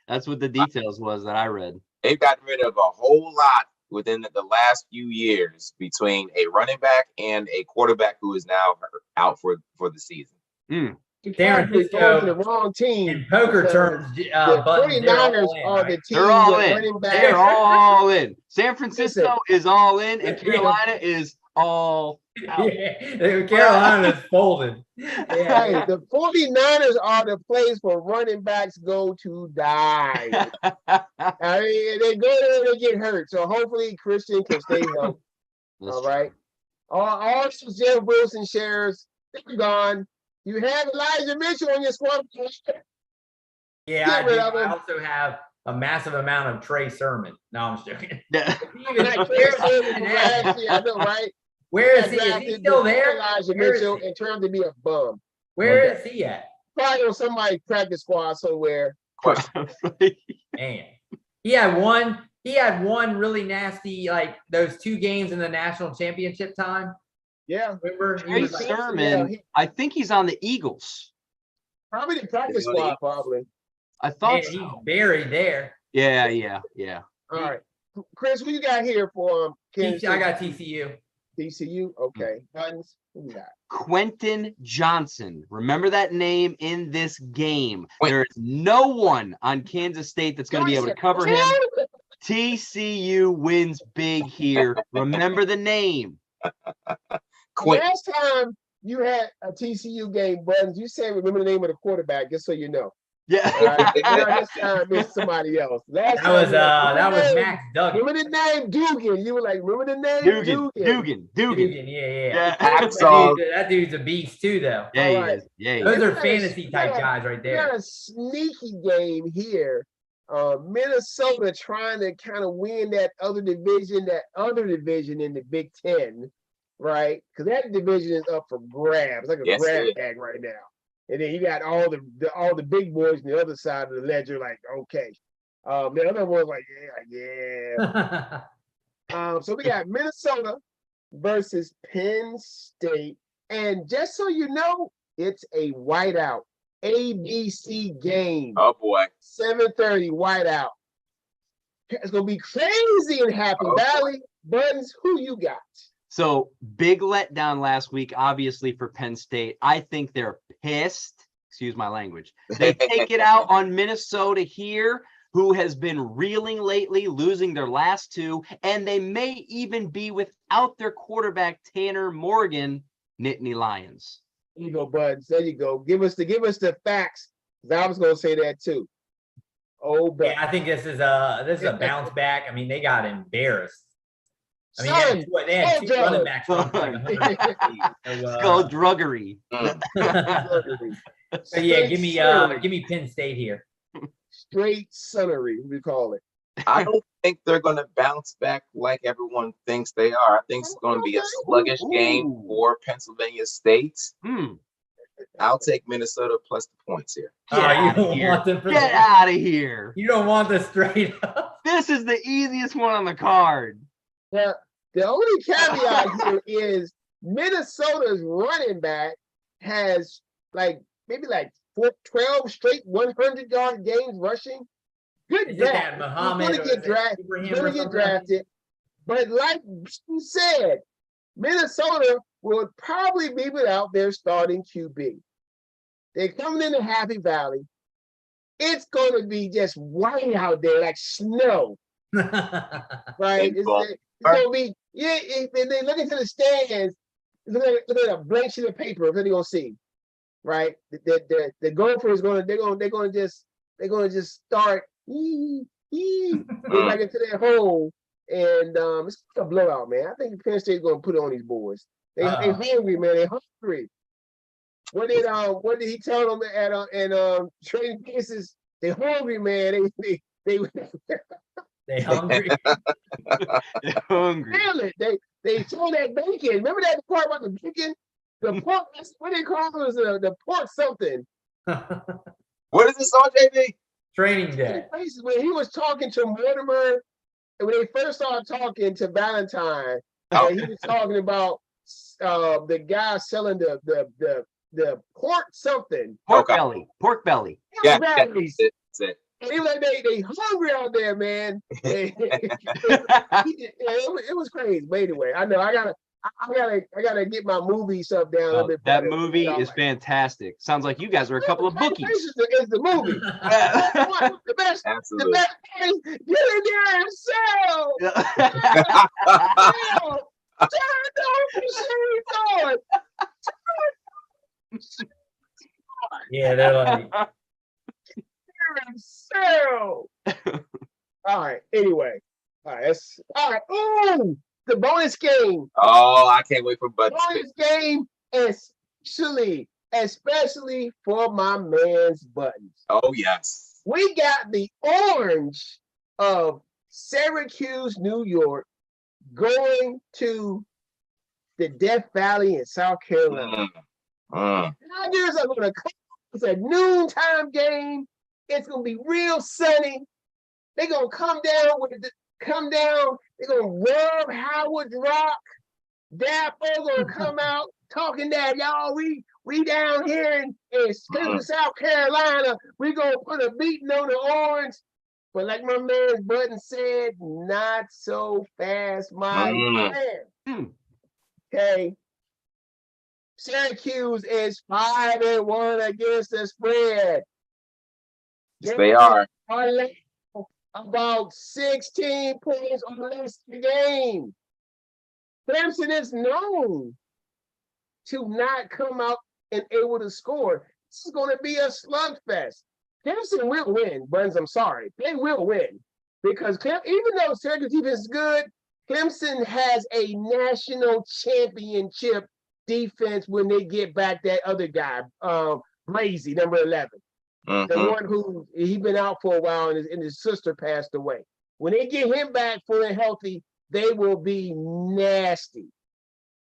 That's what the details was that I read. They've gotten rid of a whole lot within the last few years between a running back and a quarterback who is now out for the season. Darren, going to the wrong team. In poker terms, the 49ers are the team. They're all in. Running back. They're all in. San Francisco is all in, and Carolina is all out. Yeah, Carolina's folded. Yeah. Hey, the 49ers are the place where running backs go to die. I mean, they go there and they get hurt. So hopefully Christian can stay healthy. All right. All Jeff Wilson shares, they're gone. You have Elijah Mitchell on your squad. Yeah, I also have a massive amount of Trey Sermon. No, I'm just joking. Even like Trey Sermon from last year, I know, right? Where is he? Is he still there? Elijah Mitchell and turned to be a bum. Where is he at? Probably on somebody's practice squad somewhere. Man, he had one really nasty, like those 2 games in the national championship time. Yeah. Remember? Trey Sermon, I think he's on the Eagles. Probably the practice squad, probably. I thought he's buried there. Yeah. All right. Chris, who you got here for I got TCU. TCU? Okay. Buttons, who you got? Quentin Johnson. Remember that name in this game. There is no one on Kansas State that's going to be able to cover him. TCU wins big here. Remember the name. Last time you had a TCU game, Buttons, you said remember the name of the quarterback, just so you know. Yeah. This time it's somebody else. That was Max Duggan. Remember the name Dugan? You were like, remember the name Dugan. Yeah. That dude's a beast too, though. Yeah, he is. Those are fantasy type guys right there. We got a sneaky game here. Minnesota trying to kind of win that other division in the Big Ten, right? Because that division is up for grabs, like a grab bag right now. And then you got all the big boys on the other side of the ledger, like, okay. The other one's like, yeah. So we got Minnesota versus Penn State. And just so you know, it's a whiteout. ABC game. Oh boy. 7:30 whiteout. It's gonna be crazy in Happy Valley. Buttons, who you got? So big letdown last week, obviously, for Penn State. I think they're pissed. Excuse my language. They take it out on Minnesota here, who has been reeling lately, losing their last 2, and they may even be without their quarterback Tanner Morgan. Nittany Lions. There you go, Buttons. There you go. Give us the facts. I was gonna say that too. Oh, yeah, I think this is a bounce back. I mean, they got embarrassed. I mean, they had 2 running backs. Skullduggery. So yeah, give me Penn State here. Straight sunnery, we call it. I don't think they're going to bounce back like everyone thinks they are. I think it's going to be a sluggish game for Pennsylvania State. I'll take Minnesota plus the points here. Get out of here. You don't want the straight up. This is the easiest one on the card. Now, the only caveat here is Minnesota's running back has maybe 12 straight 100-yard games rushing. Good back. He's going to get drafted. But like you said, Minnesota will probably be without their starting QB. They're coming into Happy Valley. it's going to be just white out there like snow, right? It's going to be, yeah, if they look into the stands, look at a blank sheet of paper, what are they going to see, right? The gopher is going to, they're going to just start, get back into their hole. And it's a blowout, man. I think Penn State's going to put it on these boys. They hungry, man. They hungry. What did he tell them at trading places? They hungry, man. They They hungry. They're hungry. feel it. They saw that bacon. Remember that part about the bacon? The pork. What they call it was the pork something. What is this on, JB? Training day. Places when he was talking to Mortimer, and when they first started talking to Valentine, and he was talking about the guy selling the pork something. Pork belly. Pork belly. Yeah, Bellies. that's it. And he was like, they hungry out there, man. It was crazy. But anyway, I know I gotta get my movie stuff down a little bit. That better. movie is fantastic. Sounds like you guys are a couple of bookies. Is the movie. The best. Absolutely. The best is get in there and sell. Sell. Yeah, they're like, Sell. All right. Anyway. All right. All right. Ooh, the bonus game. Oh, I can't wait for Bud. Bonus game, especially for my man's Buttons. Oh, yes. We got the orange of Syracuse, New York, going to the Death Valley in South Carolina. Tigers are going to come. It's a noontime game. It's going to be real sunny. They're going to come down. They're going to rub Howard Rock. Dapper going to come out talking that, y'all, we down here in South Carolina. We going to put a beating on the orange. But like my man Button said, not so fast, my man. Okay. Syracuse is 5-1 against the spread. Yes, they are. About 16 points on the last game. Clemson is known to not come out and able to score. This is going to be a slugfest. Clemson will win, Buns. I'm sorry. They will win. Because even though Syracuse defense is good, Clemson has a national championship defense when they get back that other guy, Brazy, number 11. The one who he been out for a while and his sister passed away. When they get him back full and healthy, they will be nasty.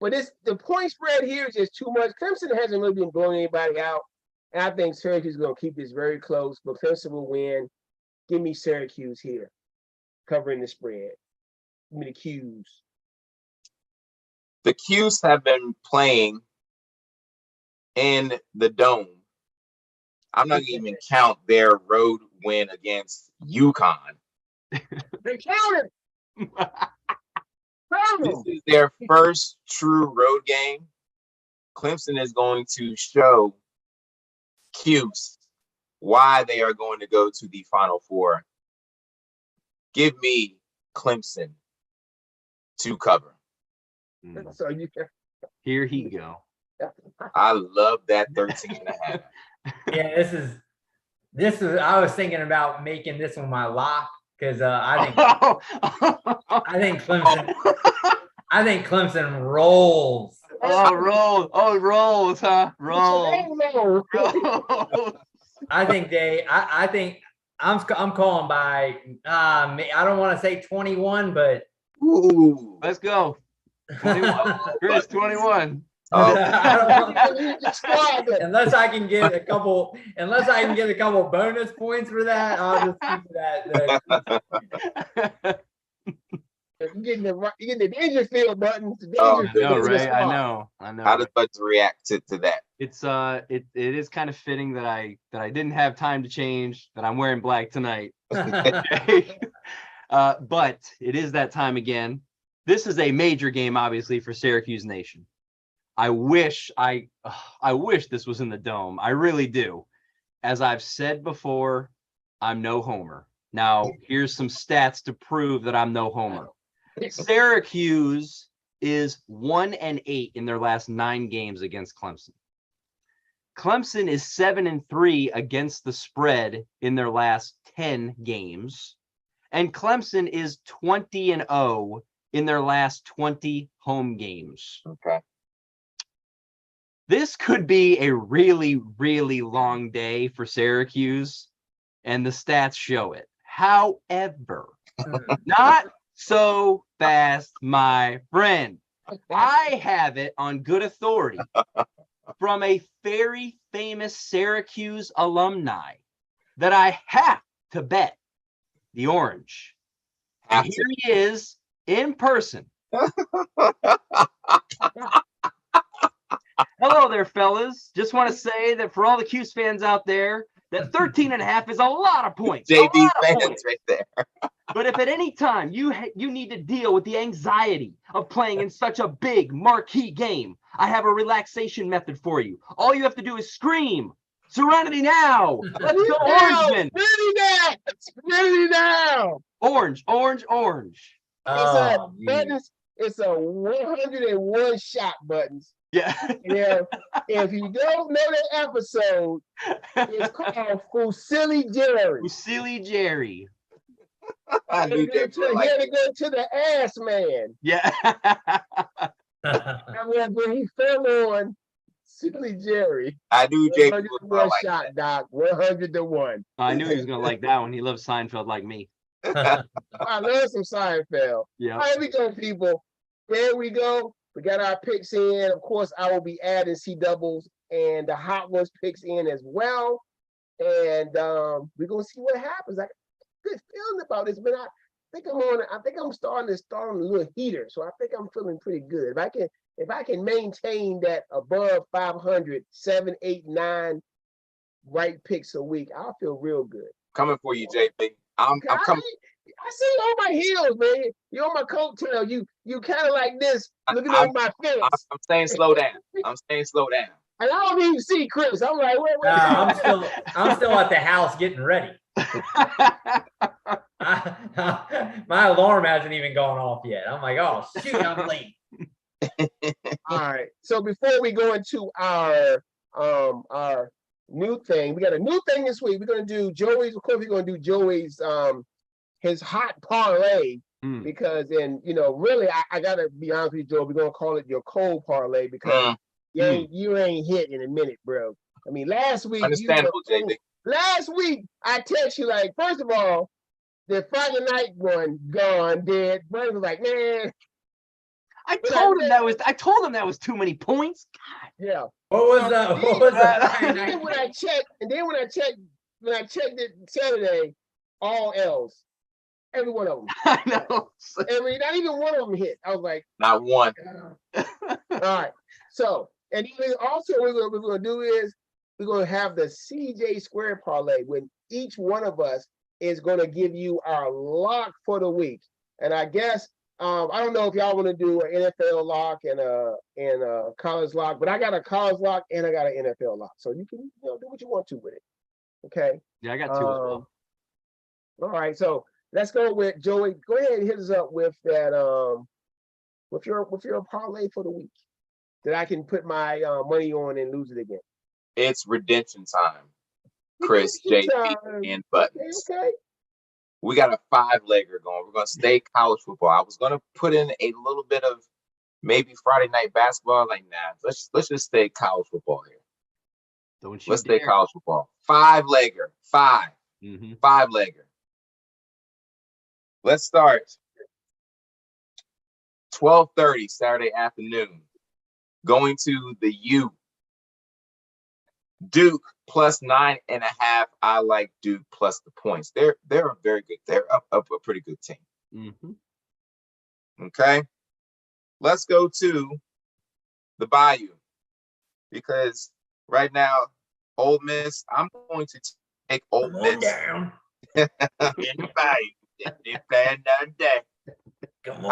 But the point spread here is just too much. Clemson hasn't really been blowing anybody out. And I think Syracuse is going to keep this very close, but Clemson will win. Give me Syracuse here, covering the spread. Give me the Qs. The Qs have been playing in the Dome. I'm not going to even count their road win against UConn. They counted. This is their first true road game. Clemson is going to show Qs why they are going to go to the Final Four. Give me Clemson to cover. So Here he go. I love that 13.5. yeah, this is. I was thinking about making this one my lock because I think Clemson rolls. Oh, rolls, huh? Rolls. I think I'm calling by. I don't want to say 21, but Ooh. Let's go. 21. Chris, 21. Unless I can get a couple bonus points for that, I'll just keep that. You're getting the Dangerfield buttons. I know, right? I know. How does Buds react to that? It's it is kind of fitting that I didn't have time to change, that I'm wearing black tonight. But it is that time again. This is a major game, obviously, for Syracuse Nation. I wish this was in the Dome. I really do. As I've said before, I'm no homer. Now, here's some stats to prove that I'm no homer. Syracuse is 1-8 in their last 9 games against Clemson. Clemson is 7-3 against the spread in their last 10 games. And Clemson is 20-0 in their last 20 home games. Okay. This could be a really, really long day for Syracuse, and the stats show it. However, not so fast, my friend. I have it on good authority from a very famous Syracuse alumni that I have to bet the Orange. And Have to. here he is in person. Hello there, fellas. Just want to say that for all the Cuse fans out there, that 13.5 is a lot of points. JB a lot of fans points. right there. But if at any time you need to deal with the anxiety of playing in such a big marquee game, I have a relaxation method for you. All you have to do is scream, "Serenity now! Let's go, Orangemen! Ready now. Orange, orange, orange!" Oh, Buttons. It's a 101 shot buttons. Yeah. If you don't know the episode, it's called Fusilli Jerry. Silly Jerry. I knew He had JB to like it. go to the ass man. Yeah. And when he fell on Silly Jerry, I knew JB was 101 gonna like shot, that. Doc, 100-1. I knew he was going to like that one. He loves Seinfeld like me. I love some Seinfeld. Yeah. All right, we go, people. There we go. We got our picks in. Of course, I will be adding C doubles and the Hot Ones picks in as well. And we're gonna see what happens. I got a good feeling about this, but I think I'm starting to start on a little heater. So I think I'm feeling pretty good. If I can maintain that above 500, 7, 8, 9 right picks a week, I'll feel real good. Coming for you, JB. I'm coming. I see you on my heels, man. You on my coattail. You kind of like this, looking I'm- over my fence. I'm saying slow down. I'm saying slow down. And I don't even see Chris. I'm like, wait. I'm still at the house getting ready. My alarm hasn't even gone off yet. I'm like, oh shoot, I'm late. All right. So before we go into our new thing, we got a new thing this week. We're gonna do Joey's. Of course, we're gonna do Joey's his hot parlay because really I gotta be honest with you, Joe. We're gonna call it your cold parlay because you ain't hit in a minute, bro. I mean, last week Understandable, JB. Last week I text you like, first of all, the Friday night one gone dead. Brother was like, man. I told him that was too many points. God. Yeah. What was that? What was that? And then when I checked it Saturday, all L's. Every one of them. I know. Not even one of them hit. I was like, Not one. all right. So, and then also what we're gonna do is we're gonna have the CJ Square parlay when each one of us is gonna give you our lock for the week. And I guess I don't know if y'all want to do an NFL lock and a college lock, but I got a college lock and I got an NFL lock. So you can do what you want to with it. Okay. Yeah, I got 2 as well. All right, so let's go with Joey. Go ahead and hit us up with that with your parlay for the week that I can put my money on and lose it again. It's redemption time. Chris, JB, and Buttons. Okay. We got a 5-legger going. We're gonna stay college football. I was gonna put in a little bit of maybe Friday night basketball. Like, nah, let's just stay college football here. Don't you Let's stay dare. college football. 5-legger. 5-legger. Let's start. 12:30 Saturday afternoon. Going to the U. Duke plus 9.5. I like Duke plus the points. They're a very good. They're a pretty good team. Okay. Let's go to the Bayou because right now, Ole Miss. I'm going to take Ole Miss down. in the Bayou. They're playing another day. Come on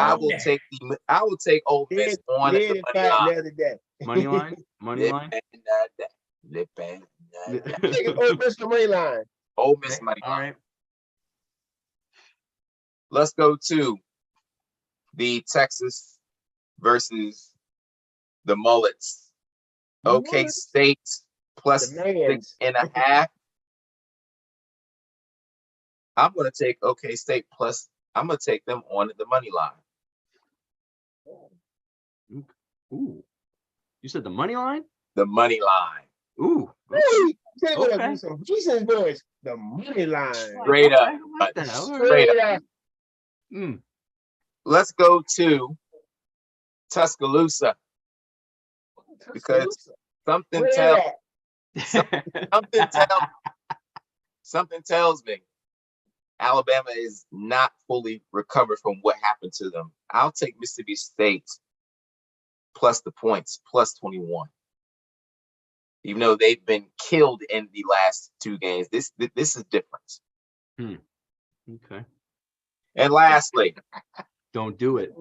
I will take Ole Miss on the money line. The other day. Money line? Money line? They're playing another day. Take Ole Miss the money line. Ole Miss Okay, money all line. right. Let's go to the Texas versus the Mullets. OK Mullets. State plus The mans. 6.5. I'm gonna take OK State plus. I'm gonna take them on the money line. Ooh, you said the money line? The money line. Ooh, Really? Say what Okay. do some decent boys. The money line. Straight okay, up. I like that. All right. Straight up. Straight up. Mm. Let's go to Tuscaloosa. Because something Where tells that? something tells me Alabama is not fully recovered from what happened to them. I'll take Mississippi State plus the points, plus 21. Even though they've been killed in the last 2 games, this is different. Okay. And lastly, Don't do it.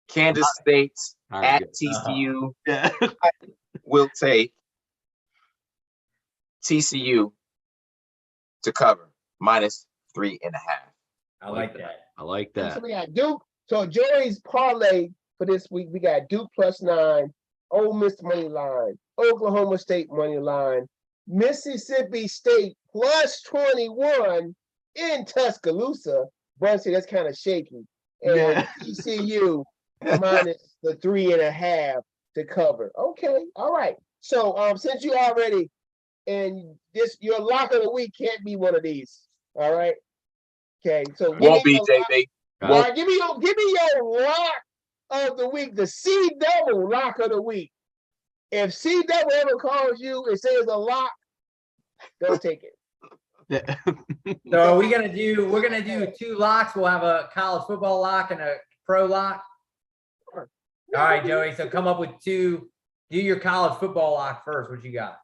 Kansas State All right, at good. TCU Yeah. will take TCU to cover minus 3.5. I like that. I like So that. we got Duke. So Joey's parlay for this week, we got Duke plus 9, Ole Miss money line, Oklahoma State money line, Mississippi State plus 21 in Tuscaloosa. Bunsy, that's kind of shaky. And Yeah. TCU minus the 3.5 to cover. Okay, all right. So since you already and this your lock of the week can't be one of these. All right. Okay, so Won't be, your lock- JB. all Won't. right, give me your lock of the week, the C double lock of the week. If C double ever calls you and says a lock, don't take it. So are we gonna do? We're gonna do 2 locks. We'll have a college football lock and a pro lock. All right, Joey. So come up with 2. Do your college football lock first. What you got?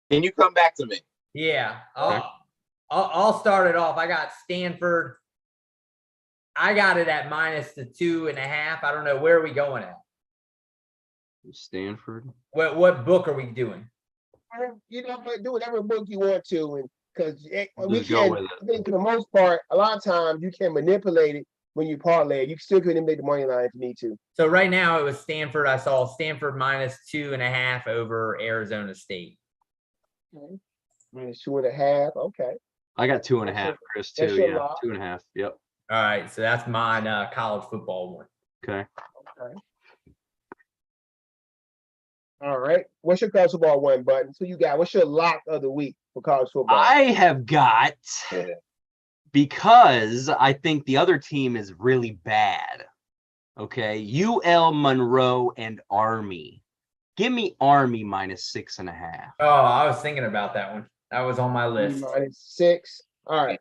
Can you come back to me? Yeah, Okay. I'll start it off. I got Stanford. I got it at minus the 2.5. I don't know, where are we going at? Stanford. What book are we doing? You know, but do whatever book you want to, and because We'll we just go can. with it. I think for the most part, a lot of times you can manipulate it when you parlay. You still couldn't make the money line if you need to. So right now it was Stanford. I saw Stanford minus 2.5 over Arizona State. Okay. Minus 2.5. Okay. I got 2.5, Chris, that's too. your Yeah, lock. 2.5. Yep. All right, so that's mine college football one. Okay. Okay. All right. What's your college football one button? So you got what's your lock of the week for college football? I have got, because I think the other team is really bad. Okay. UL Monroe and Army. Give me Army minus 6.5. Oh, I was thinking about that one. That was on my list. Minus 6. All right.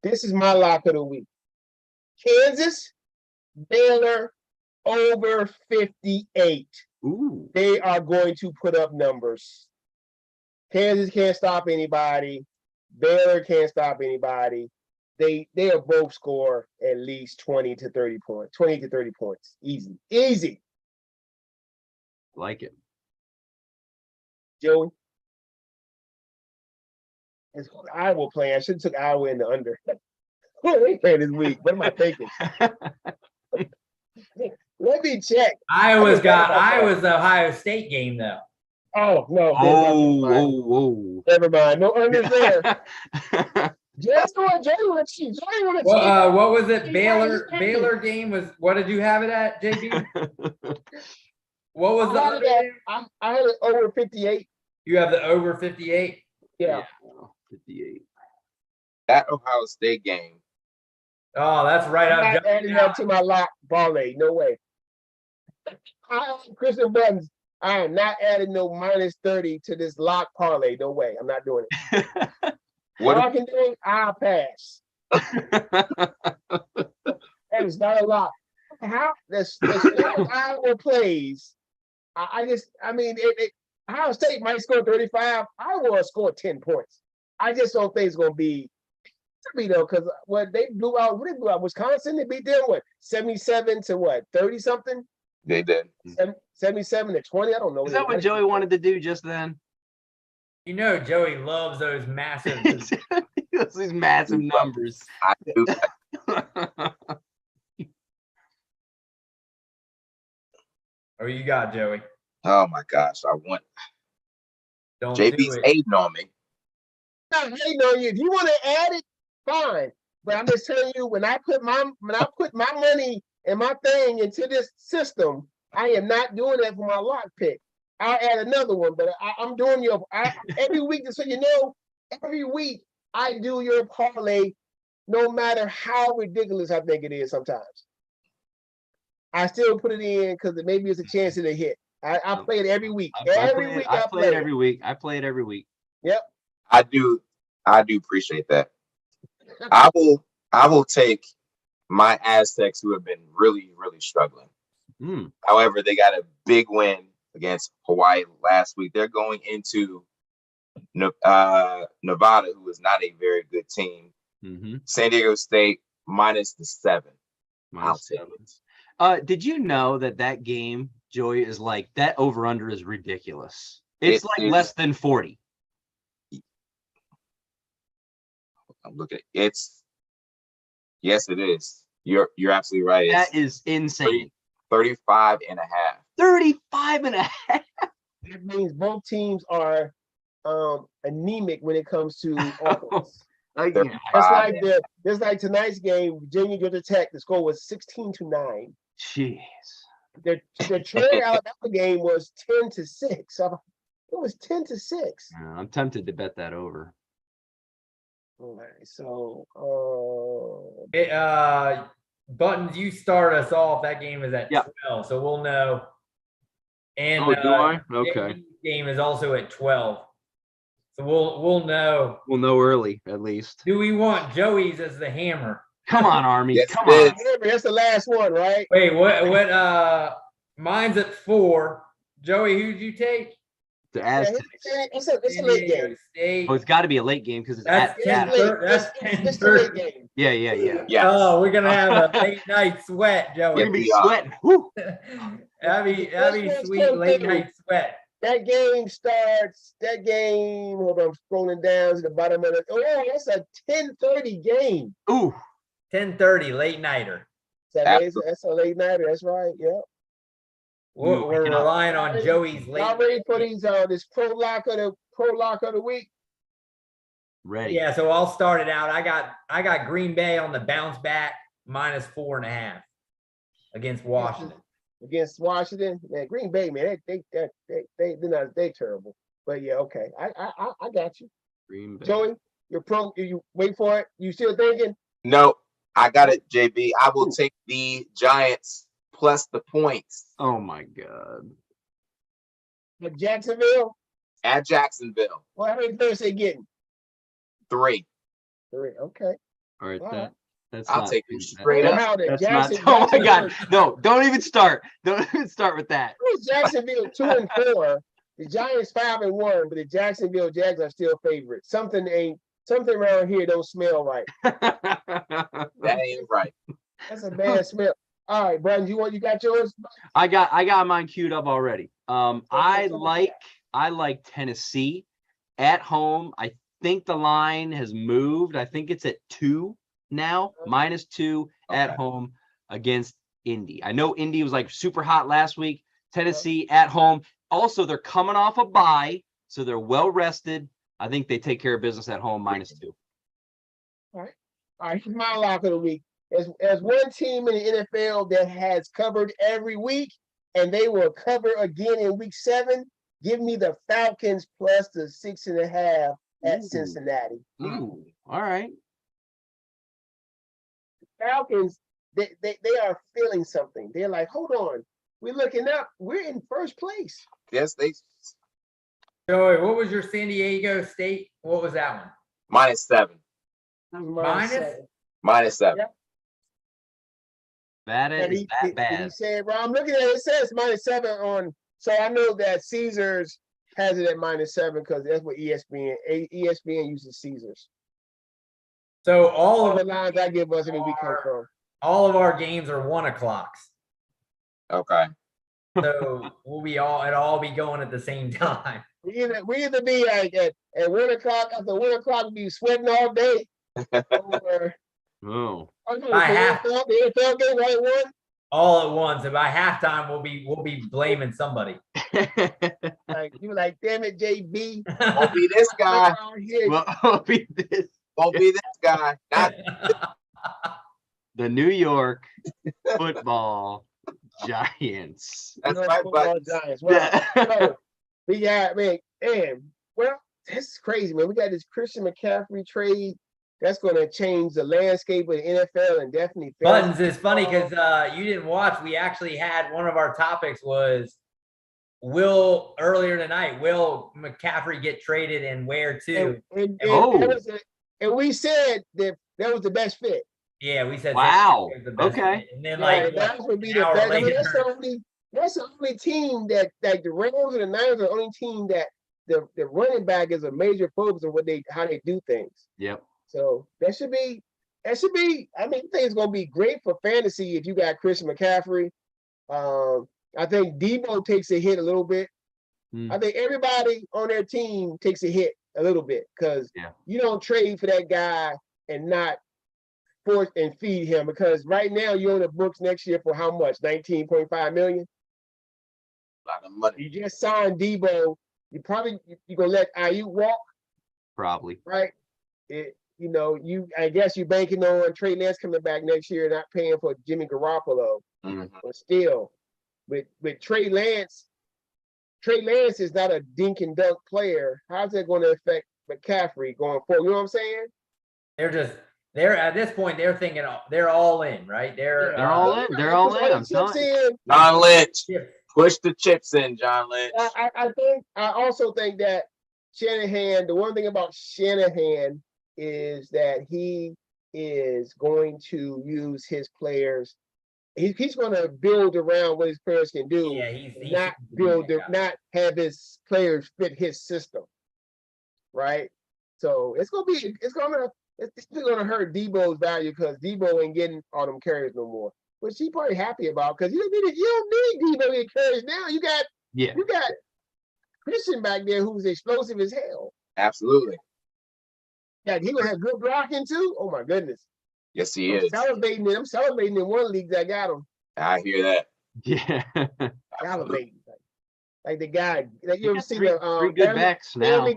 This is my lock of the week. Kansas, Baylor over 58. Ooh. They are going to put up numbers. Kansas can't stop anybody. Baylor can't stop anybody. They'll both score at least 20 to 30 points. 20 to 30 points. Easy. Easy. Like it. Joey. It's Iowa playing. I should have took Iowa in the under. They playing this week. What am I thinking? Let me check. Iowa's the Ohio State game though. Oh no. Oh. Never mind. No unders there. Just what Joey want to cheat. Joey want to cheat. What was it? Baylor game was. What did you have it at, JB? What was the under? I had it over 58. You have the over 58. Yeah. 58. That Ohio State game. Oh, that's right I'm up. not adding that to my lock parlay. No way. Christian Buttons, I am not adding no minus 30 to this lock parlay. No way. I'm not doing it. What All I can do, I'll pass. That is not a lock. How the Iowa plays, I mean, Ohio State might score 35. Iowa will score 10 points. I just don't think it's going to be though, because they blew out Wisconsin. They beat them 77 to 30 something. they did. 77 to 20. I don't know. Is that what Joey wanted to do just then? You know, Joey loves those massive. These massive numbers. I do. Oh, you got Joey. Oh my gosh, I want Don't do JB's it. hating on me. I'm not hating on you. If you want to add it, fine. But I'm just telling you, when I put my money and my thing into this system, I am not doing that for my lock pick. I'll add another one, but I'm doing every week, just so you know, every week I do your parlay, no matter how ridiculous I think it is sometimes. I still put it in because maybe it's a chance of a hit. I play it every week. I I play it every week. I play it every week. Yep. I do appreciate that. I will take my Aztecs, who have been really, really struggling. However, they got a big win against Hawaii last week. They're going into Nevada, who is not a very good team. San Diego State minus the 7. I'll take it. Did you know that game, Joey, is like that over under is ridiculous? It's less than 40. I'm looking. Yes, it is. You're absolutely right. That is insane. 35 and a half. 35 and a half. That means both teams are anemic when it comes to offense. It's like tonight's game, Virginia Georgia Tech. The score was 16-9. Jeez. The Troy Alabama game was 10-6. It was 10-6. I'm tempted to bet that over. All right, so Buttons, you start us off. That game is at 12, so we'll know. And do I? Okay. JB's game is also at 12. So we'll know. We'll know early, at least. Do we want Joey's as the hammer? Come on, Army. Yes, Come on. that's the last one, right? Wait, what mine's at 4. Joey, who'd you take? The Aztecs. It's a late game. State. Oh, it's got to be a late game because it's That's at 10:30. That's It's the late 10:30. game. Yeah. Yes. Oh, we're gonna have a late night sweat, You're Joey. gonna be sweating. Whew. that'd be sweet late night sweat. That game starts. Hold on, I'm scrolling down to the bottom of it. Oh, that's a 10:30 game. Ooh. 10:30 late nighter. That's a late nighter. That's right. Yep. We're relying on Joey's late. Y'all ready for these? This pro lock of the week. Ready. Yeah, so I'll start it out. I got Green Bay on the bounce back minus 4.5 against Washington. Against Washington, man, Green Bay, man, they're terrible. But yeah, okay, I got you. Green Bay. Joey, you wait for it. You still thinking? No, I got it, JB. I will take the Giants plus the points. Oh my God. But Jacksonville? At Jacksonville. Well, how many players they getting? 3. 3. Okay. All right. That's I'll not, take you straight up. Now, That's not. Oh my God. No, don't even start. Don't even start with that. Jacksonville 2-4. The Giants 5-1, but the Jacksonville Jags are still favorites. Something around here don't smell right. That ain't right. That's a bad smell. All right, Brandon, you got yours? I got mine queued up already. I like Tennessee at home. I think the line has moved. I think it's at 2 now, -2 at home against Indy. I know Indy was like super hot last week. Tennessee at home. Also, they're coming off a bye, so they're well rested. I think they take care of business at home -2. All right. Here's my lock of the week. As one team in the NFL that has covered every week, and they will cover again in week 7, give me the Falcons plus the 6.5 at Cincinnati. Ooh, all right. Falcons, they are feeling something. They're like, hold on, we're looking up. We're in first place. Yes, they Joey, what was your San Diego State? What was that one? -7. Minus? -7. Yep. That is that bad. He said, well, I'm looking at it. It says -7 on. So I know that Caesars has it at -7 because that's what ESPN uses Caesars. So All the lines I give us, we come from. all of our games are 1 o'clocks. Okay. So it'll all be going at the same time. We either be like at 1 o'clock, after 1 o'clock, we be sweating all day. Or, Oh, no, I have- the NFL game, right? One. all at once. And by halftime, we'll be blaming somebody. Like you were like, damn it, JB. Won't be this guy. well, I'll be this. Won't be this guy. Not The New York Football Giants. that's North right, Football but Giants. Well, so, we got, man, well, this is crazy, man. We got this Christian McCaffrey trade that's going to change the landscape of the NFL and definitely Buttons is funny because you didn't watch. We actually had one of our topics was earlier tonight, will McCaffrey get traded and where to? And we said that was the best fit. Yeah, we said Wow. San Francisco was the best Okay. fit. And then Right, like that would be an the hour best. I mean, later- that's the only team that like the Rams and the Niners are the only team that the running back is a major focus of how they do things. Yep. So that should be, I mean, I think it's gonna be great for fantasy if you got Christian McCaffrey. I think Debo takes a hit a little bit. I think everybody on their team takes a hit a little bit because you don't trade for that guy and not force and feed him, because right now you're on the books next year for how much? 19.5 million. a lot of money. You just signed Debo. You're gonna let Ayuk walk, Probably. right? I guess you're banking on Trey Lance coming back next year, not paying for Jimmy Garoppolo. Mhm. But still, with Trey Lance is not a dink and dunk player. How's that going to affect McCaffrey going forward? You know what I'm saying? They're at this point, they're thinking they're all in, right? They're all in. They're all in. I'm telling you. John Lynch, Yeah. push the chips in, John Lynch. I also think that Shanahan, the one thing about Shanahan is that he is going to use his players. He's going to build around what his players can do. Yeah, he's not not have his players fit his system, right? So it's gonna hurt Debo's value because Debo ain't getting all them carries no more, which he probably happy about because you don't need Debo to get carries now. You got Christian back there who's explosive as hell. Absolutely. Yeah, he would have good blocking too. Oh my goodness. Yes, he I'm is. salivating in one league that got him. I hear that. Yeah. Salivating. Like the guy, like you ever see three good backs now. Family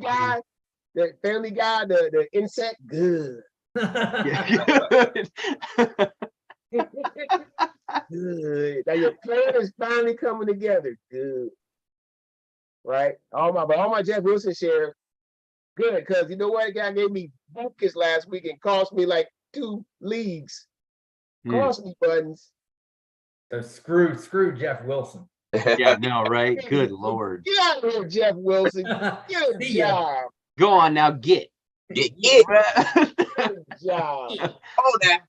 Guy, the insect, good. Yeah. Good. Now your plan is finally coming together. Good. Right? All my Jeff Wilson shares. Good, because you know what? The guy gave me focus last week and cost me like 2 leagues. Cost me buttons. So screw Jeff Wilson. Yeah, no, right? Good Lord. Get out of here, Jeff Wilson. Get a See ya. job. Go on now, get. Get Get a job. Oh, that.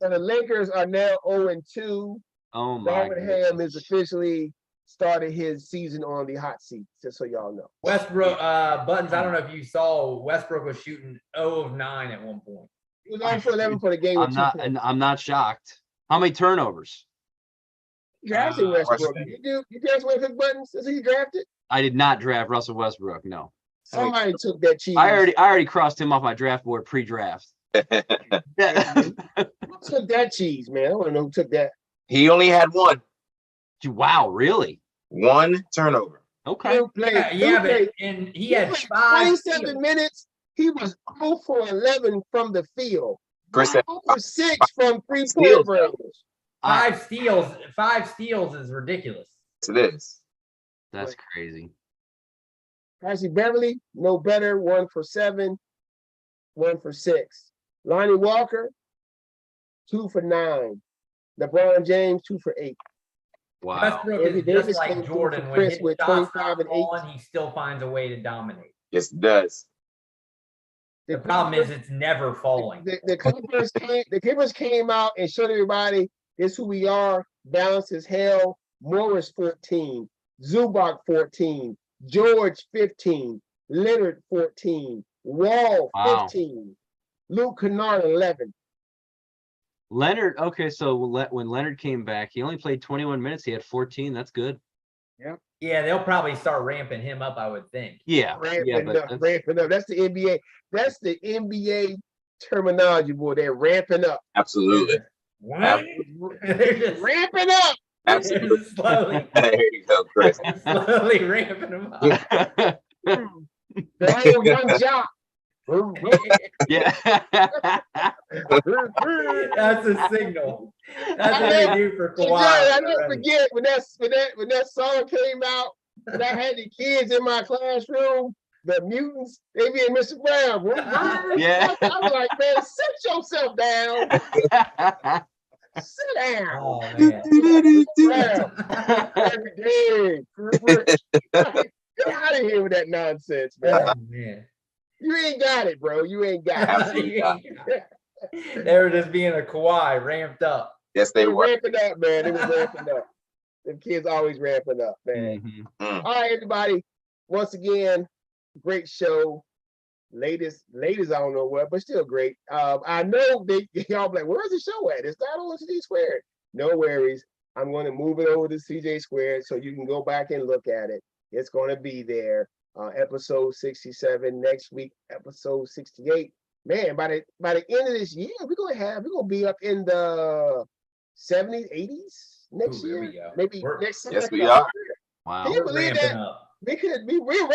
So the Lakers are now 0-2. Oh my Darvin goodness. Ham is officially started his season on the hot seat, just so y'all know. Westbrook, Buttons, I don't know if you saw Westbrook was shooting 0 of 9 at one point. He was 0 for 11 for the game. I'm not shocked. How many turnovers? Drafted Westbrook. You draft Westbrook Buttons? Is he drafted? I did not draft Russell Westbrook. No. Somebody took that cheese. I already crossed him off my draft board pre-draft. Yeah. Who took that cheese, man? I want to know who took that. He only had one Really? turnover. Okay. And he had played 5 27 steals. minutes. He was 0 for 11 from the field. Chris said 0 for 6 from 3-point steals. range. 5 steals. 5 steals is ridiculous. it is. That's crazy. Patsy Beverly, no better, 1 for 7, 1 for 6. Lonnie Walker, 2 for 9. LeBron James, 2 for 8. Wow. Westbrook Anthony is just Davis came like through Jordan. for When Chris his with shots 25 start and 8. falling, he still finds a way to dominate. Yes, it does. The problem is it's never falling. The Clippers came out and showed everybody this is who we are, balanced as hell. Morris 14, Zubac 14, George 15, Leonard 14, Wall 15, Luke Kennard 11. Leonard, okay, so when Leonard came back, he only played 21 minutes. He had 14. That's good. Yeah. Yeah, they'll probably start ramping him up, I would think. Yeah, Ramping but up, ramping up. That's the NBA. That's the NBA terminology, boy. They're ramping up. Absolutely. What? They're just, Ramping up. they're Absolutely. just slowly, There you go, Chris. slowly ramping him up. The old young jock. yeah. That's a signal. That's what they do for Hey, Kawhi. Jerry, I when they're never ready. forget when that song came out, and I had the kids in my classroom, the mutants, they be in Mr. Brown. Yeah. I was like, man, sit yourself down. Sit down. Oh man. Brown. Every day. Get out of here with that nonsense, man. Oh, man. You ain't got it, bro. You ain't got it. Absolutely not. They were just being a Kawhi ramped up. Yes, They they were were. ramping up, man. They were ramping up. The kids always ramping up, man. Mhm. All right, everybody. Once again, great show. Latest, I don't know what, but still great. I know y'all be like, where's the show at? It's not on CJ Squared. No worries. I'm going to move it over to CJ Squared so you can go back and look at it. It's going to be there. Episode 67 next week, episode 68. Man, by the end of this year, we're gonna be up in the 70s, 80s next Ooh, there year. we go. Maybe We're- next Yes, semester. we are. Wow. Can you We're believe ramping that? up. We could be ramping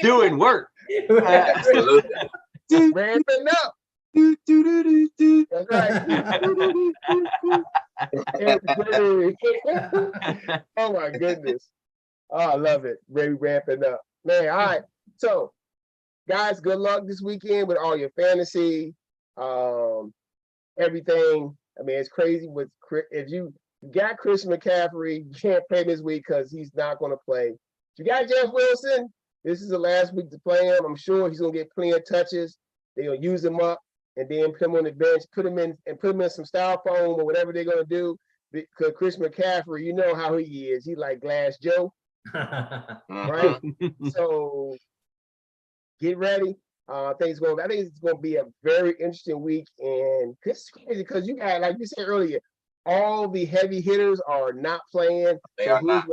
Doing work. Absolutely. ramping up. That's right. Oh my goodness. Oh, I love it. Really ramping up. Man, all right. So, guys, good luck this weekend with all your fantasy. Everything. I mean, it's crazy with if you got Christian McCaffrey, you can't play him this week because he's not going to play. If you got Jeff Wilson, this is the last week to play him. I'm sure he's going to get plenty of touches. They're going to use him up and then put him on the bench, put him in some styrofoam or whatever they're going to do. Because Christian McCaffrey, you know how he is. He's like Glass Joe, right? So get ready. I think it's going to be a very interesting week, and it's crazy because you got, like you said earlier, all the heavy hitters are not playing. They So are not.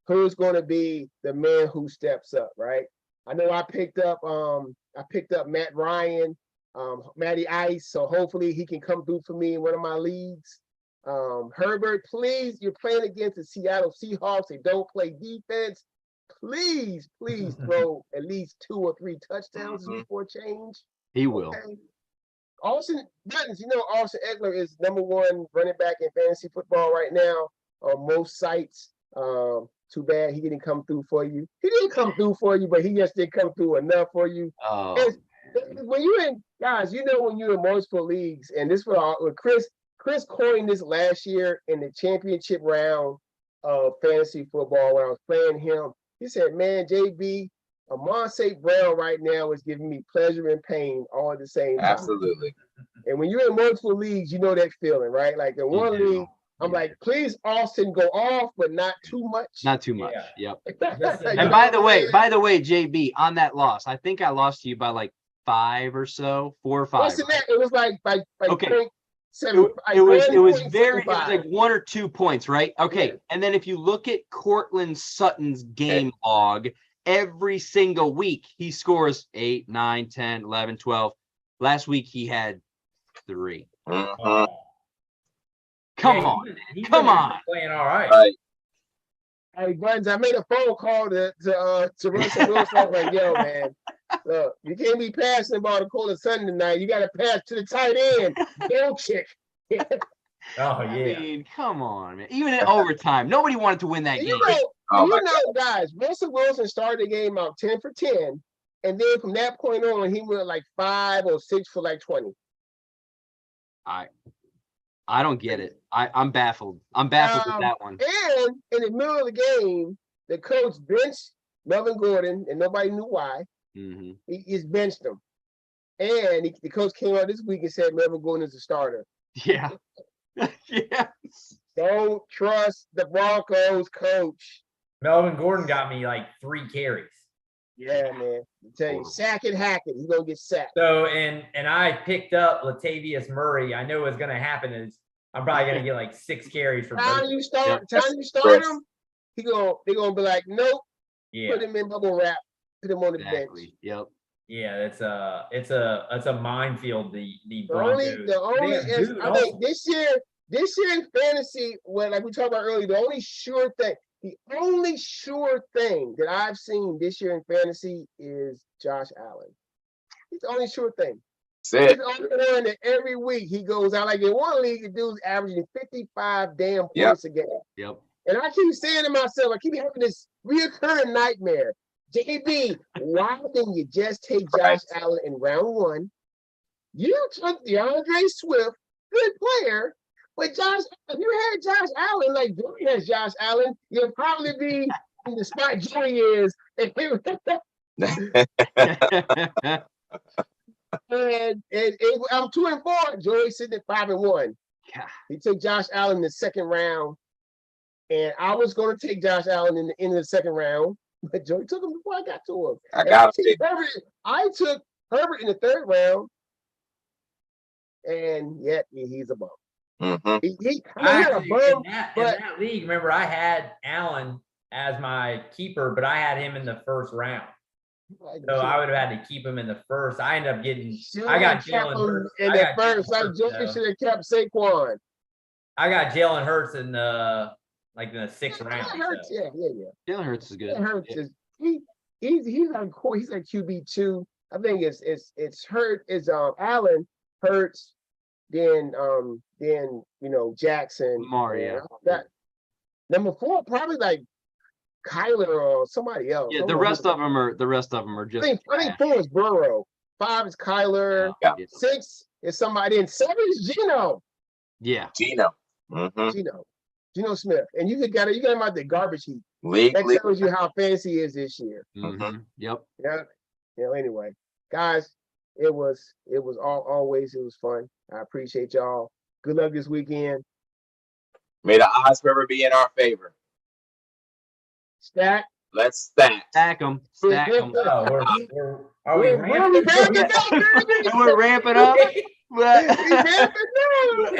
who's going to be the man who steps up, right? I know I picked up Matt Ryan, Matty Ice, so hopefully he can come through for me in one of my leagues. Herbert, please, you're playing against the Seattle Seahawks. They don't play defense. Please throw at least 2 or 3 touchdowns before change. He will. Okay. Austin Buttons, Austin Eckler is #1 running back in fantasy football right now on most sites. Too bad he didn't come through for you. He didn't come through for you, but he just didn't come through enough for you. Oh, When you're in, guys, when you're in multiple leagues, and this was Chris coined this last year in the championship round of fantasy football when I was playing him. He said, man, JB, Amon St. Brown right now is giving me pleasure and pain all at the same time. Absolutely. And when you're in multiple leagues, you know that feeling, right? Like in one league, I'm like, please, Austin, go off, but not too much. not too much. Yeah. Yep. Just And enough. by the way, JB, on that loss, I think I lost to you by like 5 or so, 4 or 5. Less than that, it was like Okay. 0.7. It was very, it was 0.75. like 1 or 2 points, right? Okay. Yeah. And then if you look at Cortland Sutton's game log, every single week he scores 8, 9, 10, 11, 12. Last week he had 3. Mhm. Oh. Come Yeah, on. he's Come been on. playing all right. Right. Hey, Buttons, I made a phone call to Russell Wilson. I was like, yo, man, look, you can't be passing the ball to Cortland Sutton tonight. You got to pass to the tight end. Tail kick. Oh I yeah. mean, come on, man. Even in overtime, nobody wanted to win that game. Oh my Guys, Russell Wilson started the game out 10 for 10. And then from that point on, he went like 5 or 6 for like 20. I don't get it. I'm baffled. I'm baffled with that one. And in the middle of the game, the coach benched Melvin Gordon, and nobody knew why. hmm He just benched him. And the coach came out this week and said Melvin Gordon is a starter. Yeah. Yes. Don't trust the Broncos coach. Melvin Gordon got me like 3 carries. Yeah, man. I tell you, sack it, hack it. He's gonna get sacked. So and I picked up Latavius Murray. I know what's going to happen is I'm probably gonna get like 6 carries for Time both. you start, Yep. time you start Chris. him, they're gonna be like, nope, Yeah, put him in bubble wrap, put him on the bench. Exactly. Yep. yeah, it's a minefield. The The Broncos. only, They have is, Boone I also. think this year in fantasy, when like we talked about earlier, the only sure thing that I've seen this year in fantasy is Josh Allen. He's the only sure thing. That's He's it. the only one that every week he goes out like in one league, the dude's averaging 55 damn Yep. points a game. Yep. And I keep saying to myself, I keep having this reoccurring nightmare. JB, why didn't you just take Josh Allen in round 1? You took DeAndre Swift, good player, but if you had Josh Allen like Joey has Josh Allen, you'll probably be in the spot Joey is. And I'm 2-4. Joey's sitting at 5-1. God. He took Josh Allen in the second round. And I was going to take Josh Allen in the end of the second round, but Joey took him before I got to him. I And got I took Herbert in the third round, and yet he's a bum. Mm-hmm. He I had a actually, bum, in that but league, remember I had Allen as my keeper, but I had him in the first round. So I would have had to keep him in the first. I ended up getting. I got Jalen Hurts in I the got first. Jalen Like Hurts, Joey though. should have kept Saquon. I got Jalen Hurts in the 6th round. Jalen Hurts, so. yeah. Jalen Hurts is good. Jalen Hurts Yeah. is he's like QB2. I think it's Allen, Hurts, then Jackson. Lamar, yeah. That number 4 probably like Kyler or somebody else. Yeah, I don't the know rest who- of them are I just. think 4 is Burrow, 5 is Kyler, Yeah. 6 is somebody, and 7 is Geno. Yeah. Gino. Mm-hmm. Geno Smith, and you got him out the garbage heap. League. That tells you how fancy he is this year. Mhm. Yep. Yeah. Anyway, guys, it was always fun. I appreciate y'all. Good luck this weekend. May the odds forever be in our favor. Stack. Let's stack. Stack them. Stack them. Oh, are we We're ramping? ramping up, baby. We're ramping up. We ramping up.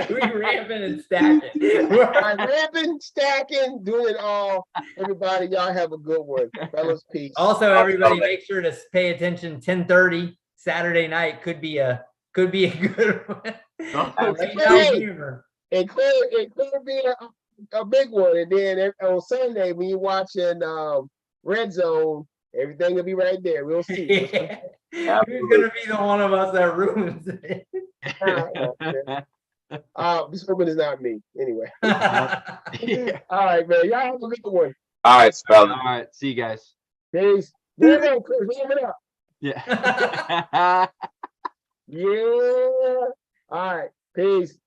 we ramping and stacking. All right, ramping, stacking, doing it all. Everybody, y'all have a good one. Fellas, peace. Also, everybody, make sure to pay attention. 10:30 Saturday night could be a good one. Right now, humor. It could be a big one. And then on Sunday, when you're watching Red Zone, everything will be right there. We'll see. Who's gonna be the one of us that ruins it? This woman is not me. Anyway. Yeah. All right, man. Y'all have a good one. All right, All fellas. right. See you guys. Peace. Wrap it up, Chris. Wrap it up. Yeah. Yeah. All right. Peace.